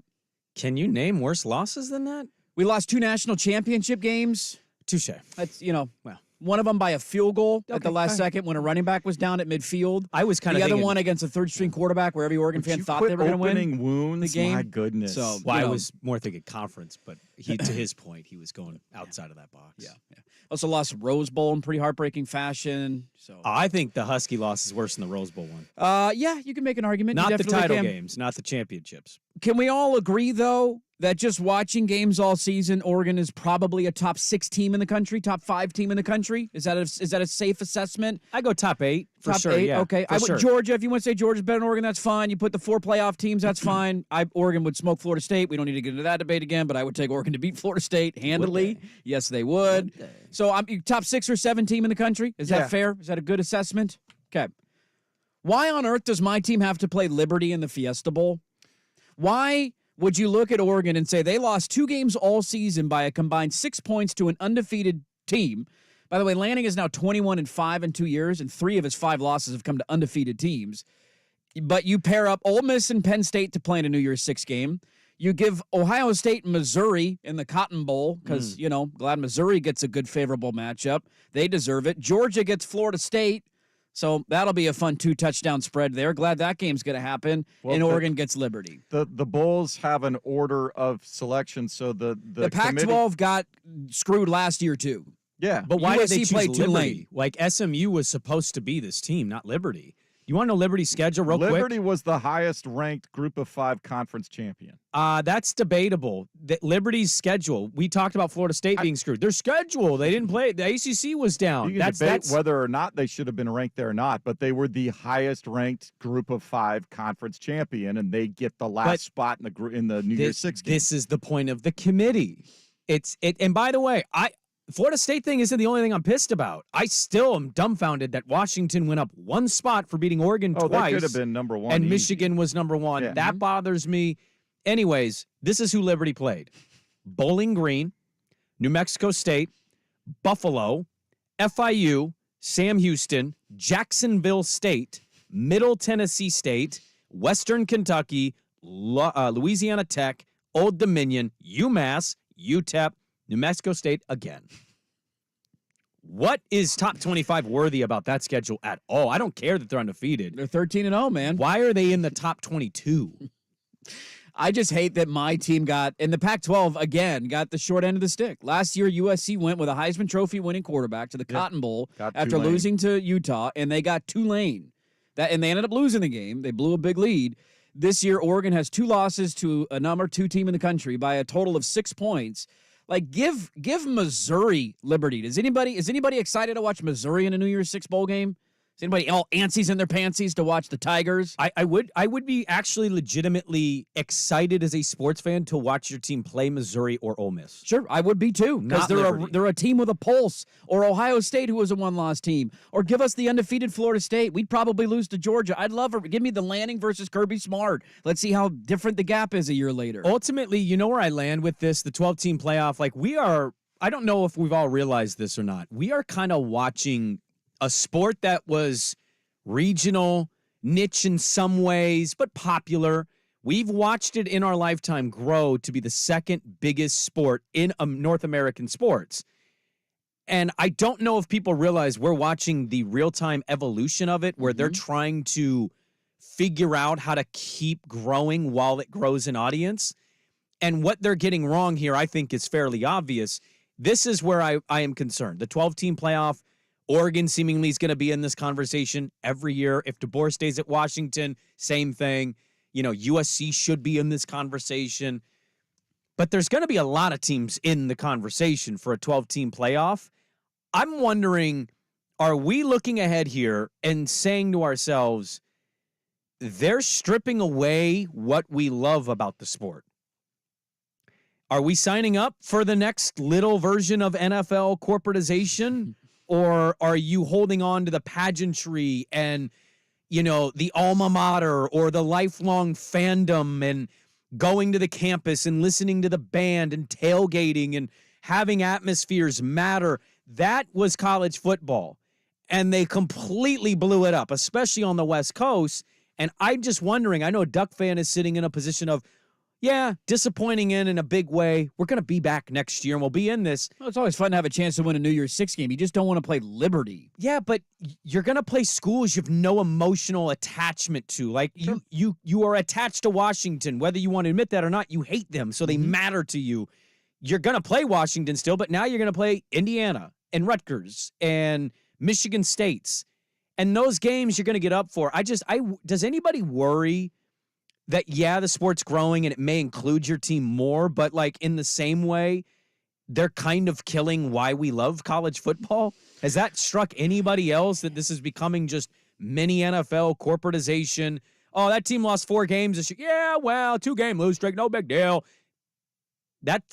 Can you name worse losses than that? We lost 2 national championship games. Touche. That's, well, one of them by a field goal at the last fine. second when a running back was down at midfield. I was kind of the other thinking, one against a third-string quarterback where every Oregon fan thought they were going to win. Opening wounds, the game. my goodness. So, I was more thinking conference, but to his point, he was going outside of that box. Yeah. Also lost Rose Bowl in pretty heartbreaking fashion. So I think the Husky loss is worse than the Rose Bowl one. Yeah, you can make an argument. Not You the definitely title can. games, not the championships. Can we all agree, though, that just watching games all season, Oregon is probably a top 6 team in the country, top 5 team in the country? Is that a safe assessment? I go top 8 for top sure. 8? Yeah, Okay. for sure. Georgia, if you want to say Georgia's better than Oregon, that's fine. You put the 4 playoff teams, that's fine. Oregon would smoke Florida State. We don't need to get into that debate again, but I would take Oregon to beat Florida State handily. Yes, they would. So I'm top 6 or 7 team in the country. Is that fair? Is that a good assessment? Okay. Why on earth does my team have to play Liberty in the Fiesta Bowl? Why would you look at Oregon and say they lost 2 games all season by a combined 6 points to an undefeated team? By the way, Lanning is now 21-5 in 2 years, and 3 of his 5 losses have come to undefeated teams. But you pair up Ole Miss and Penn State to play in a New Year's Six game. You give Ohio State and Missouri in the Cotton Bowl because, glad Missouri gets a good favorable matchup. They deserve it. Georgia gets Florida State. So that'll be a fun 2-touchdown spread there. Glad that game's going to happen. And Oregon gets Liberty. The Bulls have an order of selection, so the Pac-12 got screwed last year too. Yeah, but why did they USC played choose Tulane. Liberty? Like SMU was supposed to be this team, not Liberty. You want to know Liberty's schedule real quick? Liberty was the highest-ranked Group of 5 conference champion. That's debatable. Liberty's schedule. We talked about Florida State being screwed. Their schedule, they didn't play. The ACC was down. You can debate whether or not they should have been ranked there or not, but they were the highest-ranked Group of 5 conference champion, and they get the last spot in the New Year's Six game. This is the point of the committee. And by the way, Florida State thing isn't the only thing I'm pissed about. I still am dumbfounded that Washington went up 1 spot for beating Oregon twice. That could have been number 1. And easy. Michigan was number 1. Yeah. That bothers me. Anyways, this is who Liberty played. Bowling Green, New Mexico State, Buffalo, FIU, Sam Houston, Jacksonville State, Middle Tennessee State, Western Kentucky, Louisiana Tech, Old Dominion, UMass, UTEP, New Mexico State again. What is top 25 worthy about that schedule at all? I don't care that they're undefeated. They're 13-0, man. Why are they in the top 22? I just hate that my team got, and the Pac-12, again, got the short end of the stick. Last year, USC went with a Heisman Trophy winning quarterback to the Cotton Bowl after losing to Utah, and they got Tulane. And they ended up losing the game. They blew a big lead. This year, Oregon has 2 losses to a number 2 team in the country by a total of 6 points. Like, give Missouri Liberty. Is anybody excited to watch Missouri in a New Year's Six bowl game? Is anybody all antsies in their pantsies to watch the Tigers? I would be actually legitimately excited as a sports fan to watch your team play Missouri or Ole Miss. Sure, I would be too, because they're a team with a pulse. Or Ohio State, who was a 1-loss team. Or give us the undefeated Florida State. We'd probably lose to Georgia. I'd love it. Give me the Lanning versus Kirby Smart. Let's see how different the gap is a year later. Ultimately, you know where I land with this, the 12-team playoff. Like, I don't know if we've all realized this or not. We are kind of watching a sport that was regional, niche in some ways, but popular. We've watched it in our lifetime grow to be the second biggest sport in North American sports. And I don't know if people realize we're watching the real-time evolution of it, where they're trying to figure out how to keep growing while it grows in audience. And what they're getting wrong here, I think, is fairly obvious. This is where I am concerned. The 12-team playoff, Oregon seemingly is going to be in this conversation every year. If DeBoer stays at Washington, same thing. USC should be in this conversation. but there's going to be a lot of teams in the conversation for a 12-team playoff. I'm wondering, are we looking ahead here and saying to ourselves, they're stripping away what we love about the sport? Are we signing up for the next little version of NFL corporatization? Or are you holding on to the pageantry and, the alma mater or the lifelong fandom and going to the campus and listening to the band and tailgating and having atmospheres matter? That was college football. And they completely blew it up, especially on the West Coast. And I'm just wondering, I know a Duck fan is sitting in a position of, disappointing in a big way. We're going to be back next year, and we'll be in this. Well, it's always fun to have a chance to win a New Year's Six game. You just don't want to play Liberty. Yeah, but you're going to play schools you have no emotional attachment to. Like, sure. you are attached to Washington. Whether you want to admit that or not, you hate them, so they matter to you. You're going to play Washington still, but now you're going to play Indiana and Rutgers and Michigan States. And those games you're going to get up for. Does anybody worry that, the sport's growing and it may include your team more, but like in the same way, they're kind of killing why we love college football? Has that struck anybody else that this is becoming just mini NFL corporatization? Oh, that team lost 4 games this year. Yeah, well, 2-game lose streak, no big deal. That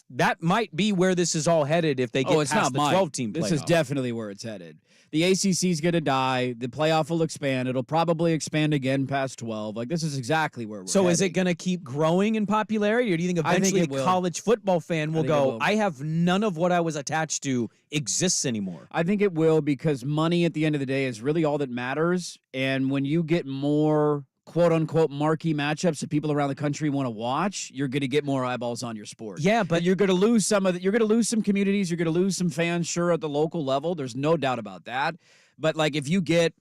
might be where this is all headed if they get past the 12-team playoff. This is definitely where it's headed. The ACC is going to die. The playoff will expand. It'll probably expand again past 12. Like, this is exactly where we're So heading. Is it going to keep growing in popularity, or do you think eventually a college football fan will go, I have none of what I was attached to exists anymore? I think it will, because money at the end of the day is really all that matters. And when you get more quote-unquote marquee matchups that people around the country want to watch, you're going to get more eyeballs on your sport. Yeah, but you're going to lose you're going to lose some communities, you're going to lose some fans, sure, at the local level. There's no doubt about that. But like, if you get,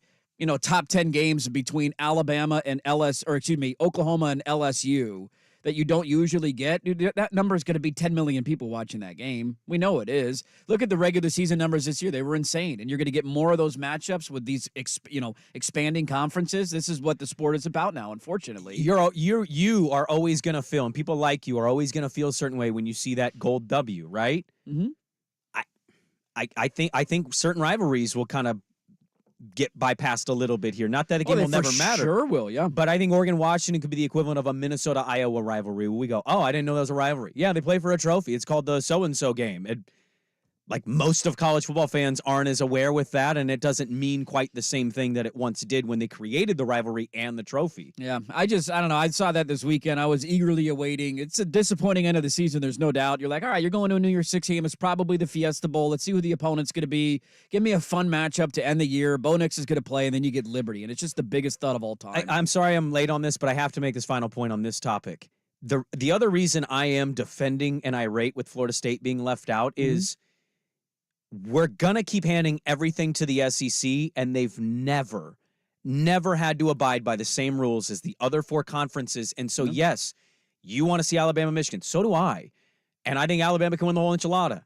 top 10 games between Oklahoma and LSU that you don't usually get, dude, that number is going to be 10 million people watching that game. We know it is. Look at the regular season numbers this year. They were insane. And you're going to get more of those matchups with these, expanding conferences. This is what the sport is about now, unfortunately. You are always going to feel, and people like you are always going to feel a certain way when you see that gold W, right? Mm-hmm. I think certain rivalries will kind of get bypassed a little bit here. Not that a game will never matter. Sure will, yeah. But I think Oregon-Washington could be the equivalent of a Minnesota-Iowa rivalry where we go, oh, I didn't know that was a rivalry. Yeah, they play for a trophy. It's called the so-and-so game. Like, most of college football fans aren't as aware with that, and it doesn't mean quite the same thing that it once did when they created the rivalry and the trophy. Yeah, I don't know. I saw that this weekend. I was eagerly awaiting. It's a disappointing end of the season, there's no doubt. You're like, all right, you're going to a New Year's Six game. It's probably the Fiesta Bowl. Let's see who the opponent's going to be. Give me a fun matchup to end the year. Bo Nix is going to play, and then you get Liberty, and it's just the biggest thud of all time. I'm sorry I'm late on this, but I have to make this final point on this topic. The other reason I am defending and irate with Florida State being left out is we're going to keep handing everything to the SEC, and they've never had to abide by the same rules as the other 4 conferences. And so, yes, you want to see Alabama, Michigan. So do I. And I think Alabama can win the whole enchilada.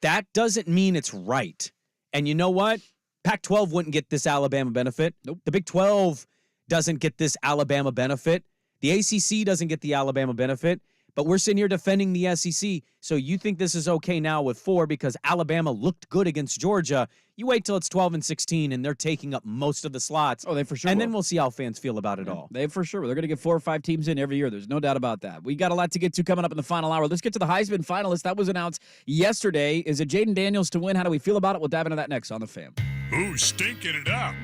That doesn't mean it's right. And you know what? Pac-12 wouldn't get this Alabama benefit. Nope. The Big 12 doesn't get this Alabama benefit. The ACC doesn't get the Alabama benefit. But we're sitting here defending the SEC. So you think this is okay now with 4 because Alabama looked good against Georgia. You wait till it's 12 and 16 and they're taking up most of the slots. Oh, they for sure And will. then we'll see how fans feel about it all. They for sure will. They're going to get 4 or 5 teams in every year. There's no doubt about that. We got a lot to get to coming up in the final hour. Let's get to the Heisman finalist. That was announced yesterday. Is it Jaden Daniels to win? How do we feel about it? We'll dive into that next on The Fan. Who's stinking it up?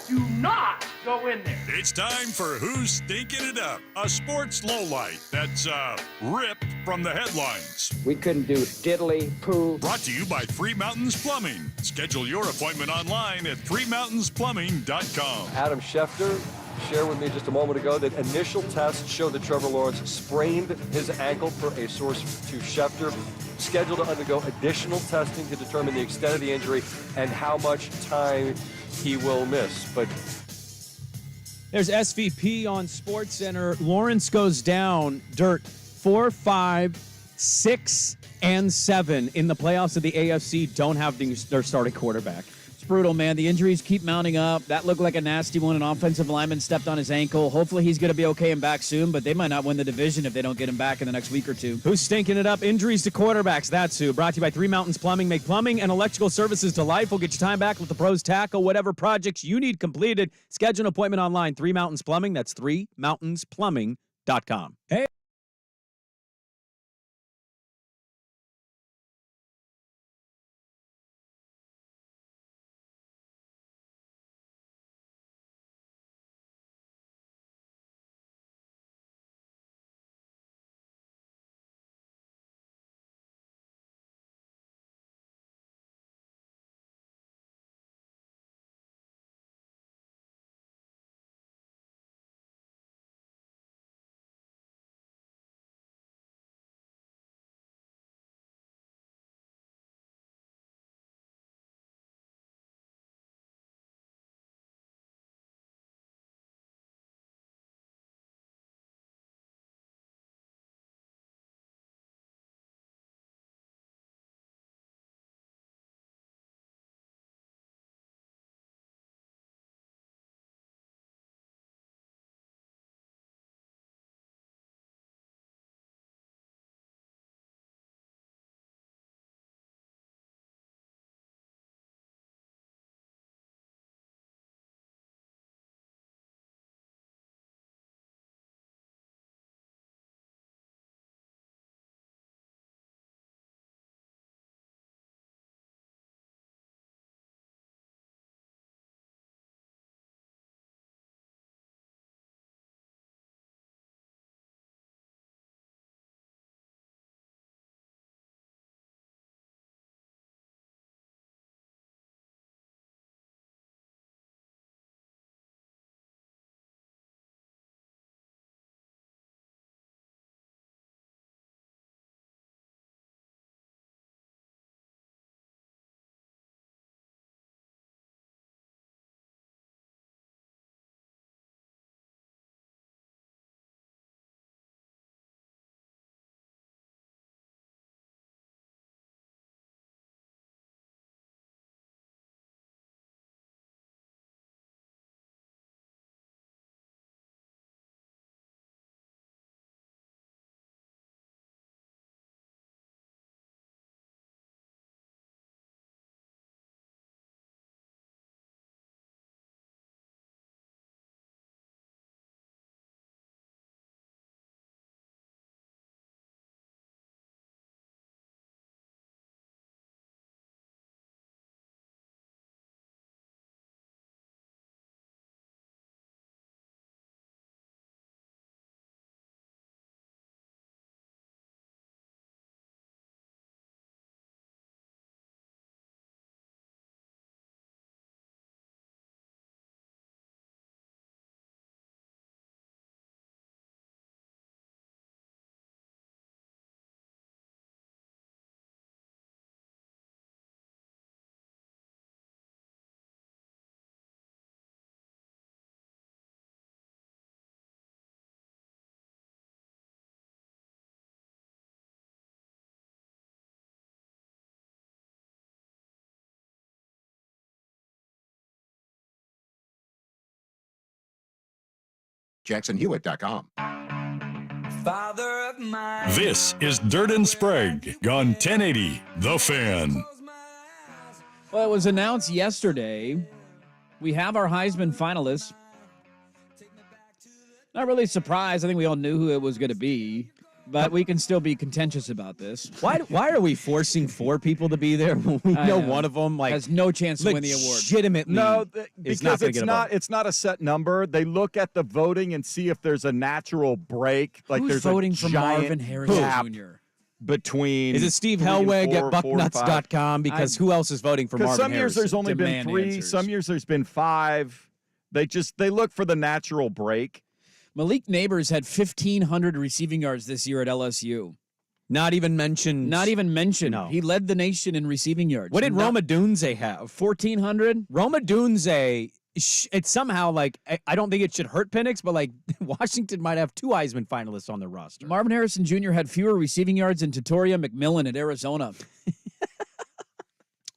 Do not go in there. It's time for Who's Stinking It Up, a sports lowlight that's ripped from the headlines. We couldn't do diddly poo. Brought to you by Three Mountains Plumbing. Schedule your appointment online at threemountainsplumbing.com. Adam Schefter shared with me just a moment ago that initial tests showed that Trevor Lawrence sprained his ankle, per a source to Schefter. Scheduled to undergo additional testing to determine the extent of the injury and how much time he will miss. But there's SVP on SportsCenter. Lawrence goes down dirt 4, 5, 6, and 7 in the playoffs of the AFC. Don't have their starting quarterback. brutal, man. The injuries keep mounting up. That looked like a nasty one. An offensive lineman stepped on his ankle. Hopefully he's going to be okay and back soon, but they might not win the division if they don't get him back in the next week or two. Who's stinking it up? Injuries to quarterbacks. That's who. Brought to you by Three Mountains Plumbing. Make plumbing and electrical services delightful. Get your time back with the pros tackle whatever projects you need completed. Schedule an appointment online. Three Mountains Plumbing. That's threemountainsplumbing.com. Hey. JacksonHewitt.com. This is Dirt and Sprague on 1080 The Fan. Well, it was announced yesterday. We have our Heisman finalists. Not really surprised. I think we all knew who it was going to be, but we can still be contentious about this. Why are we forcing 4 people to be there when we know one of them has no chance to win the award? Legitimately, because it's not a set number. They look at the voting and see if there's a natural break. Like Who's there's voting a for giant Marvin Harrison gap Jr.? Between is it Steve Hellwig at bucknuts.com? Because who else is voting for Marvin Harrison? Some years Harrison? there's only been 3. Answers. Some years there's been 5. They look for the natural break. Malik Neighbors had 1,500 receiving yards this year at LSU. Not even mentioned. No. He led the nation in receiving yards. What did Roma Dunze have? 1,400? Roma Dunze, it's somehow like, I don't think it should hurt Penix, but like Washington might have 2 Heisman finalists on their roster. Marvin Harrison Jr. had fewer receiving yards than Tatoria McMillan at Arizona.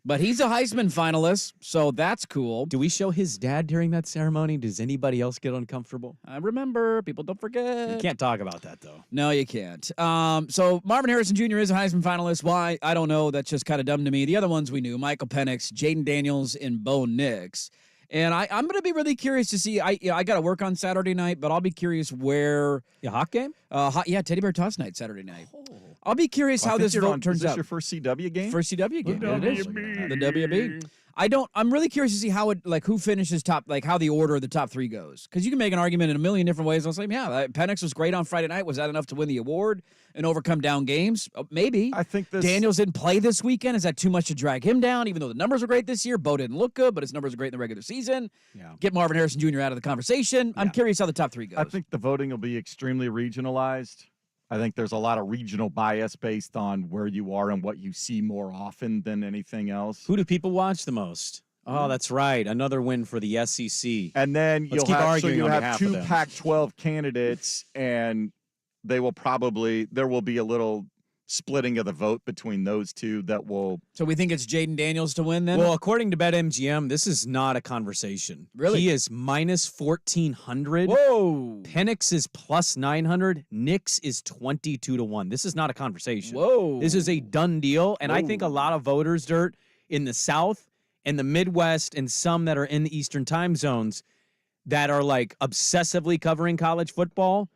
But he's a Heisman finalist, so that's cool. Do we show his dad during that ceremony? Does anybody else get uncomfortable? I remember. People don't forget. You can't talk about that, though. No, you can't. So Marvin Harrison Jr. is a Heisman finalist. Why? I don't know. That's just kind of dumb to me. The other ones we knew, Michael Penix, Jaden Daniels, and Bo Nix. And I'm going to be really curious to see. I got to work on Saturday night, but I'll be curious where. The Hawk game? Teddy Bear Toss night Saturday night. I'll be curious how this vote turns out. Is this out. your first CW game? First CW game. The It is. WB. The WB. I'm really curious to see how it, like, who finishes top, like, how the order of the top three goes. Because you can make an argument in a million different ways. I was like, Penix was great on Friday night. Was that enough to win the award and overcome down games? Maybe. I think this. Daniels didn't play this weekend. Is that too much to drag him down? Even though the numbers were great this year, Bo didn't look good, but his numbers are great in the regular season. Yeah. Get Marvin Harrison Jr. out of the conversation. I'm curious how the top three goes. I think the voting will be extremely regionalized. I think there's a lot of regional bias based on where you are and what you see more often than anything else. Who do people watch the most? Oh, that's right. Another win for the SEC. And then Let's keep arguing on have behalf of two them. Pac-12 candidates, and there will be a little splitting of the vote between those two that will. So we think it's Jaden Daniels to win then? Well, according to BetMGM, this is not a conversation. Really? He is minus 1,400. Whoa. Penix is plus 900. Nix is 22-1. This is not a conversation. Whoa. This is a done deal. And I think a lot of voters, Dirt, in the South and the Midwest and some that are in the Eastern time zones that are like obsessively covering college football,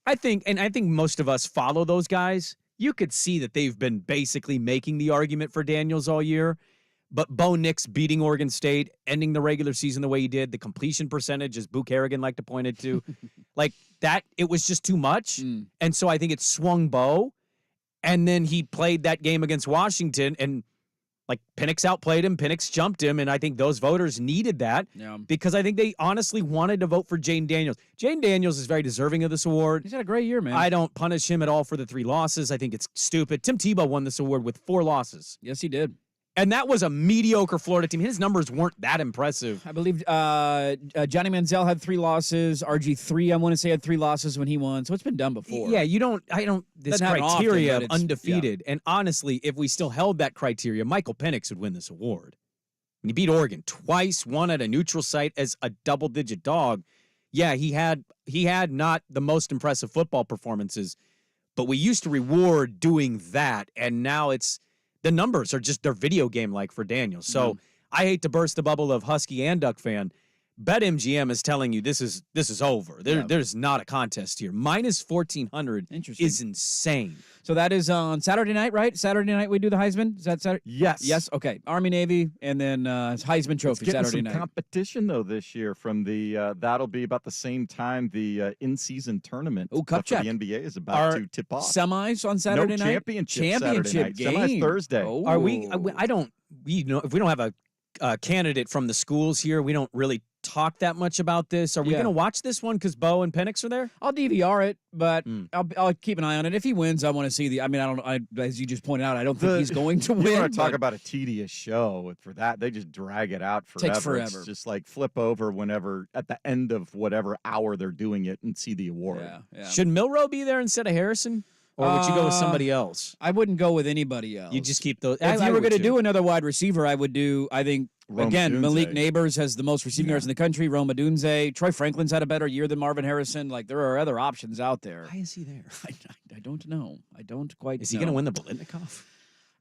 I think most of us follow those guys. You could see that they've been basically making the argument for Daniels all year. But Bo Nix beating Oregon State, ending the regular season the way he did, the completion percentage, as Book Harrigan liked to point it to, like that, it was just too much. And so I think it swung Bo. And then he played that game against Washington, and like Penix outplayed him, Penix jumped him, and I think those voters needed that because I think they honestly wanted to vote for Jaden Daniels. Jaden Daniels is very deserving of this award. He's had a great year, man. I don't punish him at all for the 3 losses. I think it's stupid. Tim Tebow won this award with 4 losses. Yes, he did. And that was a mediocre Florida team. His numbers weren't that impressive. I believe Johnny Manziel had 3 losses. RG3, I want to say, had 3 losses when he won. So it's been done before. Yeah, this Doesn't happen criteria often, of but it's- undefeated. And honestly, if we still held that criteria, Michael Penix would win this award. When he beat Oregon twice, won at a neutral site as a double-digit dog. Yeah, he had not the most impressive football performances, but we used to reward doing that, and now the numbers are just, they're video game-like for Daniels. So I hate to burst the bubble of Husky and Duck fan. BetMGM is telling you this is over. There's not a contest here. Minus 1,400 is insane. So that is on Saturday night, right? Saturday night we do the Heisman? Is that Saturday? Yes. Yes, okay. Army, Navy, and then Heisman Trophy Getting Saturday some night. competition though this year from the that'll be about the same time the in-season tournament Cup for check. the NBA is about to tip off. Semis on Saturday no night? championship Saturday night. game. Semis Thursday. Oh. Are we? I don't. If we don't have a candidate from the schools here, we don't really talk that much about this. Are we going to watch this one because Bo and Penix are there? I'll DVR it, but I'll keep an eye on it. If he wins, I want to see the. I mean, as you just pointed out, I don't think he's going to win. You want to talk about a tedious show for that? They just drag it out forever. Takes forever. It's just like flip over whenever at the end of whatever hour they're doing it and see the award. Yeah. Should Milroe be there instead of Harrison? Or would you go with somebody else? I wouldn't go with anybody else. You just keep those. If you were going to do another wide receiver, I would do. I think again, Malik Neighbors has the most receiving yards in the country. Rome Odunze, Troy Franklin's had a better year than Marvin Harrison. Like there are other options out there. Why is he there? I don't know. I don't quite. Is he going to win the Bolitnikov?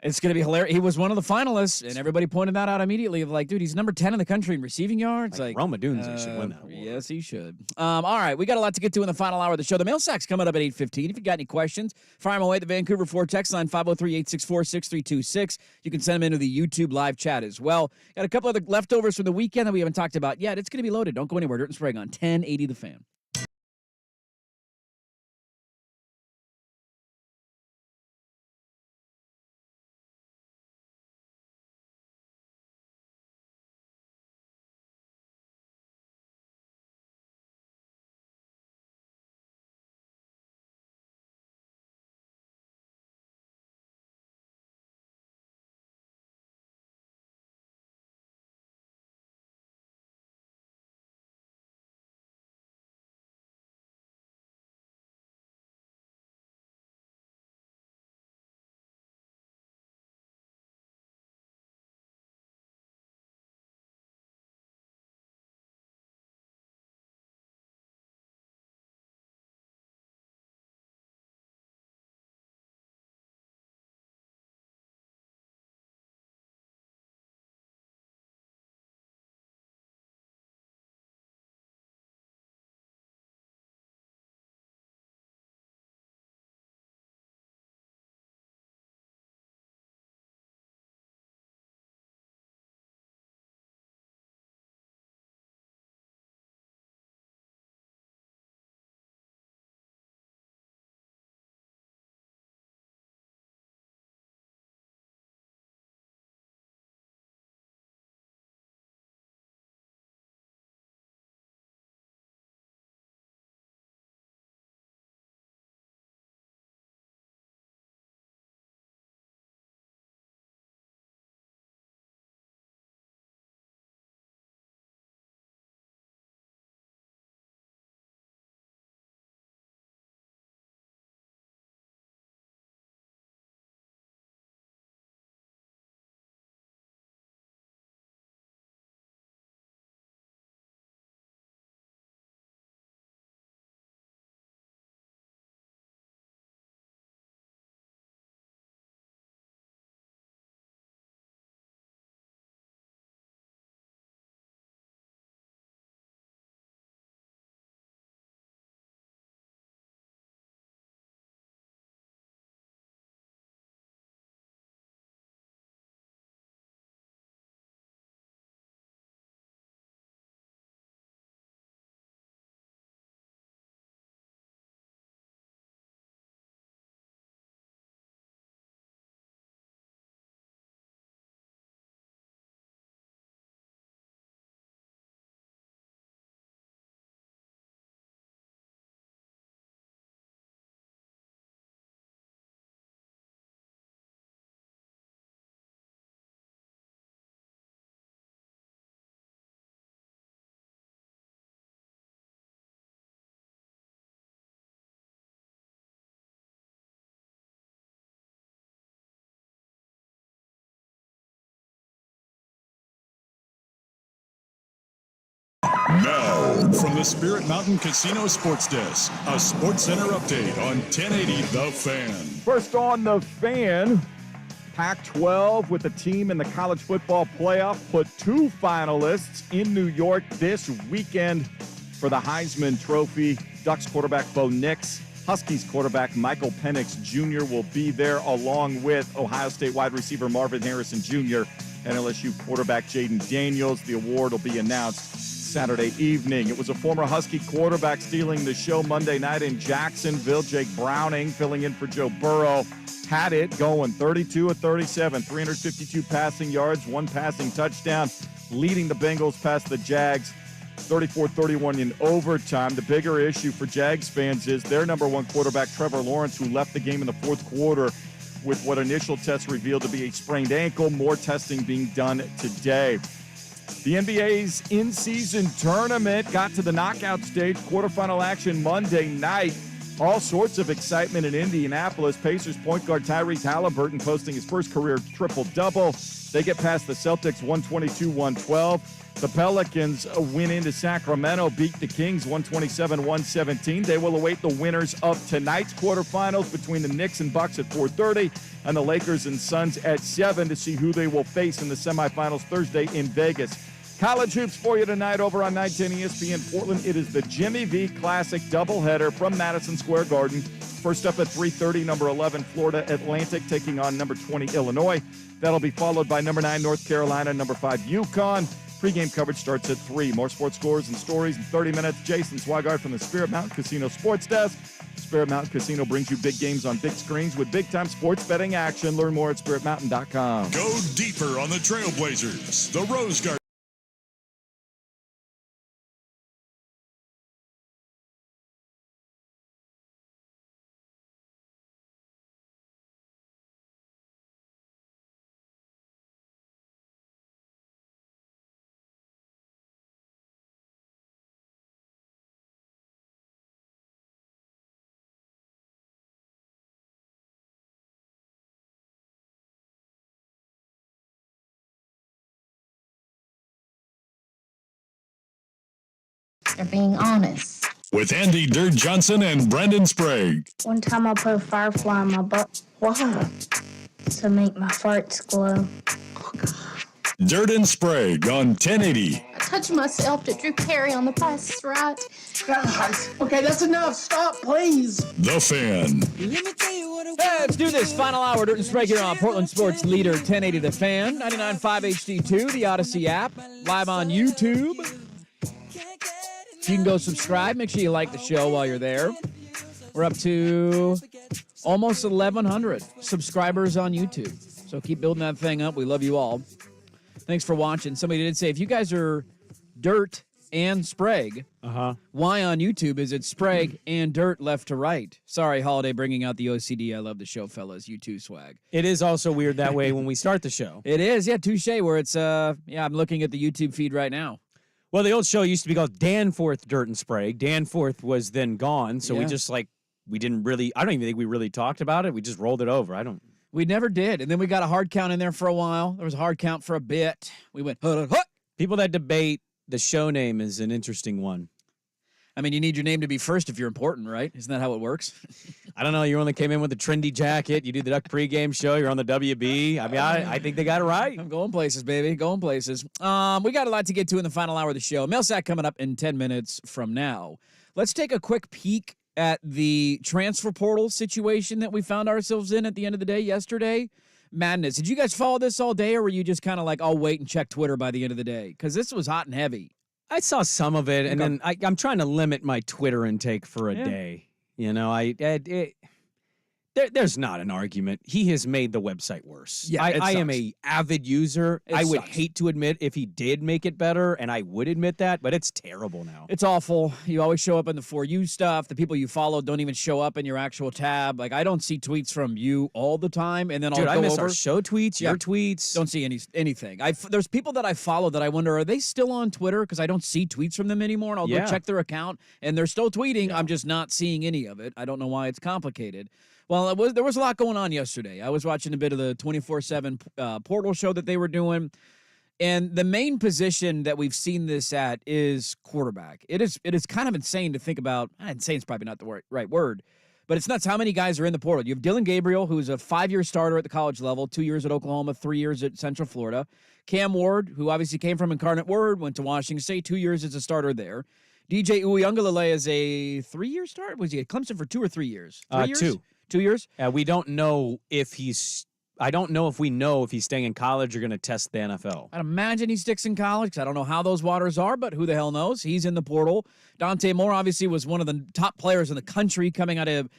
It's going to be hilarious. He was one of the finalists, and everybody pointed that out immediately. Of like, dude, he's number 10 in the country in receiving yards. Like Rome Odunze should win that award. Yes, he should. All right, we got a lot to get to in the final hour of the show. The mail sack's coming up at 8:15. If you got any questions, fire them away at the Vancouver 4 text line 503-864-6326. You can send them into the YouTube live chat as well. Got a couple other leftovers from the weekend that we haven't talked about yet. It's going to be loaded. Don't go anywhere. Dirt and Sprague on 1080 The Fan. Now, from the Spirit Mountain Casino Sports Desk, a Sports Center update on 1080 The Fan. First on The Fan, Pac-12 with the team in the college football playoff put 2 finalists in New York this weekend for the Heisman Trophy. Ducks quarterback Bo Nix, Huskies quarterback Michael Penix Jr. will be there, along with Ohio State wide receiver Marvin Harrison Jr. and LSU quarterback Jaden Daniels. The award will be announced Saturday evening. It was a former Husky quarterback stealing the show Monday night in Jacksonville. Jake Browning, filling in for Joe Burrow, had it going 32 of 37, 352 passing yards, 1 passing touchdown, leading the Bengals past the Jags 34-31 in overtime. The bigger issue for Jags fans is their number 1 quarterback, Trevor Lawrence, who left the game in the 4th quarter with what initial tests revealed to be a sprained ankle. More testing being done today. The NBA's in-season tournament got to the knockout stage, quarterfinal action Monday night. All sorts of excitement in Indianapolis. Pacers point guard Tyrese Halliburton posting his first career triple-double. They get past the Celtics 122-112. The Pelicans win into Sacramento, beat the Kings 127-117. They will await the winners of tonight's quarterfinals between the Knicks and Bucks at 4:30 and the Lakers and Suns at 7 to see who they will face in the semifinals Thursday in Vegas. College hoops for you tonight over on 910 ESPN Portland. It is the Jimmy V Classic doubleheader from Madison Square Garden. First up at 3:30, number 11 Florida Atlantic taking on number 20 Illinois. That'll be followed by number 9 North Carolina, number 5 UConn. Pre-game coverage starts at 3. More sports scores and stories in 30 minutes. Jason Swigart from the Spirit Mountain Casino Sports Desk. Spirit Mountain Casino brings you big games on big screens with big-time sports betting action. Learn more at spiritmountain.com. Go deeper on the Trailblazers. The Rose Garden. They're being honest. With Andy Dirt Johnson and Brandon Sprague. One time I put a firefly in my butt. Why? To make my farts glow. Dirt and Sprague on 1080. I touched myself to Drew Carey on the Price is Right. Guys, okay, that's enough. Stop, please. The Fan. Hey, let's do this. Final hour. Dirt and Sprague here on Portland Sports Leader 1080 The Fan, 99.5 HD2, the Odyssey app, live on YouTube. You can go subscribe. Make sure you like the show while you're there. We're up to almost 1,100 subscribers on YouTube. So keep building that thing up. We love you all. Thanks for watching. Somebody did say, if you guys are Dirt and Sprague, why on YouTube is it Sprague and Dirt left to right? Sorry, Holiday, bringing out the OCD. I love the show, fellas. You too, Swag. It is also weird that way when we start the show. It is, yeah, touche, where it's, I'm looking at the YouTube feed right now. Well, the old show used to be called Danforth Dirt and Sprague. Danforth was then gone, so we just we didn't really, I don't even think we really talked about it. We just rolled it over. We never did. And then we got a hard count in there for a while. There was a hard count for a bit. We went, People that debate the show name is an interesting one. I mean, you need your name to be first if you're important, right? Isn't that how it works? I don't know. You only came in with a trendy jacket. You do the Duck pregame show. You're on the WB. I mean, I think they got it right. I'm going places, baby. Going places. We got a lot to get to in the final hour of the show. Mail sack coming up in 10 minutes from now. Let's take a quick peek at the transfer portal situation that we found ourselves in at the end of the day yesterday. Madness. Did you guys follow this all day, or were you just kind of like, I'll wait and check Twitter by the end of the day? Because this was hot and heavy. I saw some of it, and then I'm trying to limit my Twitter intake for a day. You know, there's not an argument. He has made the website worse. Yeah, I am a avid user. I would sucks. hate to admit if he did make it better, and I would admit that, but it's terrible now. It's awful. You always show up in the For You stuff. The people you follow don't even show up in your actual tab. Like, I don't see tweets from you all the time, and then Dude, I'll go I miss over. our show tweets, your tweets. Don't see anything. There's people that I follow that I wonder, are they still on Twitter? Because I don't see tweets from them anymore, and I'll go check their account, and they're still tweeting. I'm just not seeing any of it. I don't know why it's complicated. Well, there was a lot going on yesterday. I was watching a bit of the 24/7 portal show that they were doing. And the main position that we've seen this at is quarterback. It is kind of insane to think about. Insane is probably not the right word, but it's nuts how many guys are in the portal. You have Dylan Gabriel, who's a 5-year starter at the college level, 2 years at Oklahoma, 3 years at Central Florida. Cam Ward, who obviously came from Incarnate Word, went to Washington State, 2 years as a starter there. DJ Uiagalelei is a 3-year starter. Was he at Clemson for 2 or 3 years? 3 years? 2. 2 years? We don't know if I don't know if we know if he's staying in college or going to test the NFL. I'd imagine he sticks in college. I don't know how those waters are, but who the hell knows? He's in the portal. Dante Moore obviously was one of the top players in the country coming out of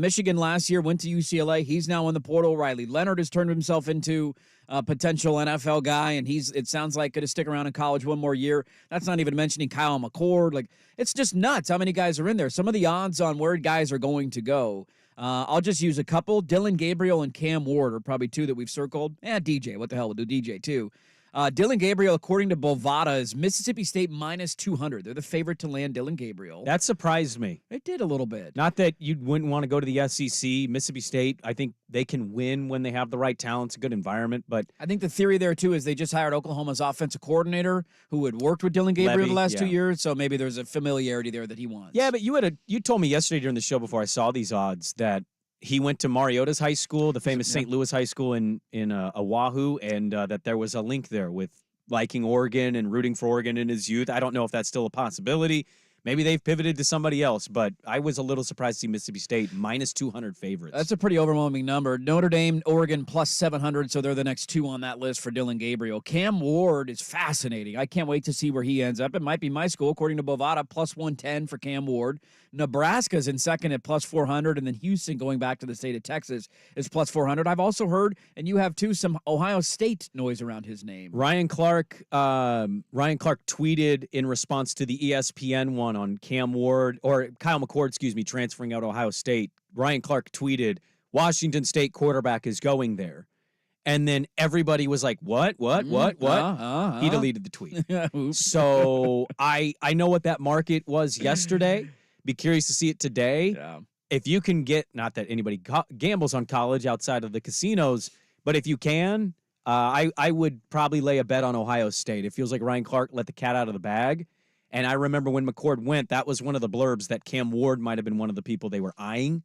Michigan last year, went to UCLA. He's now in the portal. Riley Leonard has turned himself into a potential NFL guy, and it sounds like going to stick around in college one more year. That's not even mentioning Kyle McCord. Like, it's just nuts how many guys are in there. Some of the odds on where guys are going to go. I'll just use a couple. Dylan Gabriel and Cam Ward are probably two that we've circled. DJ, what the hell? We'll do DJ too. Dylan Gabriel, according to Bovada, is Mississippi State minus 200. They're the favorite to land Dylan Gabriel. That surprised me. It did a little bit. Not that you wouldn't want to go to the SEC. Mississippi State, I think they can win when they have the right talent. It's a good environment. But I think the theory there, too, is they just hired Oklahoma's offensive coordinator who had worked with Dylan Gabriel the last 2 years. So maybe there's a familiarity there that he wants. Yeah, but you told me yesterday during the show before I saw these odds that he went to Mariota's high school, the famous St. Louis high school in Oahu, and that there was a link there with liking Oregon and rooting for Oregon in his youth. I don't know if that's still a possibility. Maybe they've pivoted to somebody else, but I was a little surprised to see Mississippi State minus 200 favorites. That's a pretty overwhelming number. Notre Dame, Oregon plus 700, so they're the next two on that list for Dylan Gabriel. Cam Ward is fascinating. I can't wait to see where he ends up. It might be my school, according to Bovada, plus 110 for Cam Ward. Nebraska's in second at plus 400, and then Houston, going back to the state of Texas, is plus 400. I've also heard, and you have too, some Ohio State noise around his name. Ryan Clark tweeted in response to the ESPN one on Cam Ward, or Kyle McCord, transferring out of Ohio State. Ryan Clark tweeted, Washington State quarterback is going there. And then everybody was like, what? He deleted the tweet. So I know what that market was yesterday. Be curious to see it today. Yeah. If you can get, not that anybody gambles on college outside of the casinos, but if you can, I would probably lay a bet on Ohio State. It feels like Ryan Clark let the cat out of the bag. And I remember when McCord went, that was one of the blurbs that Cam Ward might have been one of the people they were eyeing.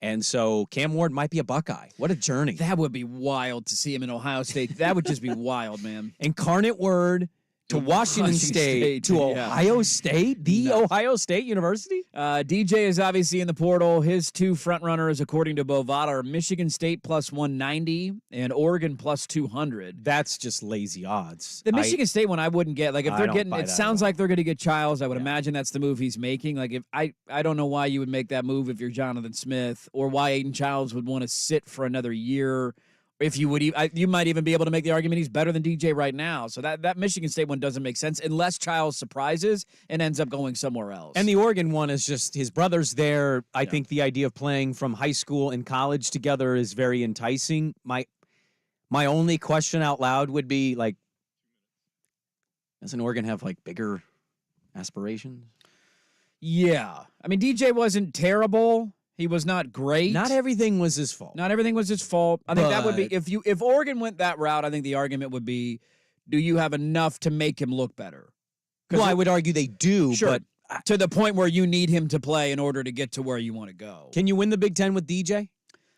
And so Cam Ward might be a Buckeye. What a journey. That would be wild to see him in Ohio State. That would just be wild, man. Incarnate Word to Washington State to Ohio State, Ohio State University. DJ is obviously in the portal. His two front runners, according to Bovada, are Michigan State plus 190 and Oregon plus 200. That's just lazy odds. The Michigan State one I wouldn't get. Like if they're getting, it sounds like they're going to get Childs. I would imagine that's the move he's making. Like if I don't know why you would make that move if you're Jonathan Smith, or why Aiden Childs would want to sit for another year. If you would, you might even be able to make the argument he's better than DJ right now. So that Michigan State one doesn't make sense unless Childs surprises and ends up going somewhere else. And the Oregon one is just his brother's there. I think the idea of playing from high school and college together is very enticing. My only question out loud would be, like, doesn't Oregon have like bigger aspirations? Yeah. I mean, DJ wasn't terrible. He was not great. Not everything was his fault. I think that would be, if Oregon went that route, I think the argument would be, do you have enough to make him look better? Well, I would argue they do, but to the point where you need him to play in order to get to where you want to go. Can you win the Big Ten with DJ?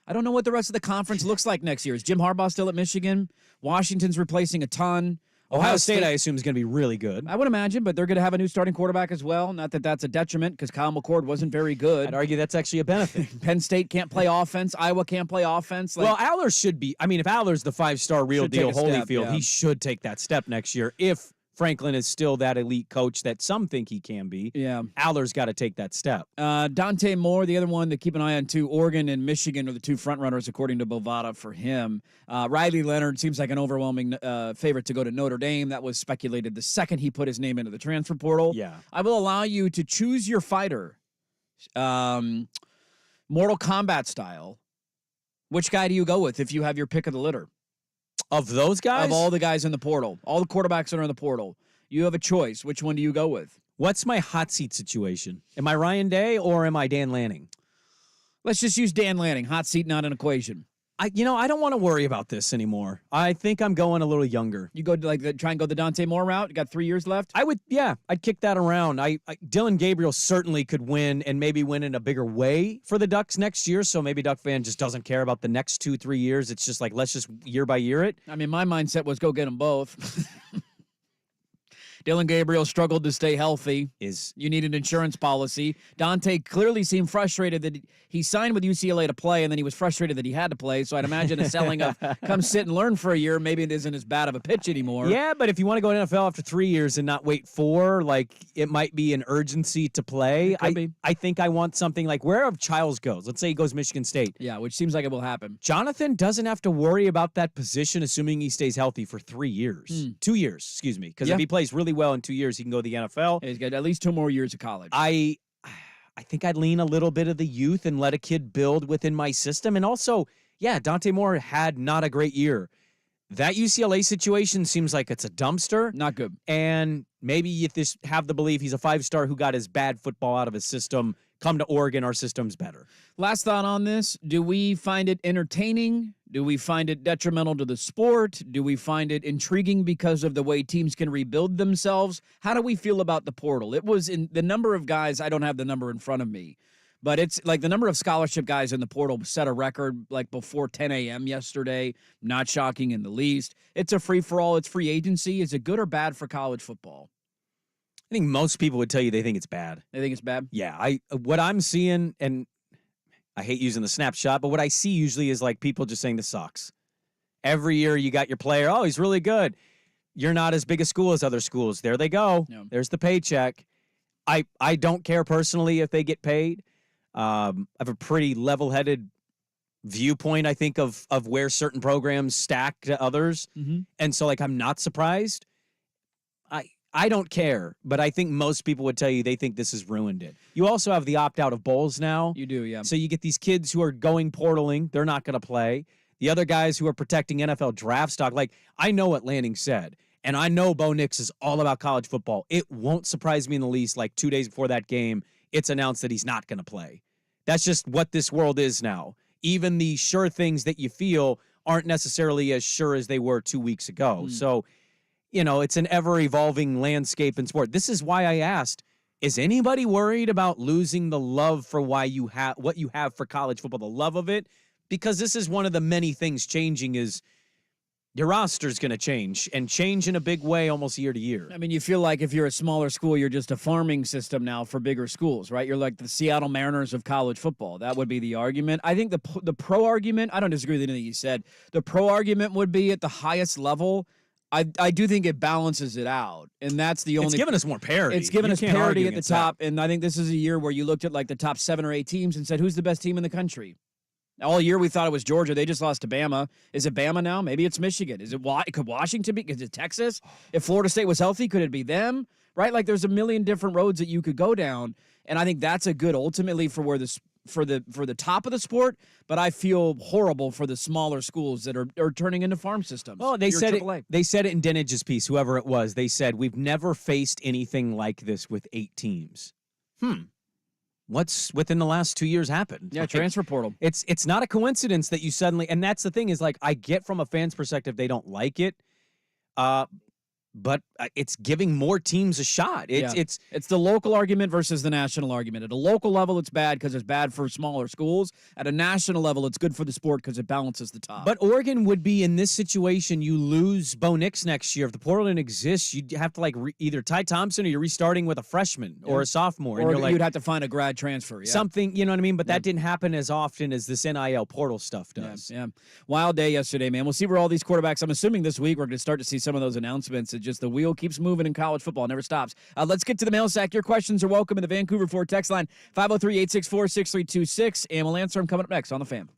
I don't know what the rest of the conference looks like next year. Is Jim Harbaugh still at Michigan? Washington's replacing a ton. Ohio State, I assume, is going to be really good. I would imagine, but they're going to have a new starting quarterback as well. Not that that's a detriment, because Kyle McCord wasn't very good. I'd argue that's actually a benefit. Penn State can't play offense. Iowa can't play offense. Well, Aller should be. I mean, if Aller's the five-star real deal Holyfield, he should take that step next year. If Franklin is still that elite coach that some think he can be, Aller's got to take that step. Dante Moore, the other one to keep an eye on too. Oregon and Michigan are the two front runners, according to Bovada, for him. Riley Leonard seems like an overwhelming favorite to go to Notre Dame. That was speculated the second he put his name into the transfer portal. Yeah. I will allow you to choose your fighter, Mortal Kombat style. Which guy do you go with if you have your pick of the litter? Of those guys? Of all the guys in the portal. All the quarterbacks that are in the portal. You have a choice. Which one do you go with? What's my hot seat situation? Am I Ryan Day or am I Dan Lanning? Let's just use Dan Lanning. Hot seat, not an equation. I don't want to worry about this anymore. I think I'm going a little younger. You go to try and go the Dante Moore route? You got 3 years left? I'd kick that around. Dylan Gabriel certainly could win and maybe win in a bigger way for the Ducks next year. So maybe Duck fan just doesn't care about the next 2-3 years. It's just like, let's just year by year it. I mean, my mindset was go get them both. Dylan Gabriel struggled to stay healthy. You need an insurance policy. Dante clearly seemed frustrated that he signed with UCLA to play, and then he was frustrated that he had to play. So I'd imagine a selling of come sit and learn for a year, maybe it isn't as bad of a pitch anymore. Yeah, but if you want to go to NFL after 3 years and not wait 4, like it might be an urgency to play. I think I want something like wherever Childs goes. Let's say he goes Michigan State. Yeah, which seems like it will happen. Jonathan doesn't have to worry about that position, assuming he stays healthy for 3 years. 2 years, excuse me. Because if he plays really well in 2 years, he can go to the NFL. Yeah, he's got at least 2 more years of college. I think I'd lean a little bit of the youth and let a kid build within my system. And also, yeah, Dante Moore had not a great year. That UCLA situation seems like it's a dumpster. Not good. And maybe if this have the belief he's a 5-star who got his bad football out of his system, come to Oregon, our system's better. Last thought on this. Do we find it entertaining? Do we find it detrimental to the sport? Do we find it intriguing because of the way teams can rebuild themselves? How do we feel about the portal? It was in the number of guys, I don't have the number in front of me, but it's like the number of scholarship guys in the portal set a record like before 10 a.m. yesterday. Not shocking in the least. It's a free-for-all. It's free agency. Is it good or bad for college football? I think most people would tell you they think it's bad. They think it's bad? Yeah. What I'm seeing, and I hate using the snapshot, but what I see usually is like people just saying this sucks. Every year you got your player, oh, he's really good. You're not as big a school as other schools. There they go. Yeah. There's the paycheck. I don't care personally if they get paid. I have a pretty level-headed viewpoint, I think, of where certain programs stack to others. Mm-hmm. And so, like, I'm not surprised. I don't care, but I think most people would tell you they think this has ruined it. You also have the opt-out of bowls now. You do, yeah. So you get these kids who are going portaling. They're not going to play. The other guys who are protecting NFL draft stock. Like, I know what Lanning said, and I know Bo Nix is all about college football. It won't surprise me in the least, like 2 days before that game, it's announced that he's not going to play. That's just what this world is now. Even the sure things that you feel aren't necessarily as sure as they were 2 weeks ago. So, it's an ever-evolving landscape in sport. This is why I asked, is anybody worried about losing the love for what you have for college football, the love of it? Because this is one of the many things changing is your roster's going to change, and change in a big way almost year to year. I mean, you feel like if you're a smaller school, you're just a farming system now for bigger schools, right? You're like the Seattle Mariners of college football. That would be the argument. I think the pro argument, I don't disagree with anything you said. The pro argument would be at the highest level, I do think it balances it out, and that's the only. It's given us more parity. It's given us parity at the top, and I think this is a year where you looked at like the top 7 or 8 teams and said, who's the best team in the country? All year we thought it was Georgia. They just lost to Bama. Is it Bama now? Maybe it's Michigan. Could Washington be? Is it Texas? If Florida State was healthy, could it be them? Right? Like there's a million different roads that you could go down, and I think that's a good ultimately for where this. For the top of the sport, but I feel horrible for the smaller schools that are turning into farm systems. Oh, they said it in Dinage's piece, whoever it was. They said, we've never faced anything like this with 8 teams. What's within the last 2 years happened? Yeah, transfer portal. It's not a coincidence that you suddenly, and that's the thing is like, I get from a fan's perspective, they don't like it. But it's giving more teams a shot. It's the local argument versus the national argument. At a local level, it's bad because it's bad for smaller schools. At a national level, it's good for the sport because it balances the top. But Oregon would be in this situation. You lose Bo Nix next year. If the portal didn't exist, you'd have to like either Ty Thompson or you're restarting with a freshman or a sophomore. Or and you're you'd have to find a grad transfer. Yeah. Something, you know what I mean? But that didn't happen as often as this NIL portal stuff does. Yeah. Wild day yesterday, man. We'll see where all these quarterbacks, I'm assuming this week we're going to start to see some of those announcements. It's just the wheel keeps moving in college football. Never stops. Let's get to the mail sack. Your questions are welcome in the Vancouver Ford text line, 503-864-6326, and we'll answer them coming up next on The Fan.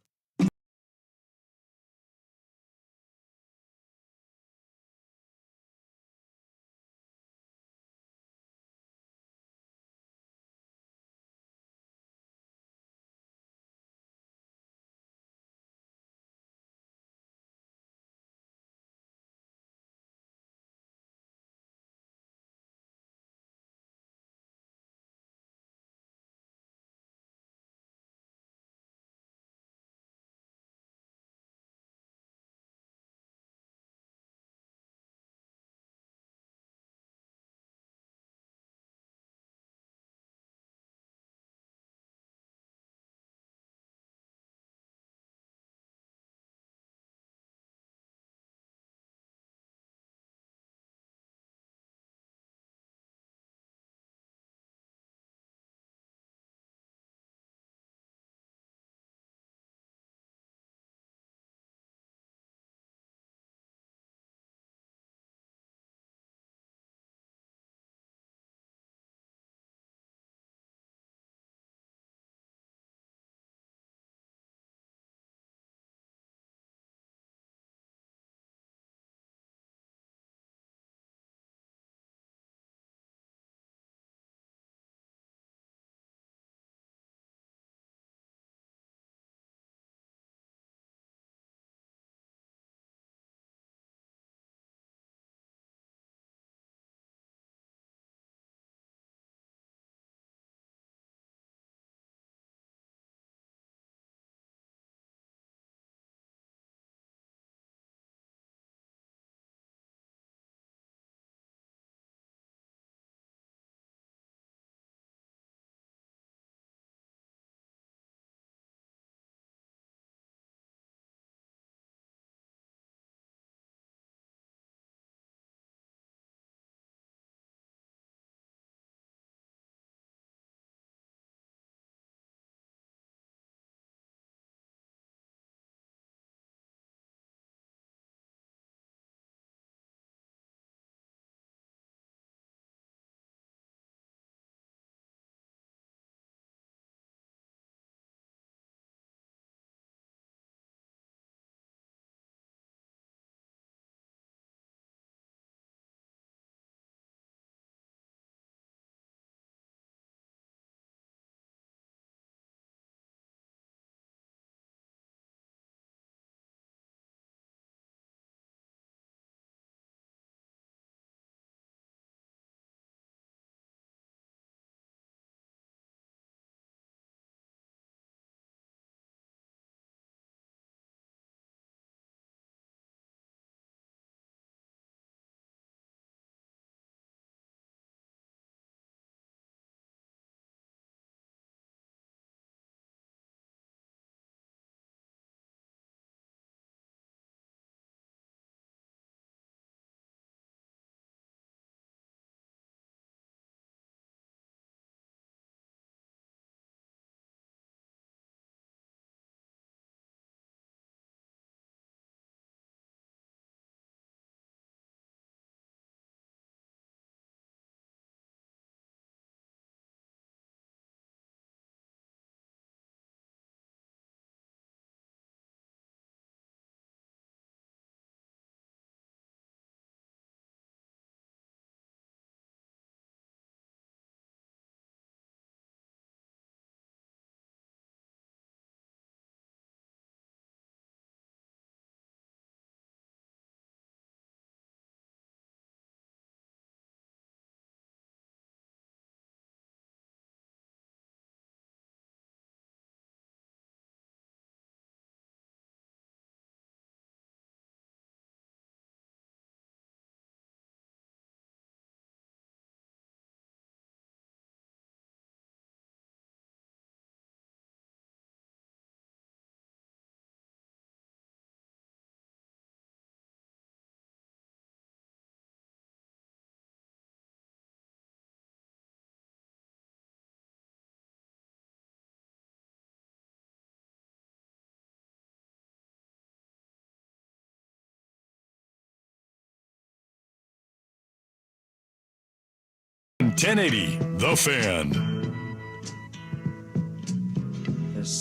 1080 The Fan.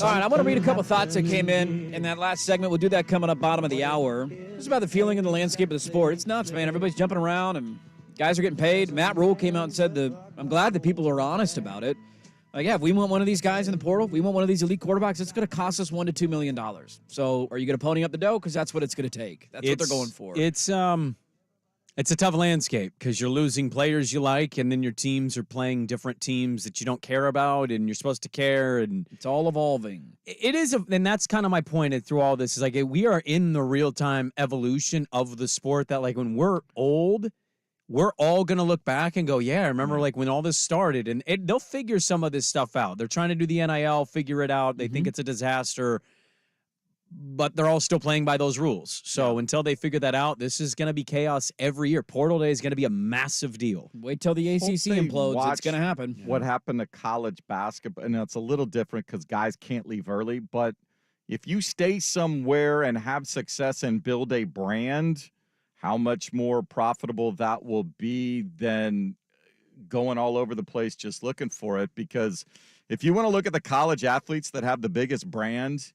All right, I want to read a couple thoughts that came in that last segment. We'll do that coming up bottom of the hour. It's about the feeling in the landscape of the sport. It's nuts, man. Everybody's jumping around, and guys are getting paid. Matt Rule came out and said I'm glad that people are honest about it. Like, yeah, if we want one of these guys in the portal, we want one of these elite quarterbacks, it's going to cost us $1 to $2 million. So are you going to pony up the dough? Because that's what it's going to take. That's what they're going for. It's a tough landscape because you're losing players you like, and then your teams are playing different teams that you don't care about, and you're supposed to care, and it's all evolving. It is, and that's kind of my point through all this is like we are in the real-time evolution of the sport that like when we're old, we're all going to look back and go, yeah, I remember like when all this started, and they'll figure some of this stuff out. They're trying to do the NIL, figure it out. They think it's a disaster, but they're all still playing by those rules. So until they figure that out, this is going to be chaos every year. Portal Day is going to be a massive deal. Wait till the ACC implodes. It's going to happen. What happened to college basketball? And it's a little different because guys can't leave early. But if you stay somewhere and have success and build a brand, how much more profitable that will be than going all over the place just looking for it. Because if you want to look at the college athletes that have the biggest brand,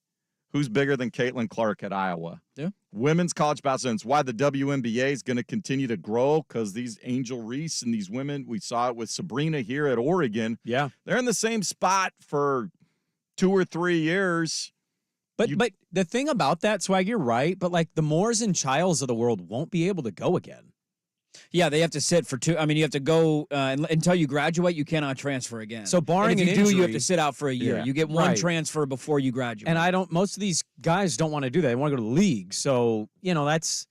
who's bigger than Caitlin Clark at Iowa? Yeah. Women's college basketball. It's why the WNBA is going to continue to grow because these Angel Reese and these women, we saw it with Sabrina here at Oregon. Yeah. They're in the same spot for 2 or 3 years. But the thing about that, Swag, you're right, but like the Moores and Childs of the world won't be able to go again. Yeah, they have to sit for 2. I mean, you have to go until you graduate. You cannot transfer again. So barring and if you an injury, you have to sit out for a year. Yeah, you get one transfer before you graduate. And most of these guys don't want to do that. They want to go to the league. So it's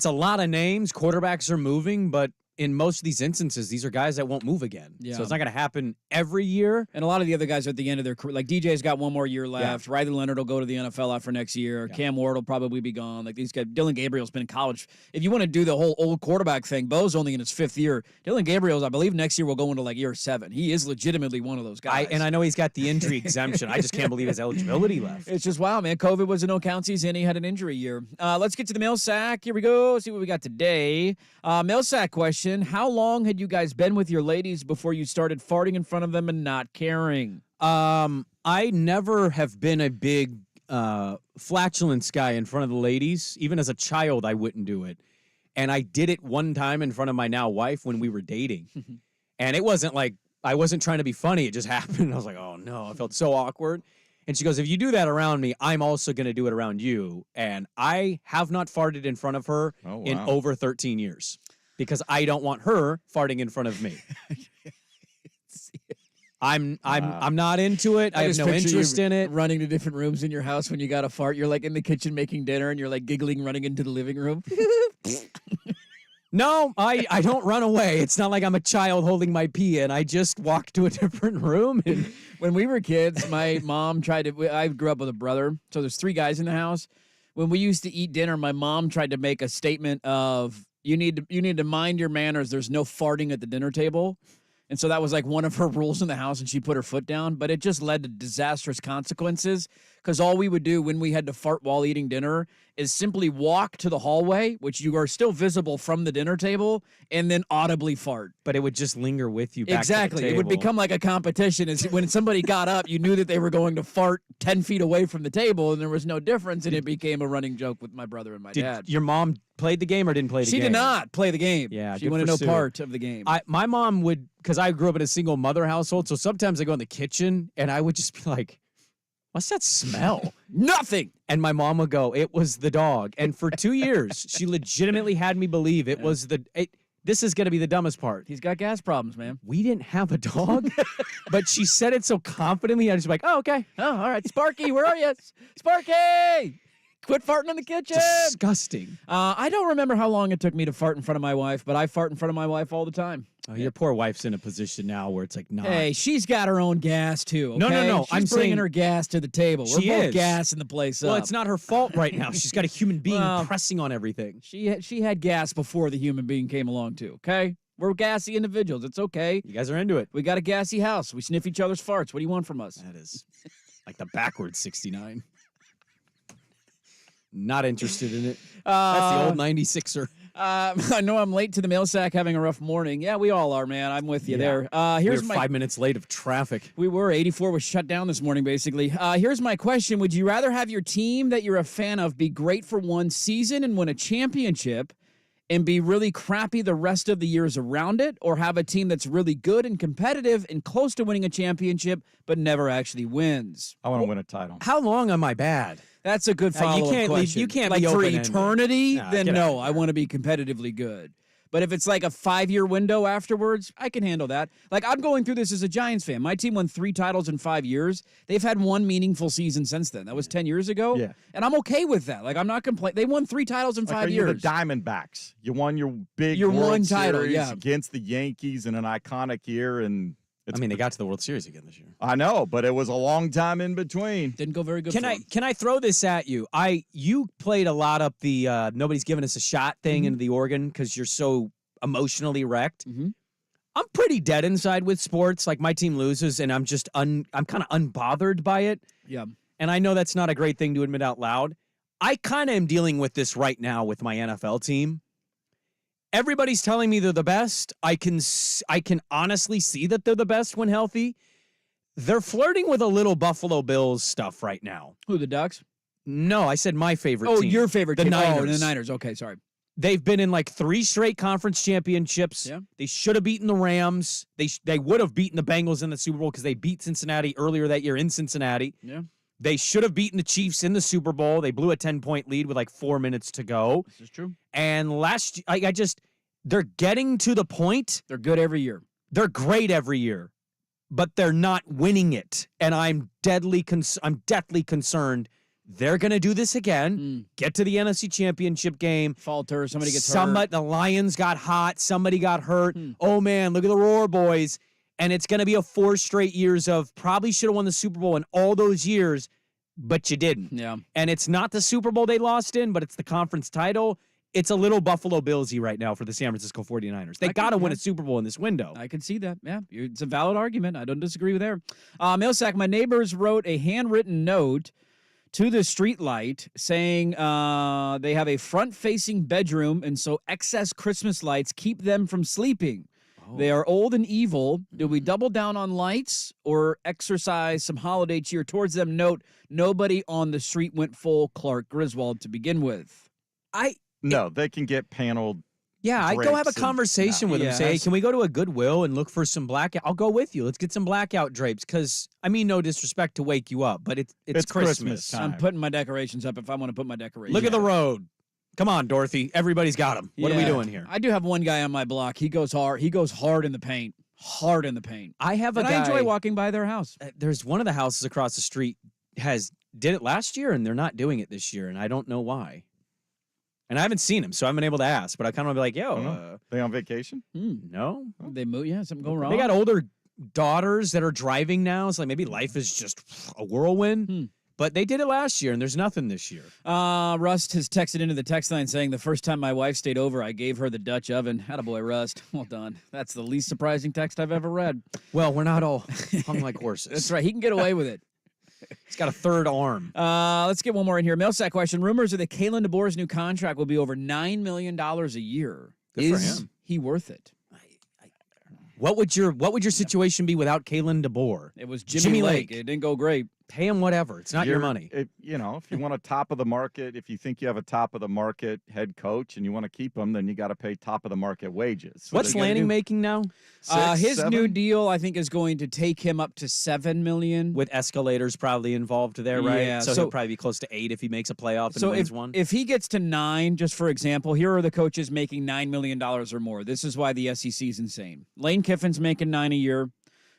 a lot of names. Quarterbacks are moving, but in most of these instances, these are guys that won't move again. Yeah. So it's not going to happen every year. And a lot of the other guys are at the end of their career. Like DJ's got one more year left. Yeah. Riley Leonard will go to the NFL after next year. Yeah. Cam Ward will probably be gone. Like these guys, Dylan Gabriel's been in college. If you want to do the whole old quarterback thing, Bo's only in his 5th year. Dylan Gabriel's, I believe, next year will go into like year 7. He is legitimately one of those guys. And I know he's got the injury exemption. I just can't believe his eligibility left. It's just, wow, man. COVID was a no-count season. He had an injury year. Let's get to the mail sack. Here we go. See what we got today. Mail sack question. How long had you guys been with your ladies before you started farting in front of them and not caring? I never have been a big flatulence guy in front of the ladies. Even as a child, I wouldn't do it. And I did it one time in front of my now wife when we were dating. And it wasn't like, I wasn't trying to be funny. It just happened. I was like, oh no, I felt so awkward. And she goes, if you do that around me, I'm also going to do it around you. And I have not farted in front of her in over 13 years. Because I don't want her farting in front of me. I'm not into it. I have no interest in it. Running to different rooms in your house when you got to fart. You're like in the kitchen making dinner and you're like giggling, running into the living room. No, I don't run away. It's not like I'm a child holding my pee and I just walk to a different room. And when we were kids, my mom I grew up with a brother. So there's 3 guys in the house. When we used to eat dinner, my mom tried to make a statement of, you need to mind your manners. There's no farting at the dinner table. And so that was like one of her rules in the house, and she put her foot down. But it just led to disastrous consequences because all we would do when we had to fart while eating dinner is simply walk to the hallway, which you are still visible from the dinner table, and then audibly fart. But it would just linger with you back to the table. It would become like a competition. When somebody got up, you knew that they were going to fart 10 feet away from the table, and there was no difference, and it became a running joke with my brother and my dad. Your mom played the game or didn't play the game? She did not play the game. Yeah, she wanted no part of the game. My mom would, because I grew up in a single mother household, so sometimes I go in the kitchen, and I would just be like, what's that smell? Nothing. And my mom would go, it was the dog. And for 2 years, she legitimately had me believe it was this is going to be the dumbest part. He's got gas problems, man. We didn't have a dog, but she said it so confidently. I was like, oh, okay. Oh, all right. Sparky, where are you? Sparky! Quit farting in the kitchen. Disgusting. I don't remember how long it took me to fart in front of my wife, but I fart in front of my wife all the time. Oh, your poor wife's in a position now where it's like, nah. Hey, she's got her own gas too. Okay? No. She's bringing her gas to the table. We're both gassing the place up. Well, it's not her fault right now. She's got a human being pressing on everything. She had gas before the human being came along too. Okay, we're gassy individuals. It's okay. You guys are into it. We got a gassy house. We sniff each other's farts. What do you want from us? That is like the backwards 69. Not interested in it. That's the old 96er. I know I'm late to the mail sack, having a rough morning. Yeah, we all are, man. I'm with you there. Here's 5 minutes late of traffic. We were. 84 was shut down this morning, basically. Here's my question. Would you rather have your team that you're a fan of be great for one season and win a championship and be really crappy the rest of the years around it, or have a team that's really good and competitive and close to winning a championship but never actually wins? I want to win a title. How long am I bad? That's a good follow-up question. You can't like be for open-ended. eternity, Nah, then get out of no, here. I want to be competitively good. But if it's like a 5-year window afterwards, I can handle that. Like, I'm going through this as a Giants fan. My team won 3 titles in 5 years. They've had one meaningful season since then. That was 10 years ago. Yeah. And I'm okay with that. Like, I'm not complaining. They won 3 titles in 5 You're years. the Diamondbacks. You won your big Your World one title, Series yeah. against the Yankees in an iconic year, and They got to the World Series again this year. I know, but it was a long time in between. Didn't go very good. Can I throw this at you? You played a lot up the nobody's giving us a shot thing into the organ because you're so emotionally wrecked. Mhm. I'm pretty dead inside with sports. Like, my team loses, and I'm just I'm kind of unbothered by it. Yeah. And I know that's not a great thing to admit out loud. I kind of am dealing with this right now with my NFL team. Everybody's telling me they're the best. I can honestly see that they're the best when healthy. They're flirting with a little Buffalo Bills stuff right now. Who, the Ducks? No, I said my favorite Oh, team. your favorite the team. Niners. Oh, the Niners. Okay, sorry. They've been in like 3 straight conference championships. Yeah. They should have beaten the Rams. They would have beaten the Bengals in the Super Bowl because they beat Cincinnati earlier that year in Cincinnati. Yeah. They should have beaten the Chiefs in the Super Bowl. They blew a 10-point lead with like 4 minutes to go. This is true. And they're getting to the point. They're good every year. They're great every year, but they're not winning it. And I'm deathly concerned they're going to do this again, get to the NFC Championship game. Falter, somebody gets hurt. The Lions got hot, somebody got hurt. Oh, man, look at the Roar Boys. And it's going to be a 4 straight years of probably should have won the Super Bowl in all those years, but you didn't. Yeah. And it's not the Super Bowl they lost in, but it's the conference title. It's a little Buffalo Billsy right now for the San Francisco 49ers. They got to win a Super Bowl in this window. I can see that. Yeah, it's a valid argument. I don't disagree with there. Millsack, my neighbors wrote a handwritten note to the street light saying they have a front-facing bedroom, and so excess Christmas lights keep them from sleeping. They are old and evil. Do we double down on lights or exercise some holiday cheer towards them? Note, nobody on the street went full Clark Griswold to begin with. No, they can get paneled. Yeah, I go have a drapes and- conversation with them. Say, hey, Yes. can we go to a Goodwill and look for some blackout? I'll go with you. Let's get some blackout drapes because, I mean, no disrespect to wake you up, but it's Christmas. time. I'm putting my decorations up if I want to put my decorations Look at the up. road. Come on, Dorothy. Everybody's got them. What are we Yeah. doing here? I do have one guy on my block. He goes hard. He goes hard in the paint. Hard in the paint. I have a And guy. I enjoy walking by their house. There's one of the houses across the street did it last year, and they're not doing it this year, and I don't know why. And I haven't seen him, so I haven't been able to ask. But I kind of want to be like, yo, They on vacation? no. They move. Yeah, something going wrong. They got older daughters that are driving now, so like maybe life is just a whirlwind. But they did it last year, and there's nothing this year. Rust has texted into the text line saying the first time my wife stayed over, I gave her the Dutch oven. Attaboy, Rust. Well done. That's the least surprising text I've ever read. Well, we're not all hung like horses. That's right. He can get away with it. He's got a third arm. Let's get one more in here. Mailsack question. Rumors are that Kalen DeBoer's new contract will be over $9 million a year. Good for Is him. he worth it? What would your situation be without Kalen DeBoer? It was Jimmy Lake. It didn't go great. Pay him whatever. It's not your money. If you want a top of the market, if you think you have a top of the market head coach and you want to keep him, then you got to pay top of the market wages. What's Lanning making now? His 6, new 7? deal, I think, is going to take him up to $7 million. With escalators probably involved there, right? Yeah, So so- he'll probably be close to 8 if he makes a playoff and So wins one. if he gets to 9, just for example, here are the coaches making $9 million or more. This is why the SEC is insane. Lane Kiffin's making $9 a year.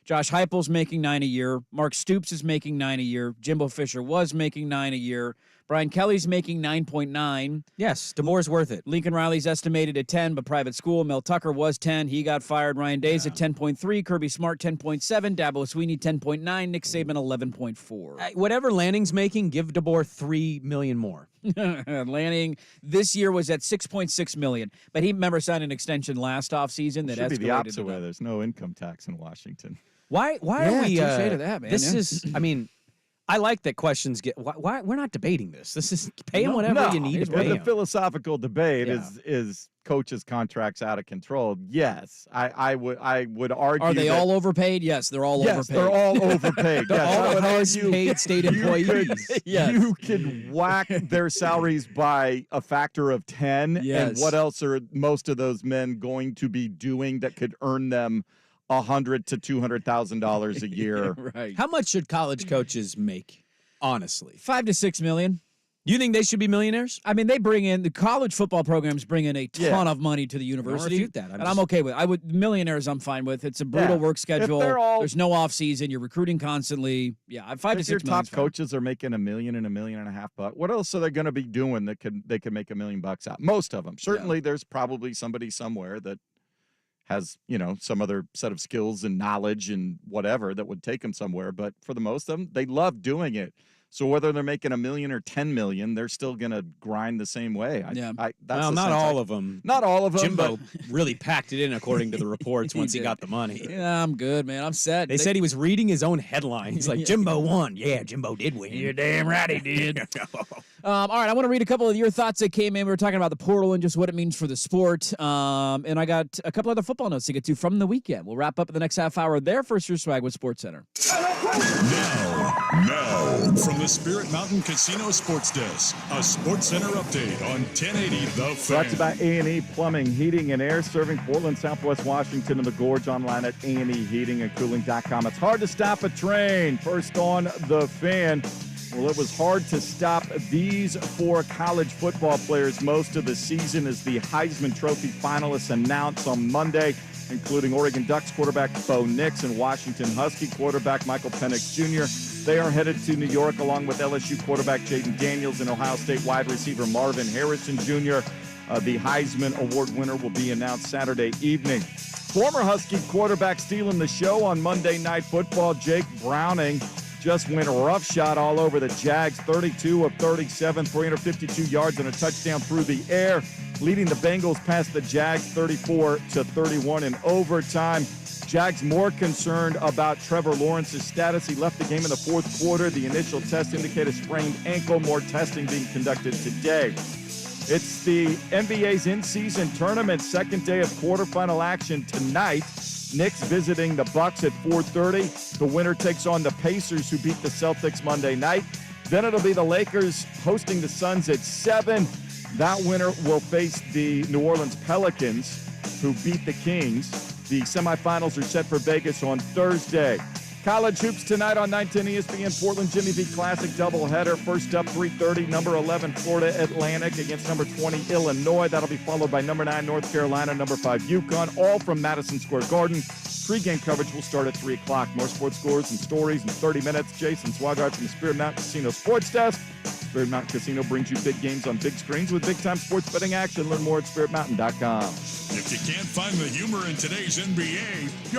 Josh Heupel's making $9 a year. Mark Stoops is making $9 a year. Jimbo Fisher was making $9 a year. Brian Kelly's making 9.9. Yes, DeBoer's worth it. Lincoln Riley's estimated at 10, but private school. Mel Tucker was 10. He got fired. Ryan Day's at 10.3. Kirby Smart 10.7. Dabo Sweeney 10.9. Nick Saban 11.4. Whatever Lanning's making, give DeBoer $3 million more. Lanning this year was at $6.6 million, but he remember signed an extension last offseason that Should be the escalated opposite to way. that. There's no income tax in Washington. Why Yeah, are we? touche to that, man. This Yeah. is. I mean, I like that questions get. Why we're not debating this? This is pay him whatever you need to pay The him. philosophical debate Yeah. is coaches' contracts out of control. Yes, I would argue. Are they that, all overpaid? Yes, they're all yes, overpaid. they're all overpaid. Yes, I All would the highest argue paid state employees. Yes. You could whack their salaries by a factor of 10. And Yes. what else are most of those men going to be doing that could earn them $100,000 to $200,000 a year? Right. How much should college coaches make? Honestly, 5 to 6 million. you think they should be millionaires? I mean, the college football programs bring in a ton of money to the university. refute that. I'm okay with. Millionaires. I'm fine with. It's a brutal work schedule. There's no off season. You're recruiting constantly. Yeah, 5 to 6 Your million. top coaches are making $1 million and $1.5 million bucks. What else are they going to be doing that they could make $1 million bucks out? Most of them. Certainly, there's probably somebody somewhere that has, some other set of skills and knowledge and whatever that would take them somewhere. But for the most of them, they love doing it. So whether they're making $1 million or $10 million, they're still going to grind the same way. Well, not all of them. Not all of them. Jimbo really packed it in, according to the reports, once he got the money. Yeah, I'm good, man. I'm set. They said he was reading his own headlines. Like, Jimbo won. Yeah, Jimbo did win. You're damn right he did. All right, I want to read a couple of your thoughts that came in. We were talking about the portal and just what it means for the sport. And I got a couple other football notes to get to from the weekend. We'll wrap up in the next half hour there. First, your Swag with Sports Center. Now, from the Spirit Mountain Casino Sports Desk, a Sports Center update on 1080 The Fan. Brought to you by A&E Plumbing, Heating, and Air, serving Portland, Southwest Washington, and the Gorge, online at aneheatingandcooling.com. It's hard to stop a train. First on The Fan. Well, it was hard to stop these 4 college football players most of the season as the Heisman Trophy finalists announced on Monday, including Oregon Ducks quarterback Bo Nix and Washington Husky quarterback Michael Penix Jr. They are headed to New York along with LSU quarterback Jaden Daniels and Ohio State wide receiver Marvin Harrison Jr. The Heisman Award winner will be announced Saturday evening. Former Husky quarterback stealing the show on Monday Night Football, Jake Browning, just went roughshod all over the Jags, 32 of 37, 352 yards and a touchdown through the air, leading the Bengals past the Jags 34-31 in overtime. Jags more concerned about Trevor Lawrence's status. He left the game in the fourth quarter. The initial test indicated sprained ankle. More testing being conducted today. It's the NBA's in-season tournament, second day of quarterfinal action tonight. Knicks visiting the Bucks at 4:30. The winner takes on the Pacers, who beat the Celtics Monday night. Then it'll be the Lakers hosting the Suns at 7. That winner will face the New Orleans Pelicans, who beat the Kings. The semifinals are set for Vegas on Thursday. College hoops tonight on 910 ESPN. Portland Jimmy V Classic doubleheader. First up, 3:30, number 11 Florida Atlantic against number 20 Illinois. That'll be followed by number 9 North Carolina, number 5 UConn, all from Madison Square Garden. Pre-game coverage will start at 3 o'clock. More sports scores and stories in 30 minutes. Jason Swagard from the Spirit Mountain Casino Sports Desk. Spirit Mountain Casino brings you big games on big screens with big-time sports betting action. Learn more at spiritmountain.com. If you can't find the humor in today's NBA,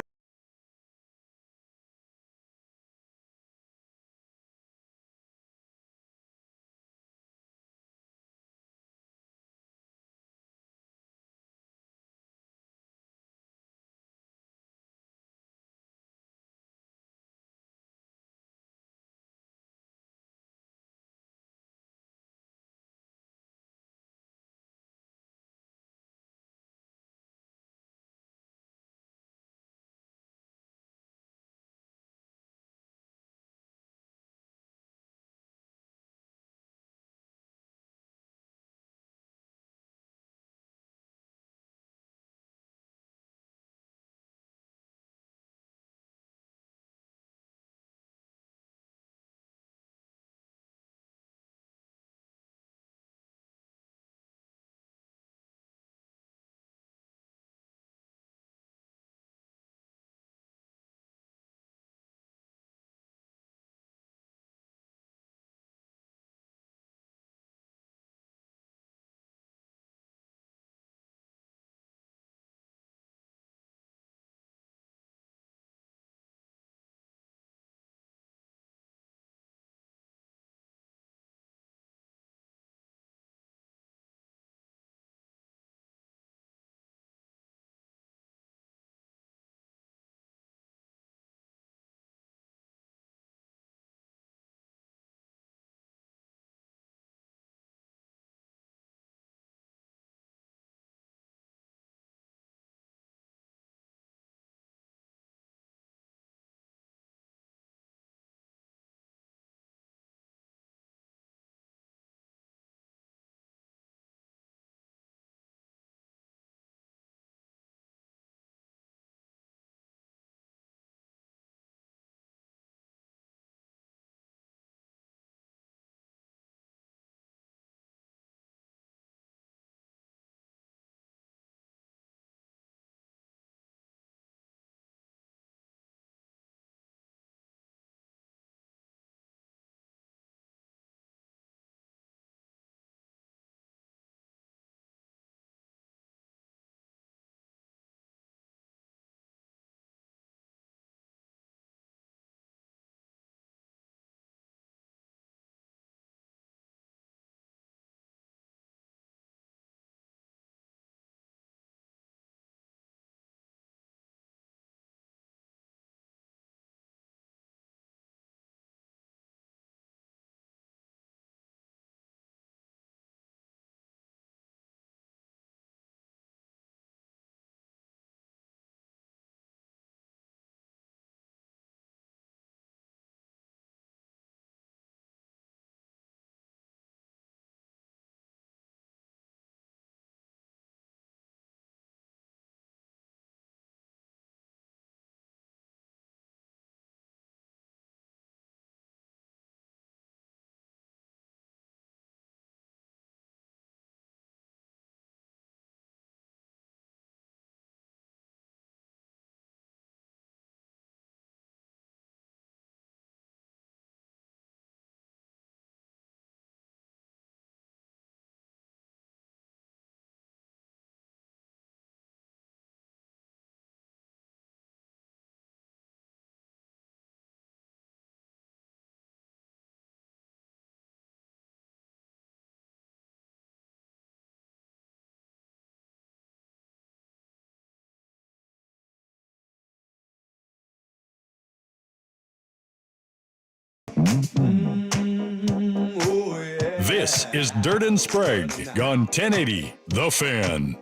This is Dirt and Sprague on 1080 The Fan.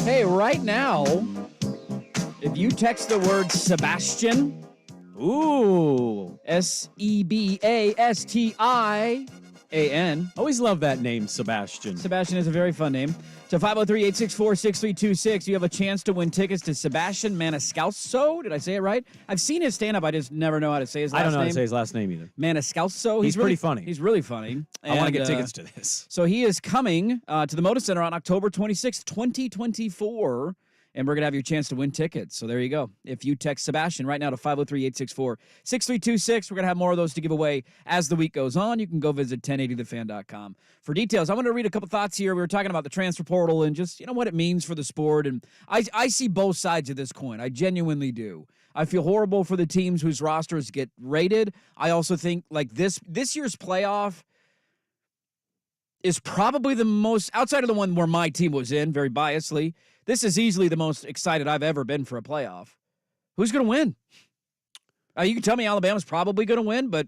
Hey, right now, if you text the word Sebastian, Ooh. Sebastian. Always love that name, Sebastian. Sebastian is a very fun name. So 503-864-6326, you have a chance to win tickets to Sebastian Maniscalco. Did I say it right? I've seen his stand-up. I just never know how to say his last name. I don't know how to say his last name either. Maniscalco. He's pretty funny. He's really funny. I want to get tickets to this. So he is coming to the Moda Center on October 26th, 2024. And we're going to have your chance to win tickets. So there you go. If you text Sebastian right now to 503-864-6326, we're going to have more of those to give away as the week goes on. You can go visit 1080thefan.com for details. I want to read a couple thoughts here. We were talking about the transfer portal and just, what it means for the sport. And I see both sides of this coin. I genuinely do. I feel horrible for the teams whose rosters get rated. I also think like this year's playoff is probably the most, outside of the one where my team was in, very biasly, this is easily the most excited I've ever been for a playoff. Who's going to win? You can tell me Alabama's probably going to win, but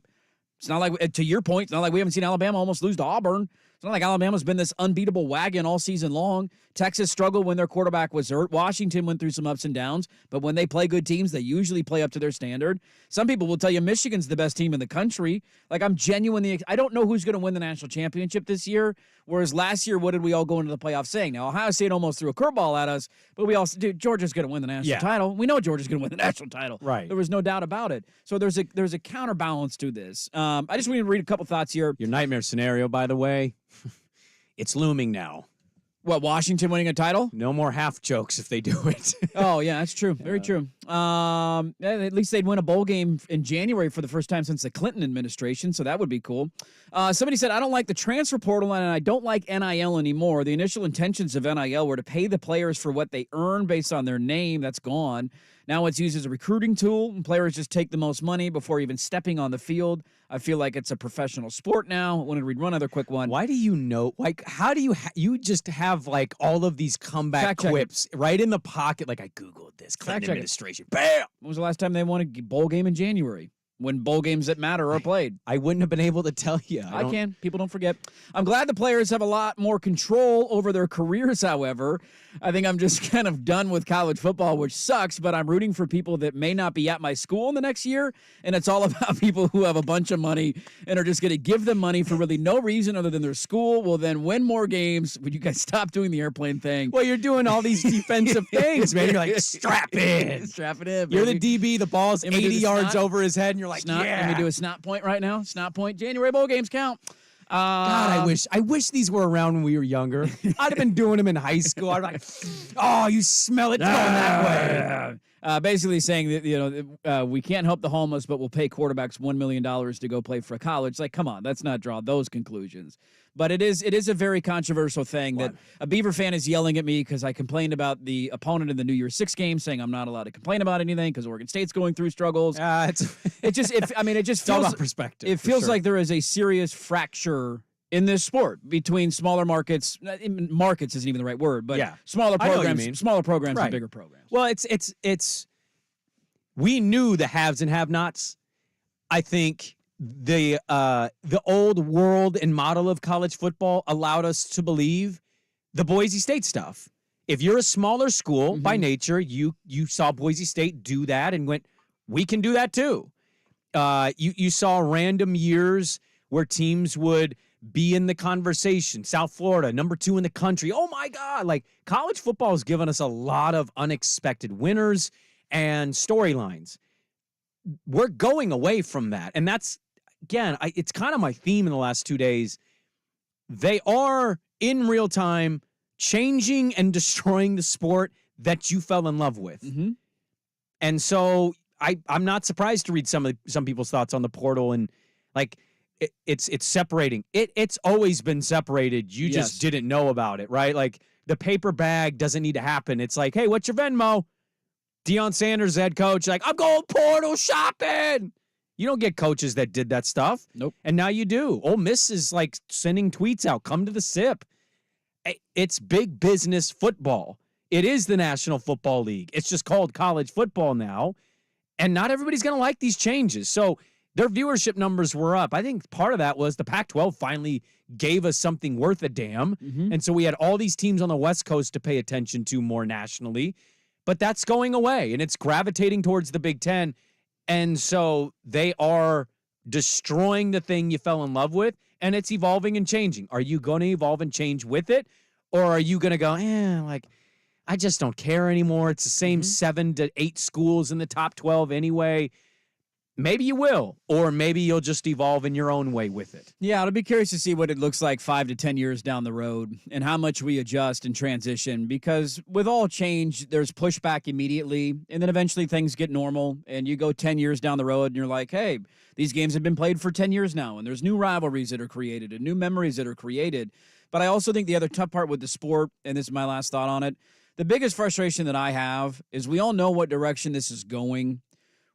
it's not like, to your point, it's not like we haven't seen Alabama almost lose to Auburn. It's not like Alabama's been this unbeatable wagon all season long. Texas struggled when their quarterback was hurt. Washington went through some ups and downs, but when they play good teams, they usually play up to their standard. Some people will tell you Michigan's the best team in the country. Like, I'm genuinely, I don't know who's going to win the national championship this year, whereas last year, what did we all go into the playoffs saying? Now, Ohio State almost threw a curveball at us, but we also, Georgia's going to win the national title. We know Georgia's going to win the national title. Right. There was no doubt about it. So there's a counterbalance to this. I just want to read a couple thoughts here. Your nightmare scenario, by the way, it's looming now. What, Washington winning a title? No more half jokes if they do it. Oh, yeah, that's true. Very true. At least they'd win a bowl game in January for the first time since the Clinton administration, so that would be cool. Somebody said, I don't like the transfer portal and I don't like NIL anymore. The initial intentions of NIL were to pay the players for what they earn based on their name. That's gone. Now it's used as a recruiting tool, and players just take the most money before even stepping on the field. I feel like it's a professional sport now. I wanted to read one other quick one. Why do you know? Like, how do you you just have like all of these comeback quips right in the pocket? Like, I Googled this Clinton administration. Bam! When was the last time they won a bowl game in January? When bowl games that matter are played. I wouldn't have been able to tell you. I can. People don't forget. I'm glad the players have a lot more control over their careers, however. I think I'm just kind of done with college football, which sucks, but I'm rooting for people that may not be at my school in the next year, and it's all about people who have a bunch of money and are just going to give them money for really no reason other than their school will then win more games. Would you guys stop doing the airplane thing? Well, you're doing all these defensive things, man. You're like, strap in. Strap it in, You're the DB, the ball's 80 yards over his head, and you're like, snot. yeah. Let me do a snot point right now. Snot point. January bowl games count. God, I wish these were around when we were younger. I'd have been doing them in high school. I'd be like, oh, you smell it going that way. Basically saying that, we can't help the homeless, but we'll pay quarterbacks $1 million to go play for a college. Like, come on, let's not draw those conclusions. But it is a very controversial thing that a Beaver fan is yelling at me because I complained about the opponent in the New Year's Six game, saying I'm not allowed to complain about anything because Oregon State's going through struggles. It just feels about perspective. It feels like there is a serious fracture in this sport between smaller markets. Markets isn't even the right word, but smaller programs and bigger programs. Well, it's we knew the haves and have-nots. I think the old world and model of college football allowed us to believe the Boise State stuff. If you're a smaller school by nature, you saw Boise State do that and went, we can do that too. You saw random years where teams would be in the conversation. South Florida, number 2 in the country. Oh my God. Like, college football has given us a lot of unexpected winners and storylines. We're going away from that. And that's, again, it's kind of my theme in the last 2 days. They are, in real time, changing and destroying the sport that you fell in love with. Mm-hmm. And so I'm not surprised to read some people's thoughts on the portal and, like, it's separating. It's always been separated. You just didn't know about it, right? Like, the paper bag doesn't need to happen. It's like, hey, what's your Venmo? Deion Sanders, head coach, like, I'm going portal shopping. You don't get coaches that did that stuff. Nope. And now you do. Ole Miss is like sending tweets out, come to the SIP. It's big business football. It is the National Football League. It's just called college football now. And not everybody's going to like these changes. So their viewership numbers were up. I think part of that was the Pac-12 finally gave us something worth a damn. And so we had all these teams on the West Coast to pay attention to more nationally. But that's going away, and it's gravitating towards the Big Ten. And so they are destroying the thing you fell in love with, and it's evolving and changing. Are you going to evolve and change with it? Or are you going to go, I just don't care anymore. It's the same 7 to 8 schools in the top 12 anyway. Maybe you will, or maybe you'll just evolve in your own way with it. Yeah, I'll be curious to see what it looks like 5 to 10 years down the road and how much we adjust and transition, because with all change, there's pushback immediately, and then eventually things get normal, and you go 10 years down the road, and you're like, hey, these games have been played for 10 years now, and there's new rivalries that are created and new memories that are created. But I also think the other tough part with the sport, and this is my last thought on it, the biggest frustration that I have is we all know what direction this is going.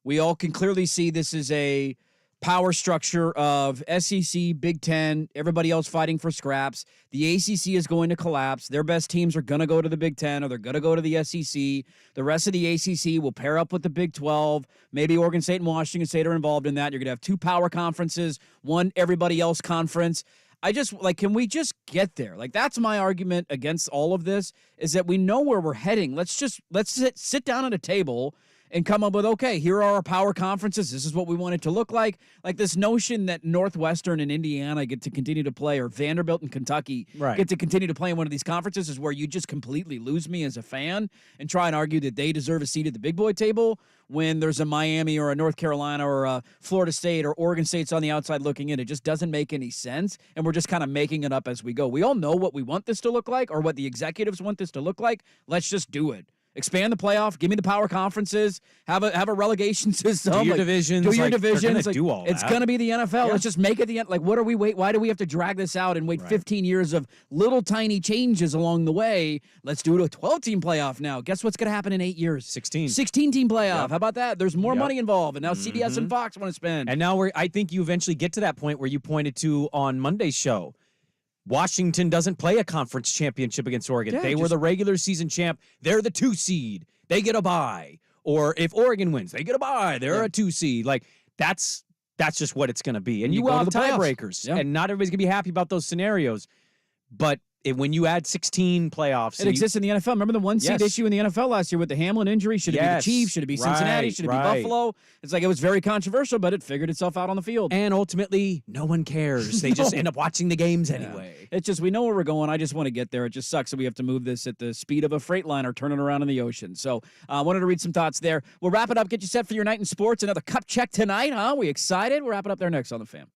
We all can clearly see this is a power structure of SEC, Big Ten, everybody else fighting for scraps. The ACC is going to collapse. Their best teams are going to go to the Big Ten, or they're going to go to the SEC. The rest of the ACC will pair up with the Big 12. Maybe Oregon State and Washington State are involved in that. You're going to have 2 power conferences, one everybody else conference. I just, can we just get there? That's my argument against all of this, is that we know where we're heading. Let's sit down at a table and come up with, okay, here are our power conferences. This is what we want it to look like. Like this notion that Northwestern and Indiana get to continue to play, or Vanderbilt and Kentucky get to continue to play in one of these conferences, is where you just completely lose me as a fan and try and argue that they deserve a seat at the big boy table when there's a Miami or a North Carolina or a Florida State or Oregon State's on the outside looking in. It just doesn't make any sense, and we're just kind of making it up as we go. We all know what we want this to look like, or what the executives want this to look like. Let's just do it. Expand the playoff. Give me the power conferences. Have a relegation system. Do your divisions. Do your divisions. Do all it's that. going to be the NFL. Yeah. Let's just make it the end. What are we wait? Why do we have to drag this out and wait 15 years of little tiny changes along the way? Let's do it a 12-team playoff now. Guess what's going to happen in 8 years? 16-team playoff. Yep. How about that? There's more money involved, and now CBS and Fox want to spend. And now I think you eventually get to that point where you pointed to on Monday's show. Washington doesn't play a conference championship against Oregon. Yeah, they were the regular season champ. They're the 2 seed. They get a bye. Or if Oregon wins, they get a bye. They're a 2 seed. That's just what it's going to be. And you go will to have the playoffs. tiebreakers. And not everybody's going to be happy about those scenarios. But when you add 16 playoffs. It exists in the NFL. Remember the 1 seed issue in the NFL last year with the Hamlin injury? Should it be the Chiefs? Should it be Cincinnati? Should it be Buffalo? It's like it was very controversial, but it figured itself out on the field. And ultimately, no one cares. They just end up watching the games anyway. It's just, we know where we're going. I just want to get there. It just sucks that we have to move this at the speed of a freight liner turning around in the ocean. So I wanted to read some thoughts there. We'll wrap it up, get you set for your night in sports. Another cup check tonight, huh? We excited? We'll wrap it up there next on The Fam.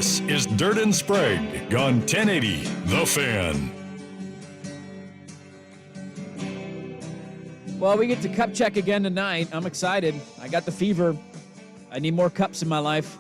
This is Dirt and Sprague on 1080 The Fan. Well, we get to cup check again tonight. I'm excited. I got the fever. I need more cups in my life.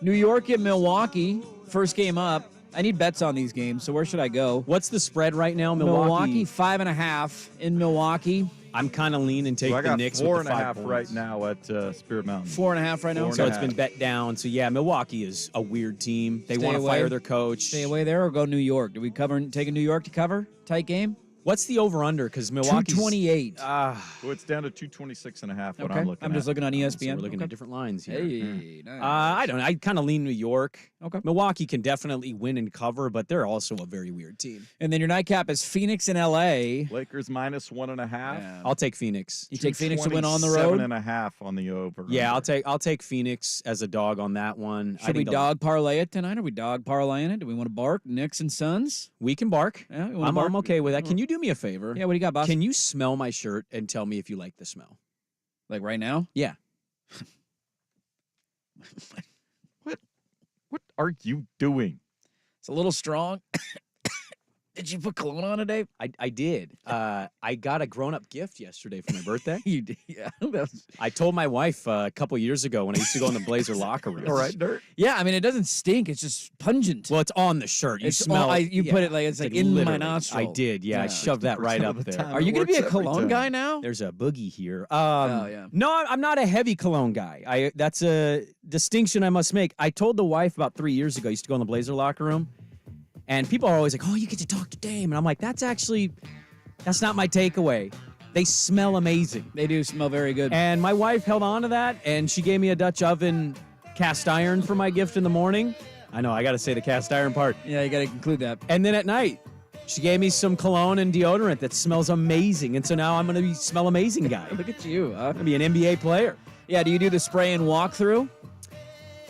New York and Milwaukee, first game up. I need bets on these games, so where should I go? What's the spread right now? Milwaukee 5.5 in Milwaukee. I'm kind of leaning take the Knicks with the 5 points. 4.5 right now at Spirit Mountain. 4.5 right now. So it's been bet down. So yeah, Milwaukee is a weird team. They want to fire their coach. Stay away there or go New York. Do we take a New York to cover? Tight game? What's the over-under? Because Milwaukee's 228. Well, it's down to 226.5. What I'm looking I'm just looking on ESPN. So we're looking at different lines here. Hey, nice. I don't know. I kind of lean New York. Okay. Milwaukee can definitely win and cover, but they're also a very weird team. And then your nightcap is Phoenix and LA. Lakers minus 1.5. Yeah. I'll take Phoenix. You take Phoenix to win on the road? 7.5 on the over. Yeah, I'll take Phoenix as a dog on that one. Should we dog parlay it tonight? Are we dog parlaying it? Do we want to bark? Knicks and Suns? We can bark. Yeah, I'm okay with that. Can you do me a favor? Yeah, what do you got, boss? Can you smell my shirt and tell me if you like the smell? Like right now? Yeah. What are you doing? It's a little strong. Did you put cologne on today? I did. I got a grown-up gift yesterday for my birthday. You did? Yeah. I told my wife a couple years ago when I used to go in the Blazer locker room. All right, Dirt. Yeah, I mean, it doesn't stink. It's just pungent. Well, it's on the shirt. You It's smell it. you put it like it's like in my literally. nostril. I did. Yeah, I shoved that right up there. Are you going to be a cologne guy now? There's a boogie here. yeah. No, I'm not a heavy cologne guy. That's a distinction I must make. I told the wife about 3 years ago, I used to go in the Blazer locker room, and people are always like, oh, you get to talk to Dame. And I'm like, that's not my takeaway. They smell amazing. They do smell very good. And my wife held on to that, and she gave me a Dutch oven cast iron for my gift in the morning. I know, I got to say the cast iron part. Yeah, you got to include that. And then at night, she gave me some cologne and deodorant that smells amazing. And so now I'm going to be smell amazing guy. Look at you. I'm going to be an NBA player. Yeah, do you do the spray and walk through?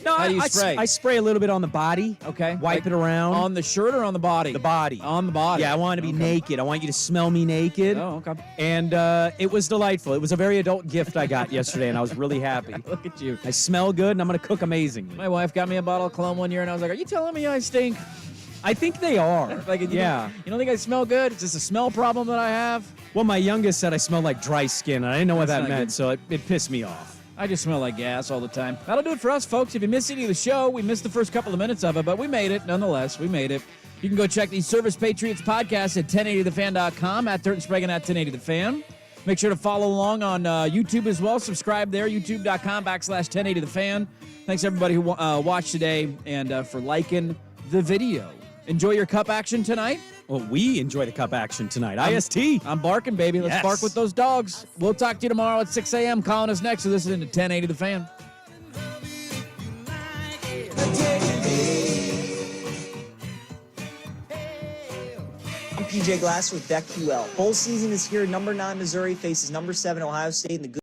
No, How do you spray? I spray a little bit on the body. Okay. Wipe it around. On the shirt or on the body? The body. On the body. Yeah, I want to be naked. I want you to smell me naked. Oh, okay. And it was delightful. It was a very adult gift I got yesterday, and I was really happy. Look at you. I smell good, and I'm going to cook amazingly. My wife got me a bottle of cologne one year, and I was like, are you telling me I stink? I think they are. Like, you don't think I smell good? It's just a smell problem that I have? Well, my youngest said I smelled like dry skin, and I didn't know what That's that not meant, good. so it pissed me off. I just smell like gas all the time. That'll do it for us, folks. If you missed any of the show, we missed the first couple of minutes of it, but we made it nonetheless. We made it. You can go check the Service Patriots podcast at 1080thefan.com, at Dirt and Sprague and at 1080thefan. Make sure to follow along on YouTube as well. Subscribe there, youtube.com/1080thefan. Thanks, everybody who watched today and for liking the video. Enjoy your cup action tonight. Well, we enjoy the cup action tonight. IST. I'm barking, baby. Let's Yes. bark with those dogs. We'll talk to you tomorrow at 6 a.m. Calling us next. So this is into 1080 The Fan. I'm PJ Glass with BetQL. Bowl season is here. Number 9 Missouri faces number 7 Ohio State in the